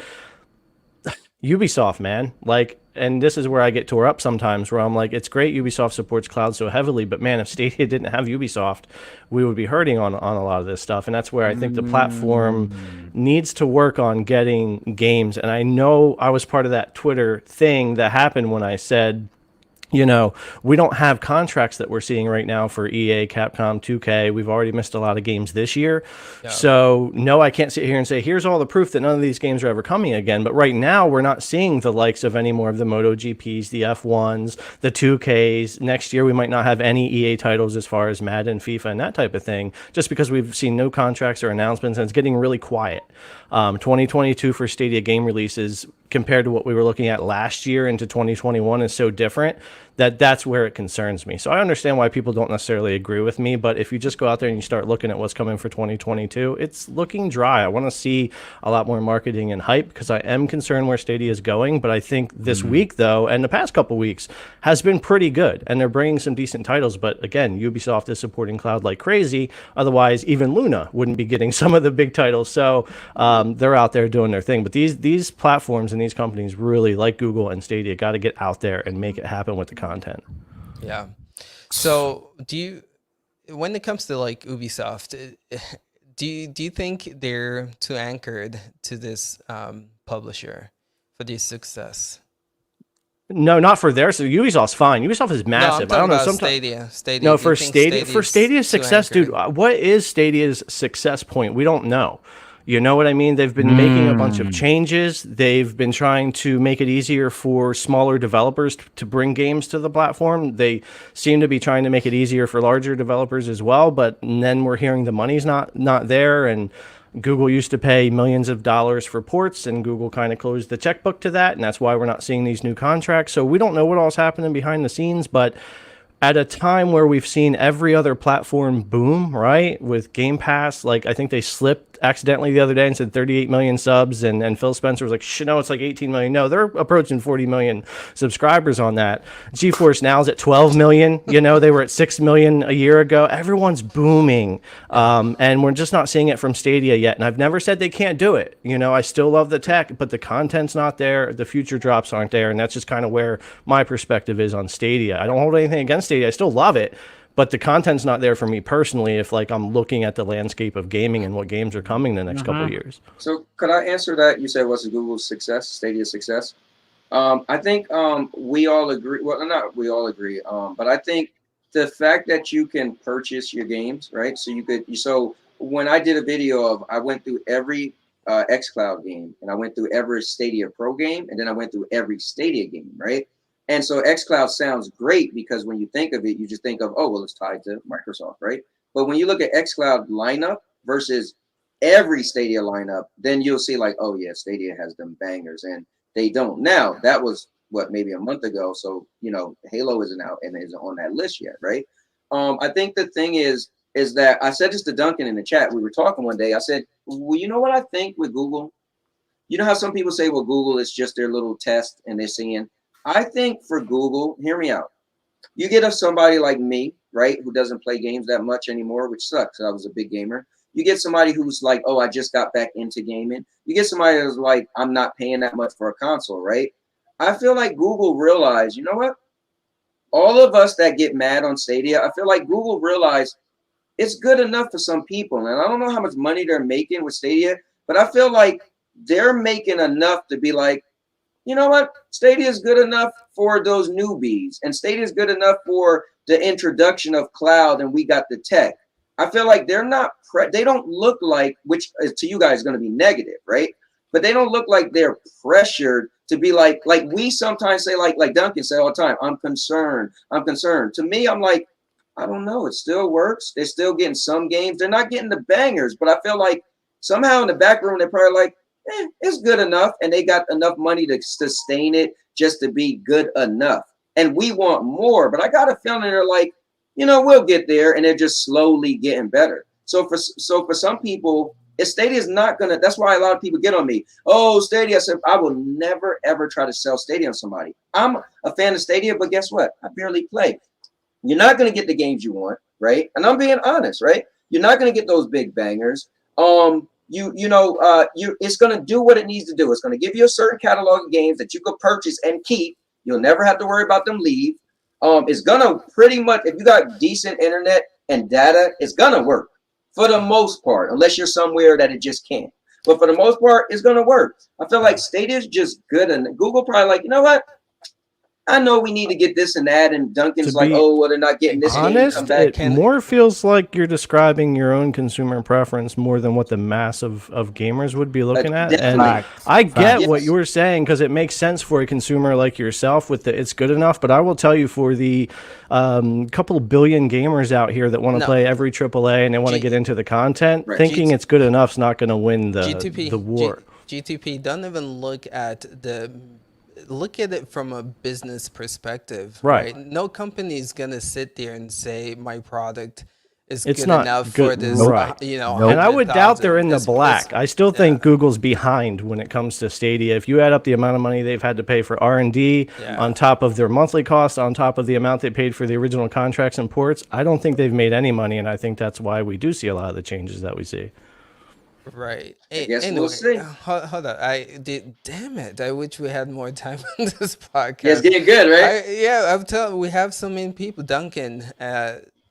Speaker 4: Ubisoft, man, like, and this is where I get tore up sometimes, where I'm like, it's great Ubisoft supports cloud so heavily, but man, if Stadia didn't have Ubisoft, we would be hurting on a lot of this stuff. And that's where I think the platform needs to work on getting games. And I know I was part of that Twitter thing that happened when I said, you know, we don't have contracts that we're seeing right now for EA, Capcom, 2K. We've already missed a lot of games this year. Yeah. So, no, I can't sit here and say, here's all the proof that none of these games are ever coming again. But right now, we're not seeing the likes of any more of the MotoGPs, the F1s, the 2Ks. Next year, we might not have any EA titles as far as Madden, FIFA, and that type of thing, just because we've seen no contracts or announcements, and it's getting really quiet. 2022 for Stadia game releases compared to what we were looking at last year into 2021 is so different that's where it concerns me. So I understand why people don't necessarily agree with me, but if you just go out there and you start looking at what's coming for 2022, it's looking dry. I want to see a lot more marketing and hype because I am concerned where Stadia is going, but I think this week, though, and the past couple weeks has been pretty good, and they're bringing some decent titles, but again, Ubisoft is supporting cloud like crazy. Otherwise, even Luna wouldn't be getting some of the big titles, so they're out there doing their thing. But these platforms and these companies really, like Google and Stadia, got to get out there and make it happen with the content.
Speaker 1: Yeah. So when it comes to like Ubisoft, do you think they're too anchored to this publisher for their success?
Speaker 4: No, not for their. So Ubisoft's fine. Ubisoft is massive.
Speaker 1: No, I'm talking
Speaker 4: I don't know.
Speaker 1: Stadia.
Speaker 4: No, for Stadia's success, dude. What is Stadia's success point? We don't know. You know what I mean? They've been making a bunch of changes. They've been trying to make it easier for smaller developers to bring games to the platform. They seem to be trying to make it easier for larger developers as well. But then we're hearing the money's not there, and Google used to pay millions of dollars for ports, and Google kind of closed the checkbook to that, and that's why we're not seeing these new contracts. So we don't know what all's happening behind the scenes, but at a time where we've seen every other platform boom, right, with Game Pass, like I think they slipped accidentally the other day and said 38 million subs, and Phil Spencer was like, no, it's like 18 million. No, they're approaching 40 million subscribers on that. GeForce Now is at 12 million. You know, they were at 6 million a year ago. Everyone's booming, and we're just not seeing it from Stadia yet. And I've never said they can't do it. You know, I still love the tech, but the content's not there. The future drops aren't there, and that's just kind of where my perspective is on Stadia. I don't hold anything against Stadia. I still love it, but the content's not there for me personally if like I'm looking at the landscape of gaming and what games are coming the next couple of years.
Speaker 2: So could I answer that? You said what's Google's success, Stadia's success? I think we all agree. Well, not we all agree, but I think the fact that you can purchase your games, right? So you could. So when I did a video of, I went through every xCloud game, and I went through every Stadia Pro game, and then I went through every Stadia game, right? And so xCloud sounds great because when you think of it, you just think of, oh, well, it's tied to Microsoft, right? But when you look at xCloud lineup versus every Stadia lineup, then you'll see like, oh yeah, Stadia has them bangers, and they don't. Now, that was what, maybe a month ago. So, you know, Halo isn't out and isn't on that list yet, right? I think the thing is that I said this to Duncan in the chat. We were talking one day. I said, well, you know what I think with Google? You know how some people say, well, Google is just their little test and they're seeing. I think for Google, hear me out. You get somebody like me, right, who doesn't play games that much anymore, which sucks. I was a big gamer. You get somebody who's like, oh, I just got back into gaming. You get somebody who's like, I'm not paying that much for a console, right? I feel like Google realized, you know what? All of us that get mad on Stadia, I feel like Google realized it's good enough for some people. And I don't know how much money they're making with Stadia, but I feel like they're making enough to be like, you know what? Stadia is good enough for those newbies, and Stadia is good enough for the introduction of cloud, and we got the tech. I feel like they're not, they don't look like, which to you guys is going to be negative, right? But they don't look like they're pressured to be like we sometimes say, like Duncan say all the time, I'm concerned. To me, I'm like, I don't know. It still works. They're still getting some games. They're not getting the bangers, but I feel like somehow in the back room, they're probably like, it's good enough. And they got enough money to sustain it just to be good enough. And we want more, but I got a feeling they're like, you know, we'll get there, and they're just slowly getting better. So for some people, Stadia is not gonna. That's why a lot of people get on me. Oh, Stadia. I said, I will never ever try to sell Stadia on somebody. I'm a fan of Stadia, but guess what? I barely play. You're not gonna get the games you want, right? And I'm being honest, right? You're not gonna get those big bangers. It's gonna do what it needs to do. It's gonna give you a certain catalog of games that you could purchase and keep. You'll never have to worry about them leave. It's gonna pretty much, if you got decent internet and data, it's gonna work for the most part, unless you're somewhere that it just can't. But for the most part, it's gonna work. I feel like Stadia is just good, and Google probably like, you know what? I know we need to get this and that, and Duncan's like, oh, well, they're not getting this.
Speaker 4: Honest, it more feels like you're describing your own consumer preference more than what the mass of gamers would be looking at. And I get what you were saying, because it makes sense for a consumer like yourself with the it's good enough. But I will tell you, for the couple billion gamers out here that want to play every AAA and they want to get into the content, thinking it's good enough is not going to win the war.
Speaker 1: GTP, don't even look at it from a business perspective, right? No company is gonna sit there and say my product is good enough for this, you know.
Speaker 4: And I would doubt they're in the black. I still think Google's behind when it comes to Stadia. If you add up the amount of money they've had to pay for R&D on top of their monthly costs, on top of the amount they paid for the original contracts and ports, I don't think they've made any money, and I think that's why we do see a lot of the changes that we see.
Speaker 1: Right.
Speaker 2: Anyway, we'll see.
Speaker 1: Hold on. Damn it. I wish we had more time on this podcast.
Speaker 2: Yeah, it's getting good, right?
Speaker 1: I'm telling. We have so many people. Duncan,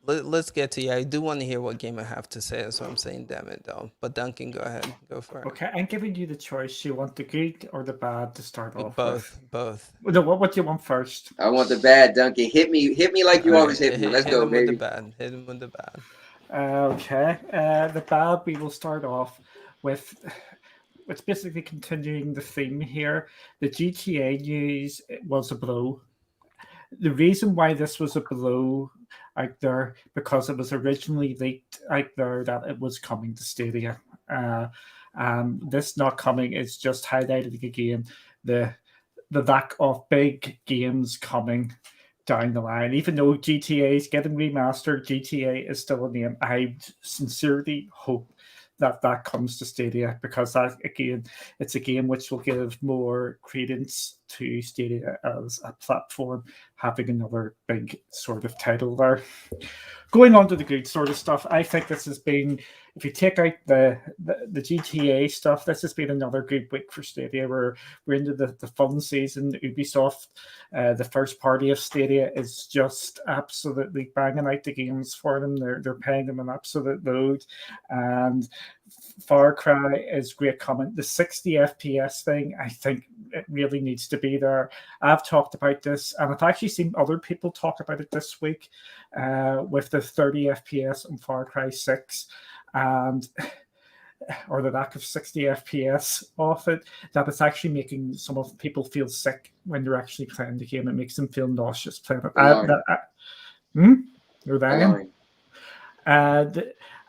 Speaker 1: let's get to you. I do want to hear what Gamer have to say. That's what I'm saying. Damn it, though. But Duncan, go ahead. Go for it.
Speaker 5: Okay, I'm giving you the choice. You want the good or the bad to start off with?
Speaker 1: Both.
Speaker 5: No, what do you want first?
Speaker 2: I want the bad, Duncan. Hit me like you always hit me. Let's go, baby.
Speaker 1: Hit him with the bad.
Speaker 5: Okay. The bad, we will start off with, it's basically continuing the theme here. The GTA news was a blow. The reason why this was a blow out there, because it was originally leaked out there that it was coming to Stadia. This not coming is just highlighting again the lack of big games coming down the line. Even though GTA is getting remastered, GTA is still a name. I sincerely hope that comes to Stadia, because that again, it's a game which will give more credence to Stadia as a platform, having another big sort of title there. Going on to the good sort of stuff, I think this has been, if you take out the GTA stuff, this has been another good week for Stadia. We're into the fun season. Ubisoft, the first party of Stadia, is just absolutely banging out the games for them. They're paying them an absolute load, and Far Cry is great comment. The 60 FPS thing, I think it really needs to be there. I've talked about this, and I've actually seen other people talk about it this week, with the 30 FPS on Far Cry 6, and or the lack of 60 FPS off it, that it's actually making some of people feel sick when they're actually playing the game. It makes them feel nauseous playing it. You're dying.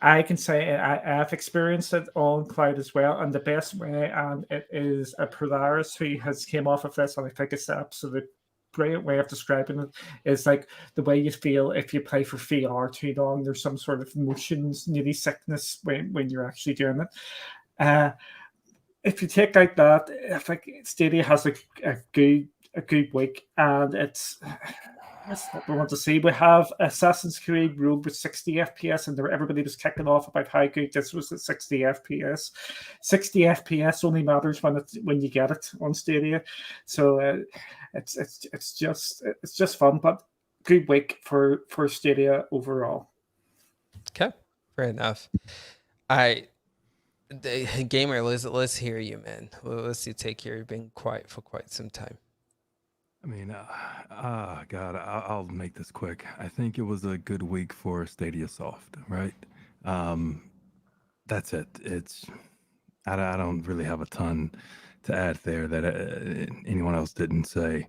Speaker 5: I can say I've experienced it on cloud as well, and the best way, and it is a Polaris who has came off of this, and I think it's the absolute great way of describing it, is like the way you feel if you play for VR too long. There's some sort of motions, nearly sickness when you're actually doing it. If you take out that, I think Stadia has a good week, and it's that's what we want to see. We have Assassin's Creed Rogue with 60 FPS, and everybody was kicking off about how good this was at 60 FPS. 60 FPS only matters when you get it on Stadia. So it's just fun, but good week for Stadia overall.
Speaker 1: Okay, fair enough. The gamer, let's hear you, man. Let's see, take here. You've been quiet for quite some time.
Speaker 6: I mean, God, I'll make this quick. I think it was a good week for Stadia Soft, right? That's it. I don't really have a ton to add there that anyone else didn't say.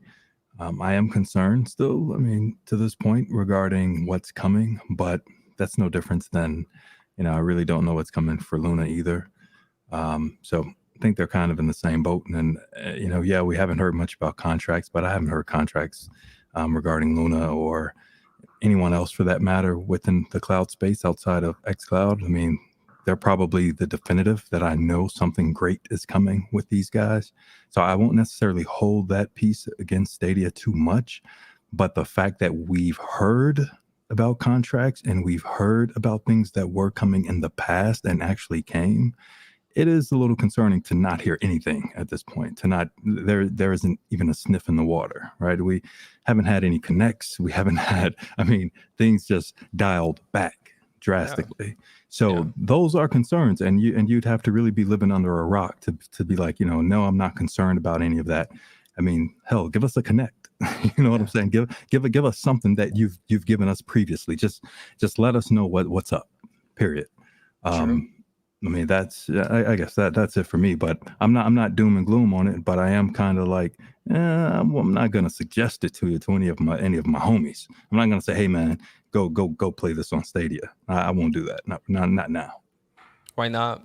Speaker 6: I am concerned still, I mean, to this point regarding what's coming, but that's no difference than, I really don't know what's coming for Luna either. So I think they're kind of in the same boat. And, yeah, we haven't heard much about contracts, but I haven't heard contracts regarding Luna or anyone else for that matter within the cloud space outside of xCloud. I mean, they're probably the definitive that I know something great is coming with these guys. So I won't necessarily hold that piece against Stadia too much. But the fact that we've heard about contracts and we've heard about things that were coming in the past and actually came, it is a little concerning to not hear anything at this point, there isn't even a sniff in the water, right? We haven't had any connects. We haven't had, things just dialed back drastically. Yeah. So those are concerns, and you'd have to really be living under a rock to be like, no, I'm not concerned about any of that. Hell, give us a connect. You know what I'm saying? Give us something that you've given us previously. Just let us know what's up. Period. That's I guess that's it for me. But I'm not doom and gloom on it. But I am kind of like, I'm not gonna suggest it to any of my homies. I'm not gonna say, hey man, go play this on Stadia. I won't do that. Not now.
Speaker 1: Why not?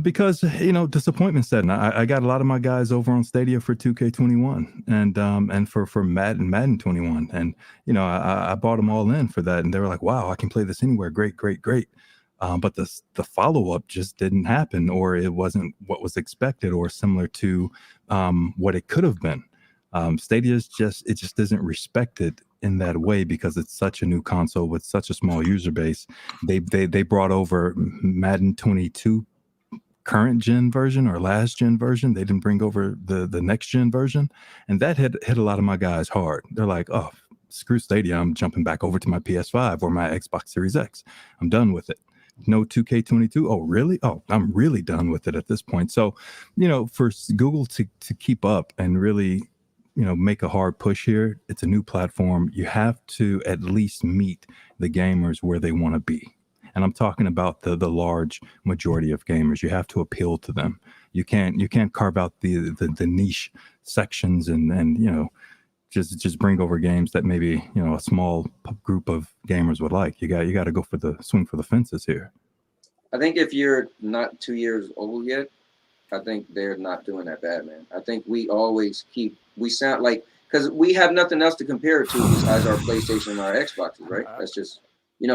Speaker 6: Because disappointment setting. I got a lot of my guys over on Stadia for 2K21 and for Madden 21, and I brought them all in for that, and they were like, wow, I can play this anywhere. Great. But the follow-up just didn't happen, or it wasn't what was expected, or similar to what it could have been. Stadia just isn't respected in that way because it's such a new console with such a small user base. They brought over Madden 22 current gen version or last gen version. They didn't bring over the next gen version, and that hit a lot of my guys hard. They're like, oh, screw Stadia, I'm jumping back over to my PS5 or my Xbox Series X. I'm done with it. No 2K22. Oh, really? Oh, I'm really done with it at this point. So, for Google to keep up and really, make a hard push here, it's a new platform. You have to at least meet the gamers where they want to be. And I'm talking about the large majority of gamers. You have to appeal to them. You can't carve out the niche sections and just bring over games that maybe a small group of gamers would like. You got to go for the swing for the fences here.
Speaker 2: I think if you're not 2 years old yet, I think they're not doing that bad, man. I think we sound like, because we have nothing else to compare it to besides our PlayStation and our Xboxes, right? That's just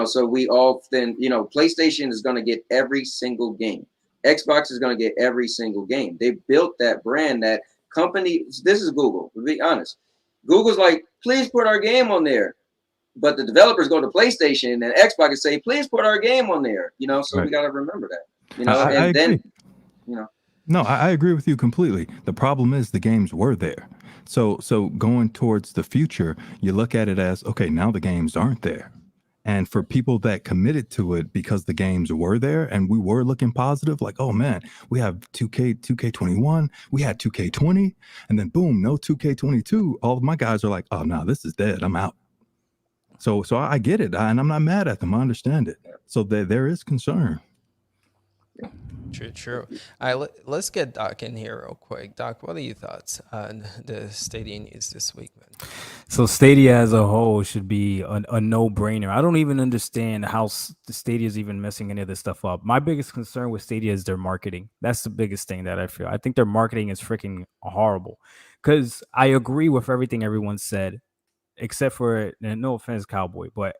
Speaker 2: So we often, PlayStation is going to get every single game. Xbox is going to get every single game. They built that brand, that company. This is Google, to be honest. Google's like, please put our game on there. But the developers go to PlayStation and Xbox and say, please put our game on there. So we got to remember that,
Speaker 6: I agree.
Speaker 2: then.
Speaker 6: No, I agree with you completely. The problem is the games were there. So going towards the future, you look at it as, okay, now the games aren't there. And for people that committed to it because the games were there and we were looking positive, like, oh man, we have 2K21, we had 2K20, and then boom, no 2K22. All of my guys are like, oh no, this is dead. I'm out. So I get it, and I'm not mad at them. I understand it. So there is concern.
Speaker 1: True. All right, let's get Doc in here real quick. Doc, what are your thoughts on the Stadia news this week, man?
Speaker 3: So Stadia as a whole should be a no-brainer. I don't even understand how the Stadia is even messing any of this stuff up. My biggest concern with Stadia is their marketing. That's the biggest thing that I feel. I think their marketing is freaking horrible. Because I agree with everything everyone said, except for, and no offense, Cowboy, but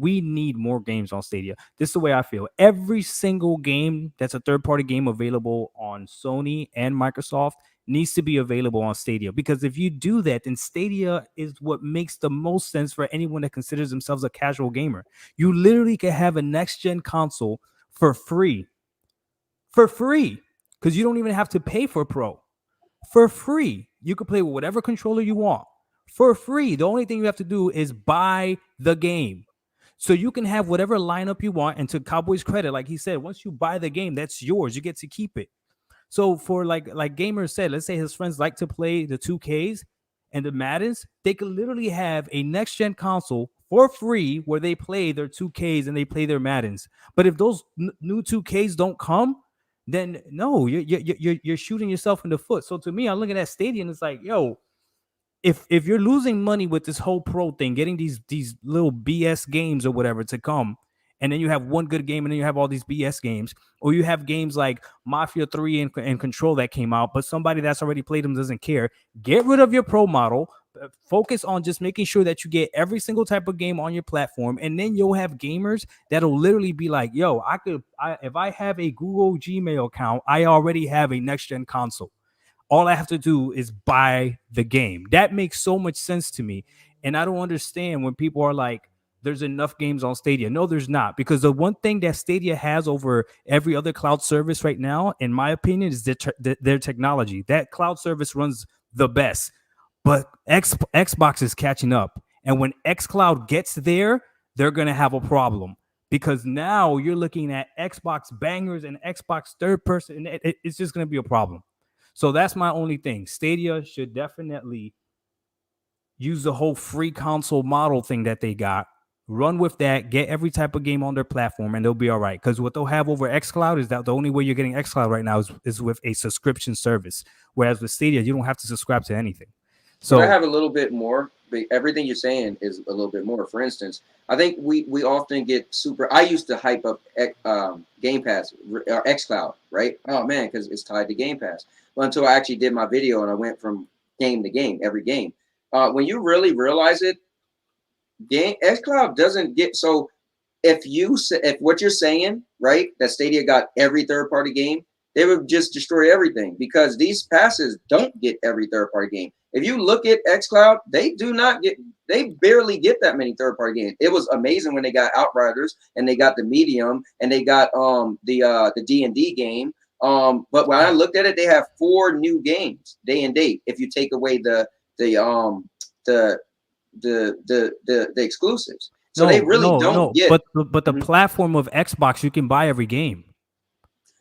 Speaker 3: we need more games on Stadia. This is the way I feel. Every single game that's a third-party game available on Sony and Microsoft needs to be available on Stadia, because if you do that, then Stadia is what makes the most sense for anyone that considers themselves a casual gamer. You literally can have a next-gen console for free, because you don't even have to pay for Pro. For free, you can play with whatever controller you want for free. The only thing you have to do is buy the game. So you can have whatever lineup you want. And to Cowboy's credit, like he said, once you buy the game, that's yours. You get to keep it. So for like Gamer said, let's say his friends like to play the 2Ks and the Maddens, they could literally have a next-gen console for free where they play their 2Ks and they play their Maddens. But if those new 2Ks don't come, then no, you're shooting yourself in the foot. So to me, I'm looking at Stadia and it's like, yo, if you're losing money with this whole Pro thing, getting these little BS games or whatever to come, and then you have one good game and then you have all these BS games, or you have games like Mafia 3 and Control that came out, but somebody that's already played them doesn't care, get rid of your Pro model, focus on just making sure that you get every single type of game on your platform, and then you'll have gamers that'll literally be like, yo, if I have a Google Gmail account, I already have a next-gen console. All I have to do is buy the game. That makes so much sense to me. And I don't understand when people are like, there's enough games on Stadia. No, there's not. Because the one thing that Stadia has over every other cloud service right now, in my opinion, is their technology. That cloud service runs the best. But Xbox is catching up. And when xCloud gets there, they're going to have a problem. Because now you're looking at Xbox bangers and Xbox third person. And it's just going to be a problem. So that's my only thing. Stadia should definitely use the whole free console model thing that they got. Run with that. Get every type of game on their platform, and they'll be all right. Because what they'll have over xCloud is that the only way you're getting xCloud right now is with a subscription service. Whereas with Stadia, you don't have to subscribe to anything. So
Speaker 2: I have a little bit more. Everything you're saying is a little bit more. For instance, I think we often get super. I used to hype up Game Pass or xCloud, right? Oh man, because it's tied to Game Pass. Well, until I actually did my video and I went from game to game, every game. When you really realize it, xCloud doesn't get so. If what you're saying, right, that Stadia got every third-party game, they would just destroy everything, because these passes don't get every third-party game. If you look at xCloud, they barely get that many third-party games. It was amazing when they got Outriders and they got the Medium and they got the D&D game. But when I looked at it, they have 4 new games day and date. If you take away the exclusives, so they really don't get.
Speaker 3: But the platform of Xbox, you can buy every game.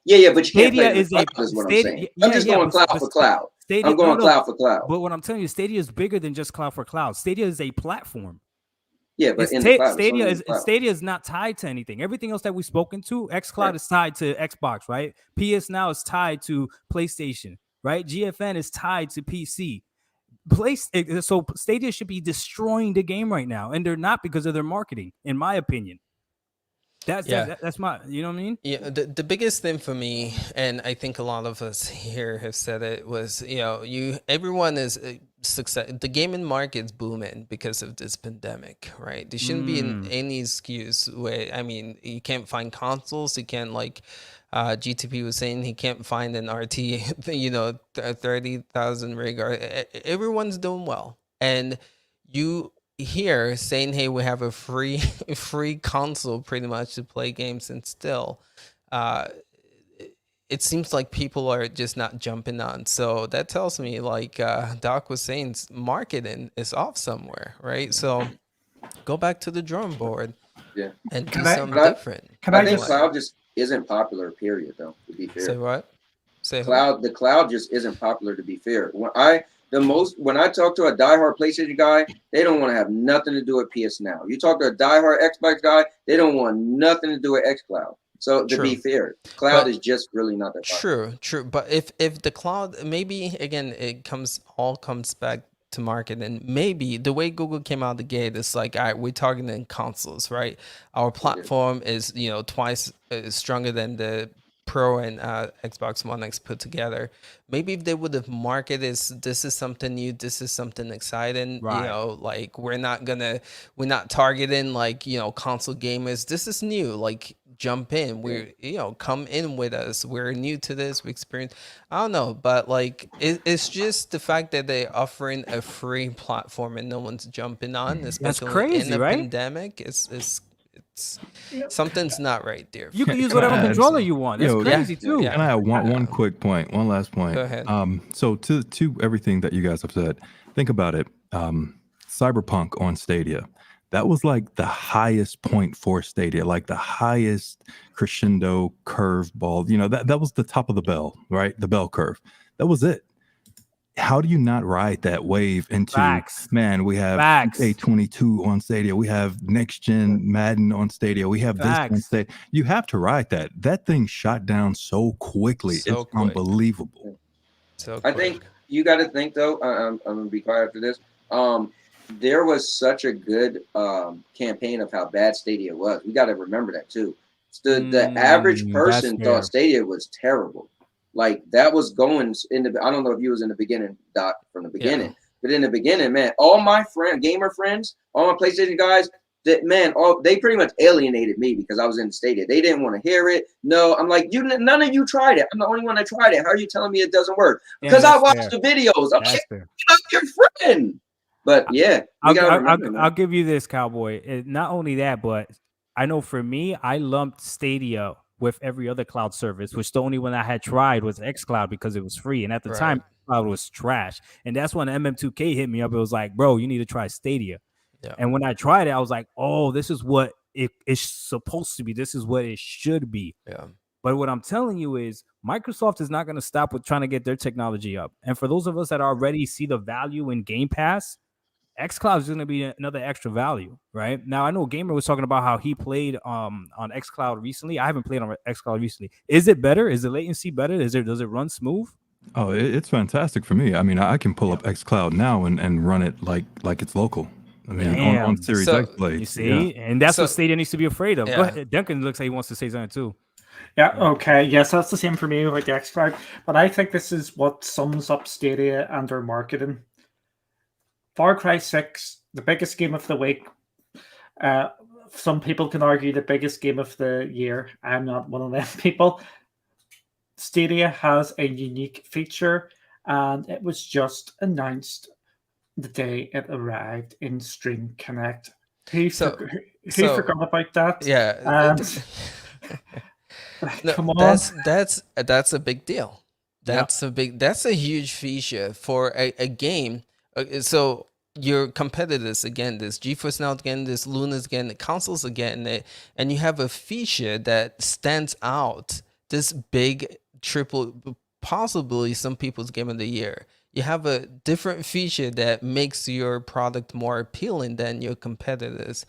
Speaker 2: Yeah, but you can't
Speaker 3: Stadia
Speaker 2: play
Speaker 3: is
Speaker 2: cloud, is what I'm saying. I'm just going cloud for cloud.
Speaker 3: Stadia,
Speaker 2: I'm going cloud for cloud.
Speaker 3: But what I'm telling you, Stadia is bigger than just cloud for cloud. Stadia is a platform.
Speaker 2: Yeah, but in the cloud,
Speaker 3: Stadia is not tied to anything. Everything else that we've spoken to, xCloud is tied to Xbox, right? PS Now is tied to PlayStation, right? GFN is tied to PC. So Stadia should be destroying the game right now, and they're not, because of their marketing, in my opinion. That's my, you know what I mean?
Speaker 1: Yeah, the biggest thing for me, and I think a lot of us here have said it, was, everyone is success. The gaming market's booming because of this pandemic, right? There shouldn't be any excuse where, I mean, you can't find consoles. You can't, like GTP was saying, he can't find an RT, 30,000 rig. Everyone's doing well, and you here saying, hey, we have a free console pretty much to play games, and still it seems like people are just not jumping on. So that tells me, like Doc was saying, marketing is off somewhere, right? So go back to the drawing board
Speaker 2: Yeah.
Speaker 1: and do
Speaker 5: Can I-
Speaker 1: something
Speaker 2: but I-
Speaker 1: different.
Speaker 2: I think cloud just isn't popular, period, though, to be fair.
Speaker 1: Say what? Say who?
Speaker 2: The cloud just isn't popular, to be fair. When I talk to a diehard PlayStation guy, they don't want to have nothing to do with PS Now. You talk to a diehard Xbox guy, they don't want nothing to do with xCloud. So to be fair, cloud is just really not that popular.
Speaker 1: True. But if the cloud, maybe again, all comes back to market, and maybe the way Google came out the gate is like, all right, we're targeting consoles, right? Our platform is twice stronger than the Pro and Xbox One X put together. Maybe if they would have marketed this is something new, this is something exciting,
Speaker 3: Right.
Speaker 1: like we're not targeting like console gamers. This is new, like jump in. We're come in with us. We're new to this. We experience. I don't know, but like it's just the fact that they're offering a free platform and no one's jumping on, especially
Speaker 3: crazy,
Speaker 1: in a
Speaker 3: right?
Speaker 1: pandemic. It's something's not right there.
Speaker 3: You can use
Speaker 6: Can I
Speaker 3: whatever
Speaker 6: add
Speaker 3: controller
Speaker 6: some-
Speaker 3: you want. That's
Speaker 6: Yo,
Speaker 3: crazy too.
Speaker 1: yeah.
Speaker 6: Can I have one quick point, one last point?
Speaker 1: Go ahead.
Speaker 6: So to everything that you guys have said, think about it. Cyberpunk on Stadia, that was like the highest point for Stadia, like the highest crescendo curveball. That was the top of the bell, right? The bell curve. That was it. How do you not ride that wave into,
Speaker 3: Facts.
Speaker 6: man, we have
Speaker 3: Facts.
Speaker 6: A22 on Stadia, we have next gen Madden on Stadia, we have this on
Speaker 3: Facts.
Speaker 6: Stadia. You have to ride that. That thing shot down so quickly.
Speaker 1: So
Speaker 6: It's
Speaker 1: quick.
Speaker 6: unbelievable.
Speaker 1: So
Speaker 2: I think you got to think, though, I'm going to be quiet after this. There was such a good campaign of how bad Stadia was. We got to remember that, too. The average person
Speaker 3: that's fair.
Speaker 2: thought Stadia was terrible. Like that was going I don't know if you was in the beginning, Doc, from the beginning, but in the beginning, man, all my gamer friends, all my PlayStation guys, they pretty much alienated me because I was in Stadia. They didn't want to hear it. No, I'm like, none of you tried it. I'm the only one that tried it. How are you telling me it doesn't work? Because I watched the videos. I'm like, I'm your friend. But yeah,
Speaker 3: I'll give you this, Cowboy. Not only that, but I know for me, I lumped Stadia with every other cloud service, which the only one I had tried was xCloud because it was free. And at the time, cloud was trash. And that's when MM2K hit me up. It was like, bro, you need to try Stadia. Yeah. And when I tried it, I was like, oh, this is what it's supposed to be. This is what it should be.
Speaker 1: Yeah.
Speaker 3: But what I'm telling you is Microsoft is not going to stop with trying to get their technology up. And for those of us that already see the value in Game Pass, xCloud is going to be another extra value, right? Now, I know Gamer was talking about how he played on xCloud recently. I haven't played on xCloud recently. Is it better? Is the latency better? Does it run smooth?
Speaker 6: Oh, it's fantastic for me. I mean, I can pull up xCloud now and run it like it's local. I mean, on Series X Blade.
Speaker 3: You see? Yeah. And that's what Stadia needs to be afraid of. Go ahead. Duncan looks like he wants to say something too.
Speaker 5: Yeah, okay. Yes, that's the same for me with the xCloud. But I think this is what sums up Stadia and their marketing. Far Cry 6, the biggest game of the week. Some people can argue the biggest game of the year. I'm not one of them people. Stadia has a unique feature, and it was just announced the day it arrived in Stream Connect. Who forgot about that?
Speaker 1: Yeah.
Speaker 5: Come on.
Speaker 1: That's a big deal. That's a huge feature for a game. So your competitors again, this Geforce Now again, this Luna's again, the consoles again, and you have a feature that stands out. This big triple, possibly some people's game of the year. You have a different feature that makes your product more appealing than your competitors,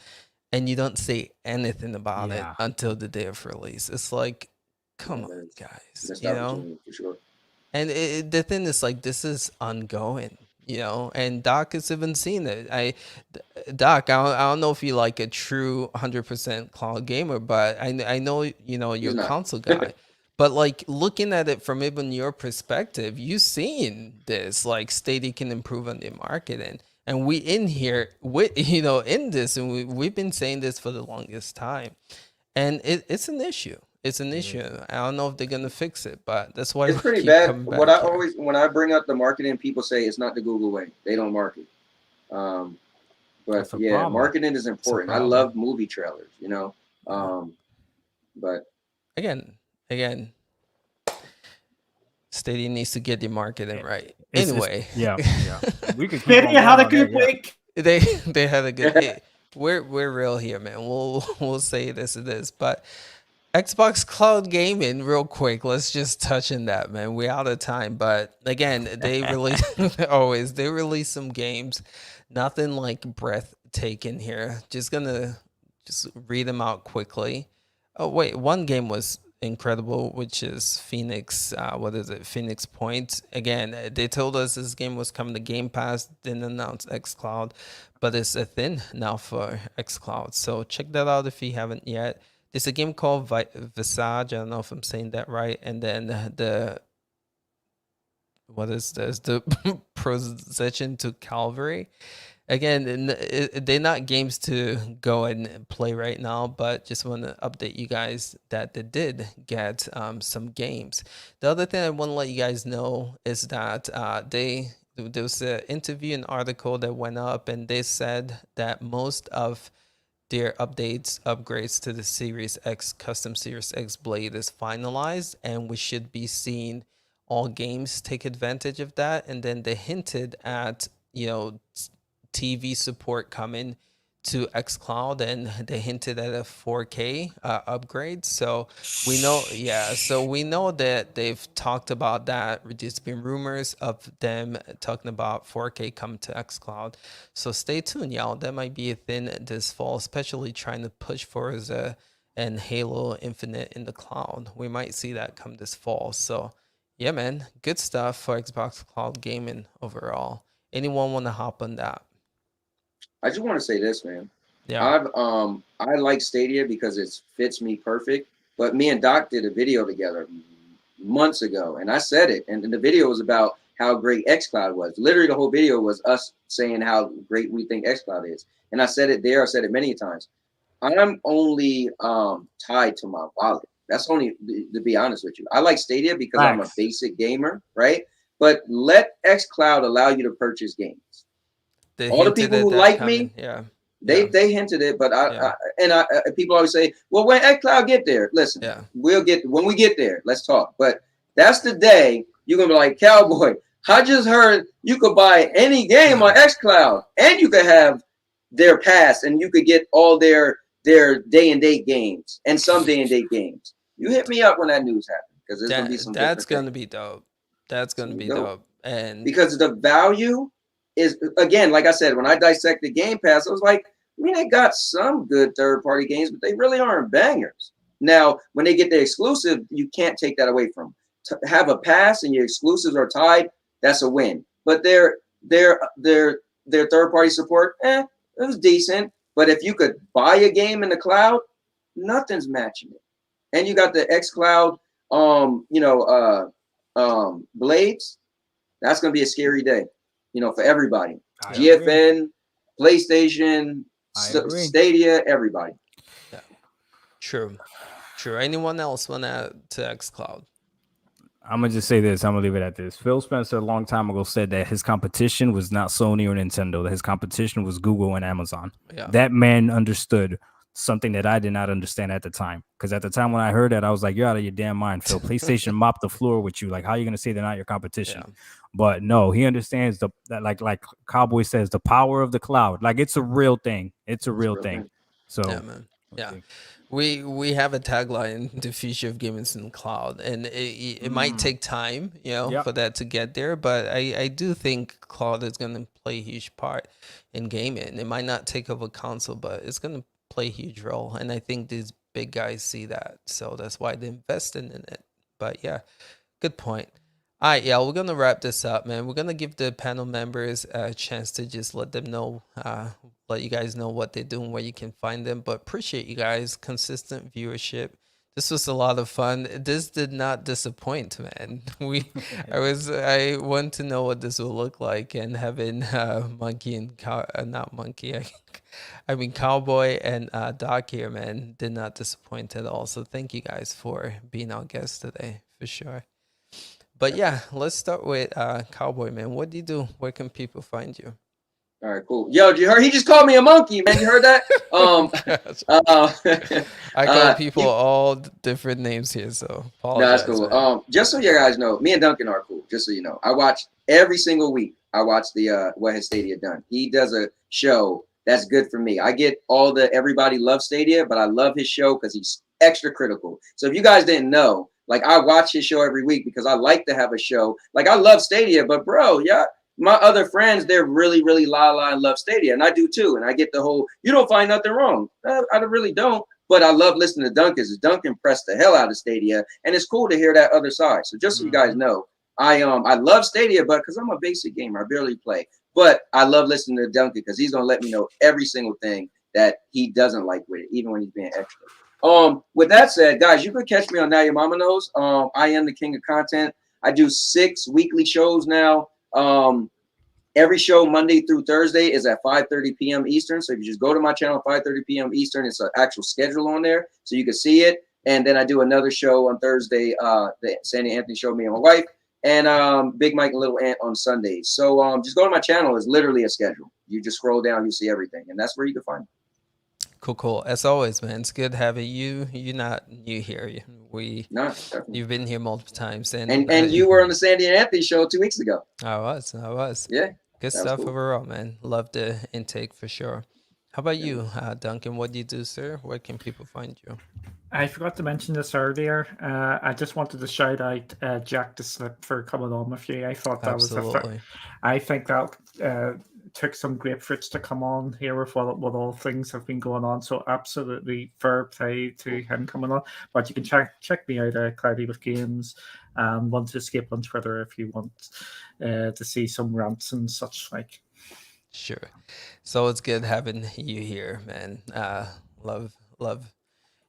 Speaker 1: and you don't say anything about it until the day of release. It's like, come on, guys,
Speaker 2: for sure.
Speaker 1: And the thing is, like, this is ongoing, and Doc has even seen it. Doc, I don't know if you're like a true 100% cloud gamer, but I know, you're a console guy. But like looking at it from even your perspective, you seeing this like Stadia can improve on their marketing, and we in here with in this, and we've been saying this for the longest time, and it's an issue. It's an issue. I don't know if they're gonna fix it, but that's why
Speaker 2: It's
Speaker 1: we
Speaker 2: pretty
Speaker 1: keep
Speaker 2: bad.
Speaker 1: coming
Speaker 2: What
Speaker 1: back
Speaker 2: I
Speaker 1: here.
Speaker 2: always, when I bring up the marketing, people say it's not the Google way. They don't market. But
Speaker 3: That's a
Speaker 2: yeah,
Speaker 3: problem.
Speaker 2: marketing is important. I
Speaker 1: problem.
Speaker 2: love movie trailers, but
Speaker 1: Again, Stadia needs to get the marketing right.
Speaker 3: It's-
Speaker 1: anyway,
Speaker 3: yeah. We could keep
Speaker 5: Maybe
Speaker 3: on
Speaker 5: you had a
Speaker 3: going on
Speaker 5: good
Speaker 3: that, yeah.
Speaker 5: week.
Speaker 1: they had a good. We're real here, man. We'll say this it is, but Xbox Cloud Gaming, real quick. Let's just touch on that, man. We're out of time, but again, they release they release some games. Nothing like breathtaking here. Just gonna read them out quickly. Oh wait, one game was incredible, which is Phoenix. What is it? Phoenix Point. Again, they told us this game was coming to Game Pass. Didn't announce xCloud, but it's a thing now for xCloud. So check that out if you haven't yet. There's a game called Visage. I don't know if I'm saying that right. And then what is this? The Procession to Calvary. Again, they're not games to go and play right now, but just want to update you guys that they did get some games. The other thing I want to let you guys know is that there was an interview, an article that went up, and they said that most of their upgrades to the Series X custom Series X blade is finalized, and we should be seeing all games take advantage of that. And then they hinted at TV support coming to xCloud, and they hinted at a 4K upgrade. So we know that they've talked about that. There's been rumors of them talking about 4K coming to xCloud. So stay tuned, y'all. That might be a thing this fall, especially trying to push Forza and Halo Infinite in the cloud. We might see that come this fall. So yeah, man, good stuff for Xbox Cloud Gaming overall. Anyone want to hop on that?
Speaker 2: I just want to say this, man.
Speaker 1: Yeah.
Speaker 2: I like Stadia because it fits me perfect. But me and Doc did a video together months ago, and I said it, and the video was about how great xCloud was. Literally, the whole video was us saying how great we think xCloud is. And I said it there. I said it many times. I'm only tied to my wallet. That's only to be honest with you. I like Stadia because I'm a
Speaker 3: Facts.
Speaker 2: basic gamer, right? But let xCloud allow you to purchase games. All the people who like me, they hinted it, but people always say, well, when xCloud get there, listen, we'll get, when we get there, let's talk. But that's the day you're gonna be like, Cowboy, I just heard you could buy any game on xCloud, and you could have their pass, and you could get all their day and date games and some day and date games. You hit me up when that news happens, because there's gonna be some.
Speaker 1: That's gonna be dope. That's gonna be dope. And
Speaker 2: because the value is, again, like I said, when I dissected Game Pass, I was like, I mean, they got some good third-party games, but they really aren't bangers. Now, when they get the exclusive, you can't take that away from them. To have a pass and your exclusives are tied, that's a win. But their third-party support, it was decent. But if you could buy a game in the cloud, nothing's matching it. And you got the xCloud, blades. That's gonna be a scary day, for everybody. GFN, PlayStation, Stadia, everybody.
Speaker 1: Yeah, true. Anyone else want to add to xCloud?
Speaker 3: I'm gonna just say this. I'm gonna leave it at this. Phil Spencer a long time ago said that his competition was not Sony or Nintendo. That his competition was Google and Amazon.
Speaker 1: Yeah.
Speaker 3: That man understood something that I did not understand at the time. Because at the time when I heard that, I was like, "You're out of your damn mind, Phil." PlayStation mopped the floor with you. Like, how are you gonna say they're not your competition? Yeah. But no, he understands that like Cowboy says, the power of the cloud. Like, it's a real thing. It's a real thing. So
Speaker 1: yeah, man. Yeah. We have a tagline, the future of gaming in the cloud, and it might take time, for that to get there, but I do think cloud is going to play a huge part in gaming. It might not take over console, but it's going to play a huge role, and I think these big guys see that, so that's why they invested in it. But yeah, good point. All right, we're going to wrap this up, man. We're going to give the panel members a chance to just let them know, let you guys know what they're doing, where you can find them. But appreciate you guys, consistent viewership. This was a lot of fun. This did not disappoint, man. I want to know what this will look like, and having Monkey and not Monkey, I mean Cowboy and Doc here, man, did not disappoint at all. So thank you guys for being our guest today, for sure. But yeah, let's start with Cowboy, man. What do you do? Where can people find you?
Speaker 2: All right, cool. Yo, you heard? He just called me a monkey, man. You heard that?
Speaker 1: I call people all different names here, so apologize.
Speaker 2: No, that's cool. Just so you guys know, me and Duncan are cool. Just so you know, I watch every single week. I watch the what has Stadia done. He does a show that's good for me. I get all the everybody loves Stadia, but I love his show because he's extra critical. So if you guys didn't know, like I watch his show every week because I like to have a show. Like I love Stadia, but bro, yeah. My other friends, they're really, really la and love Stadia, and I do too. And I get the whole, you don't find nothing wrong. I really don't. But I love listening to Duncan. Because Duncan pressed the hell out of Stadia, and it's cool to hear that other side. So just so you guys know, I love Stadia, but because I'm a basic gamer, I barely play. But I love listening to Duncan because he's gonna let me know every single thing that he doesn't like with it, even when he's being extra. With that said, guys, you can catch me on Now Your Mama Knows. I am the king of content. I do 6 weekly shows now. Every show Monday through Thursday is at 5:30 p.m. Eastern. So if you just go to my channel, 5:30 p.m. Eastern, it's an actual schedule on there, so you can see it. And then I do another show on Thursday, the Sandy Anthony Show, me and my wife, and Big Mike and Little Ant on Sundays. So just go to my channel. It's literally a schedule. You just scroll down, you see everything, and that's where you can find me.
Speaker 1: Cool. As always, man, it's good having you. You're not new here. You've been here multiple times, and
Speaker 2: you were on the Sandy and Anthony Show 2 weeks ago.
Speaker 1: I was.
Speaker 2: Yeah.
Speaker 1: Good stuff overall, man. Love the intake for sure. How about you, Duncan? What do you do, sir? Where can people find you?
Speaker 5: I forgot to mention this earlier. I just wanted to shout out Jack the Slip for coming on with you. I thought that
Speaker 1: Absolutely.
Speaker 5: I think that took some grapefruits to come on here with what all things have been going on. So absolutely fair play to him coming on. But you can check me out at Cloudy with Games. Want to escape on Twitter if you want to see some rants and such like.
Speaker 1: Sure. So it's good having you here, man. Love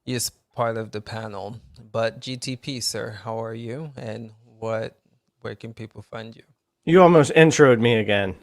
Speaker 1: you as part of the panel. But GTP, sir, how are you? And where can people find you?
Speaker 4: You almost introed me again.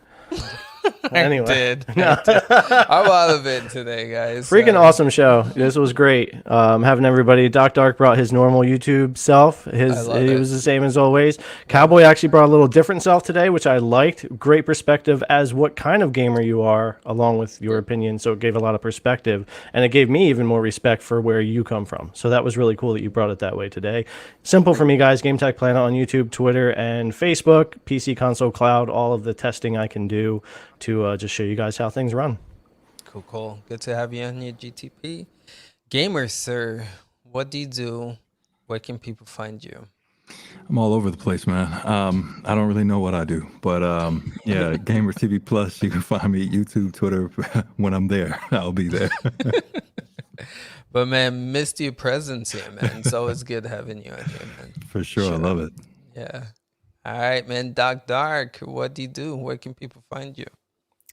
Speaker 4: Anyway,
Speaker 1: I did. I'm out of it today, guys.
Speaker 4: Freaking awesome show. This was great. Having everybody. Doc Dark brought his normal YouTube self. He was the same as always. Cowboy actually brought a little different self today, which I liked. Great perspective as what kind of gamer you are, along with your opinion. So it gave a lot of perspective, and it gave me even more respect for where you come from. So that was really cool that you brought it that way today. Simple for me, guys. Game Tech Planet on YouTube, Twitter, and Facebook. PC, console, cloud. All of the testing I can do to just show you guys how things run.
Speaker 1: Cool. Good to have you on your GTP. Gamers, sir, what do you do? Where can people find you?
Speaker 6: I'm all over the place, man. I don't really know what I do, but yeah, Gamer TV Plus. You can find me at YouTube, Twitter. When I'm there, I'll be there.
Speaker 1: But man, missed your presence here, man. So it's good having you on here, man.
Speaker 6: For sure, I love it.
Speaker 1: Yeah. All right, man. Doc Dark, what do you do? Where can people find you?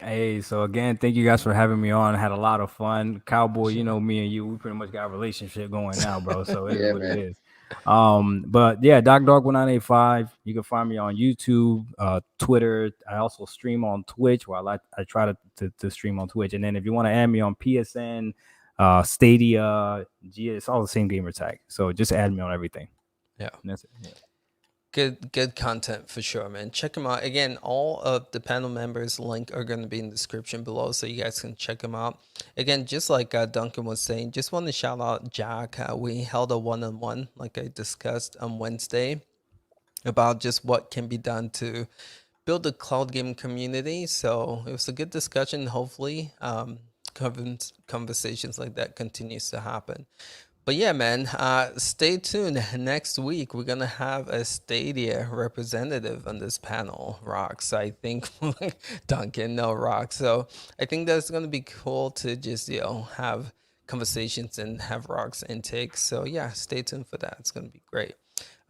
Speaker 3: Hey, so again, thank you guys for having me on. I had a lot of fun. Cowboy, you know, me and you, we pretty much got a relationship going now, bro. So it is what it is. But yeah, Doc Dark 1985. You can find me on YouTube, Twitter. I also stream on Twitch. I try to stream on Twitch. And then if you want to add me on PSN, Stadia, it's all the same gamer tag. So just add me on everything.
Speaker 1: Yeah.
Speaker 3: And that's it. Yeah.
Speaker 1: Good content for sure, man. Check them out. Again, all of the panel members' link are going to be in the description below, so you guys can check them out. Again, just like Duncan was saying, just want to shout out Jack. We held a one-on-one, like I discussed on Wednesday, about just what can be done to build a cloud gaming community. So it was a good discussion. Hopefully, conversations like that continues to happen. But yeah, man, stay tuned. Next week, we're going to have a Stadia representative on this panel, Rox. I think Duncan, no Rox. So I think that's going to be cool to just, have conversations and have Rox intake. So yeah, stay tuned for that. It's going to be great.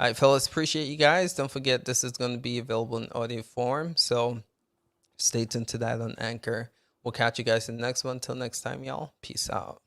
Speaker 1: All right, fellas, appreciate you guys. Don't forget, this is going to be available in audio form. So stay tuned to that on Anchor. We'll catch you guys in the next one. Till next time, y'all. Peace out.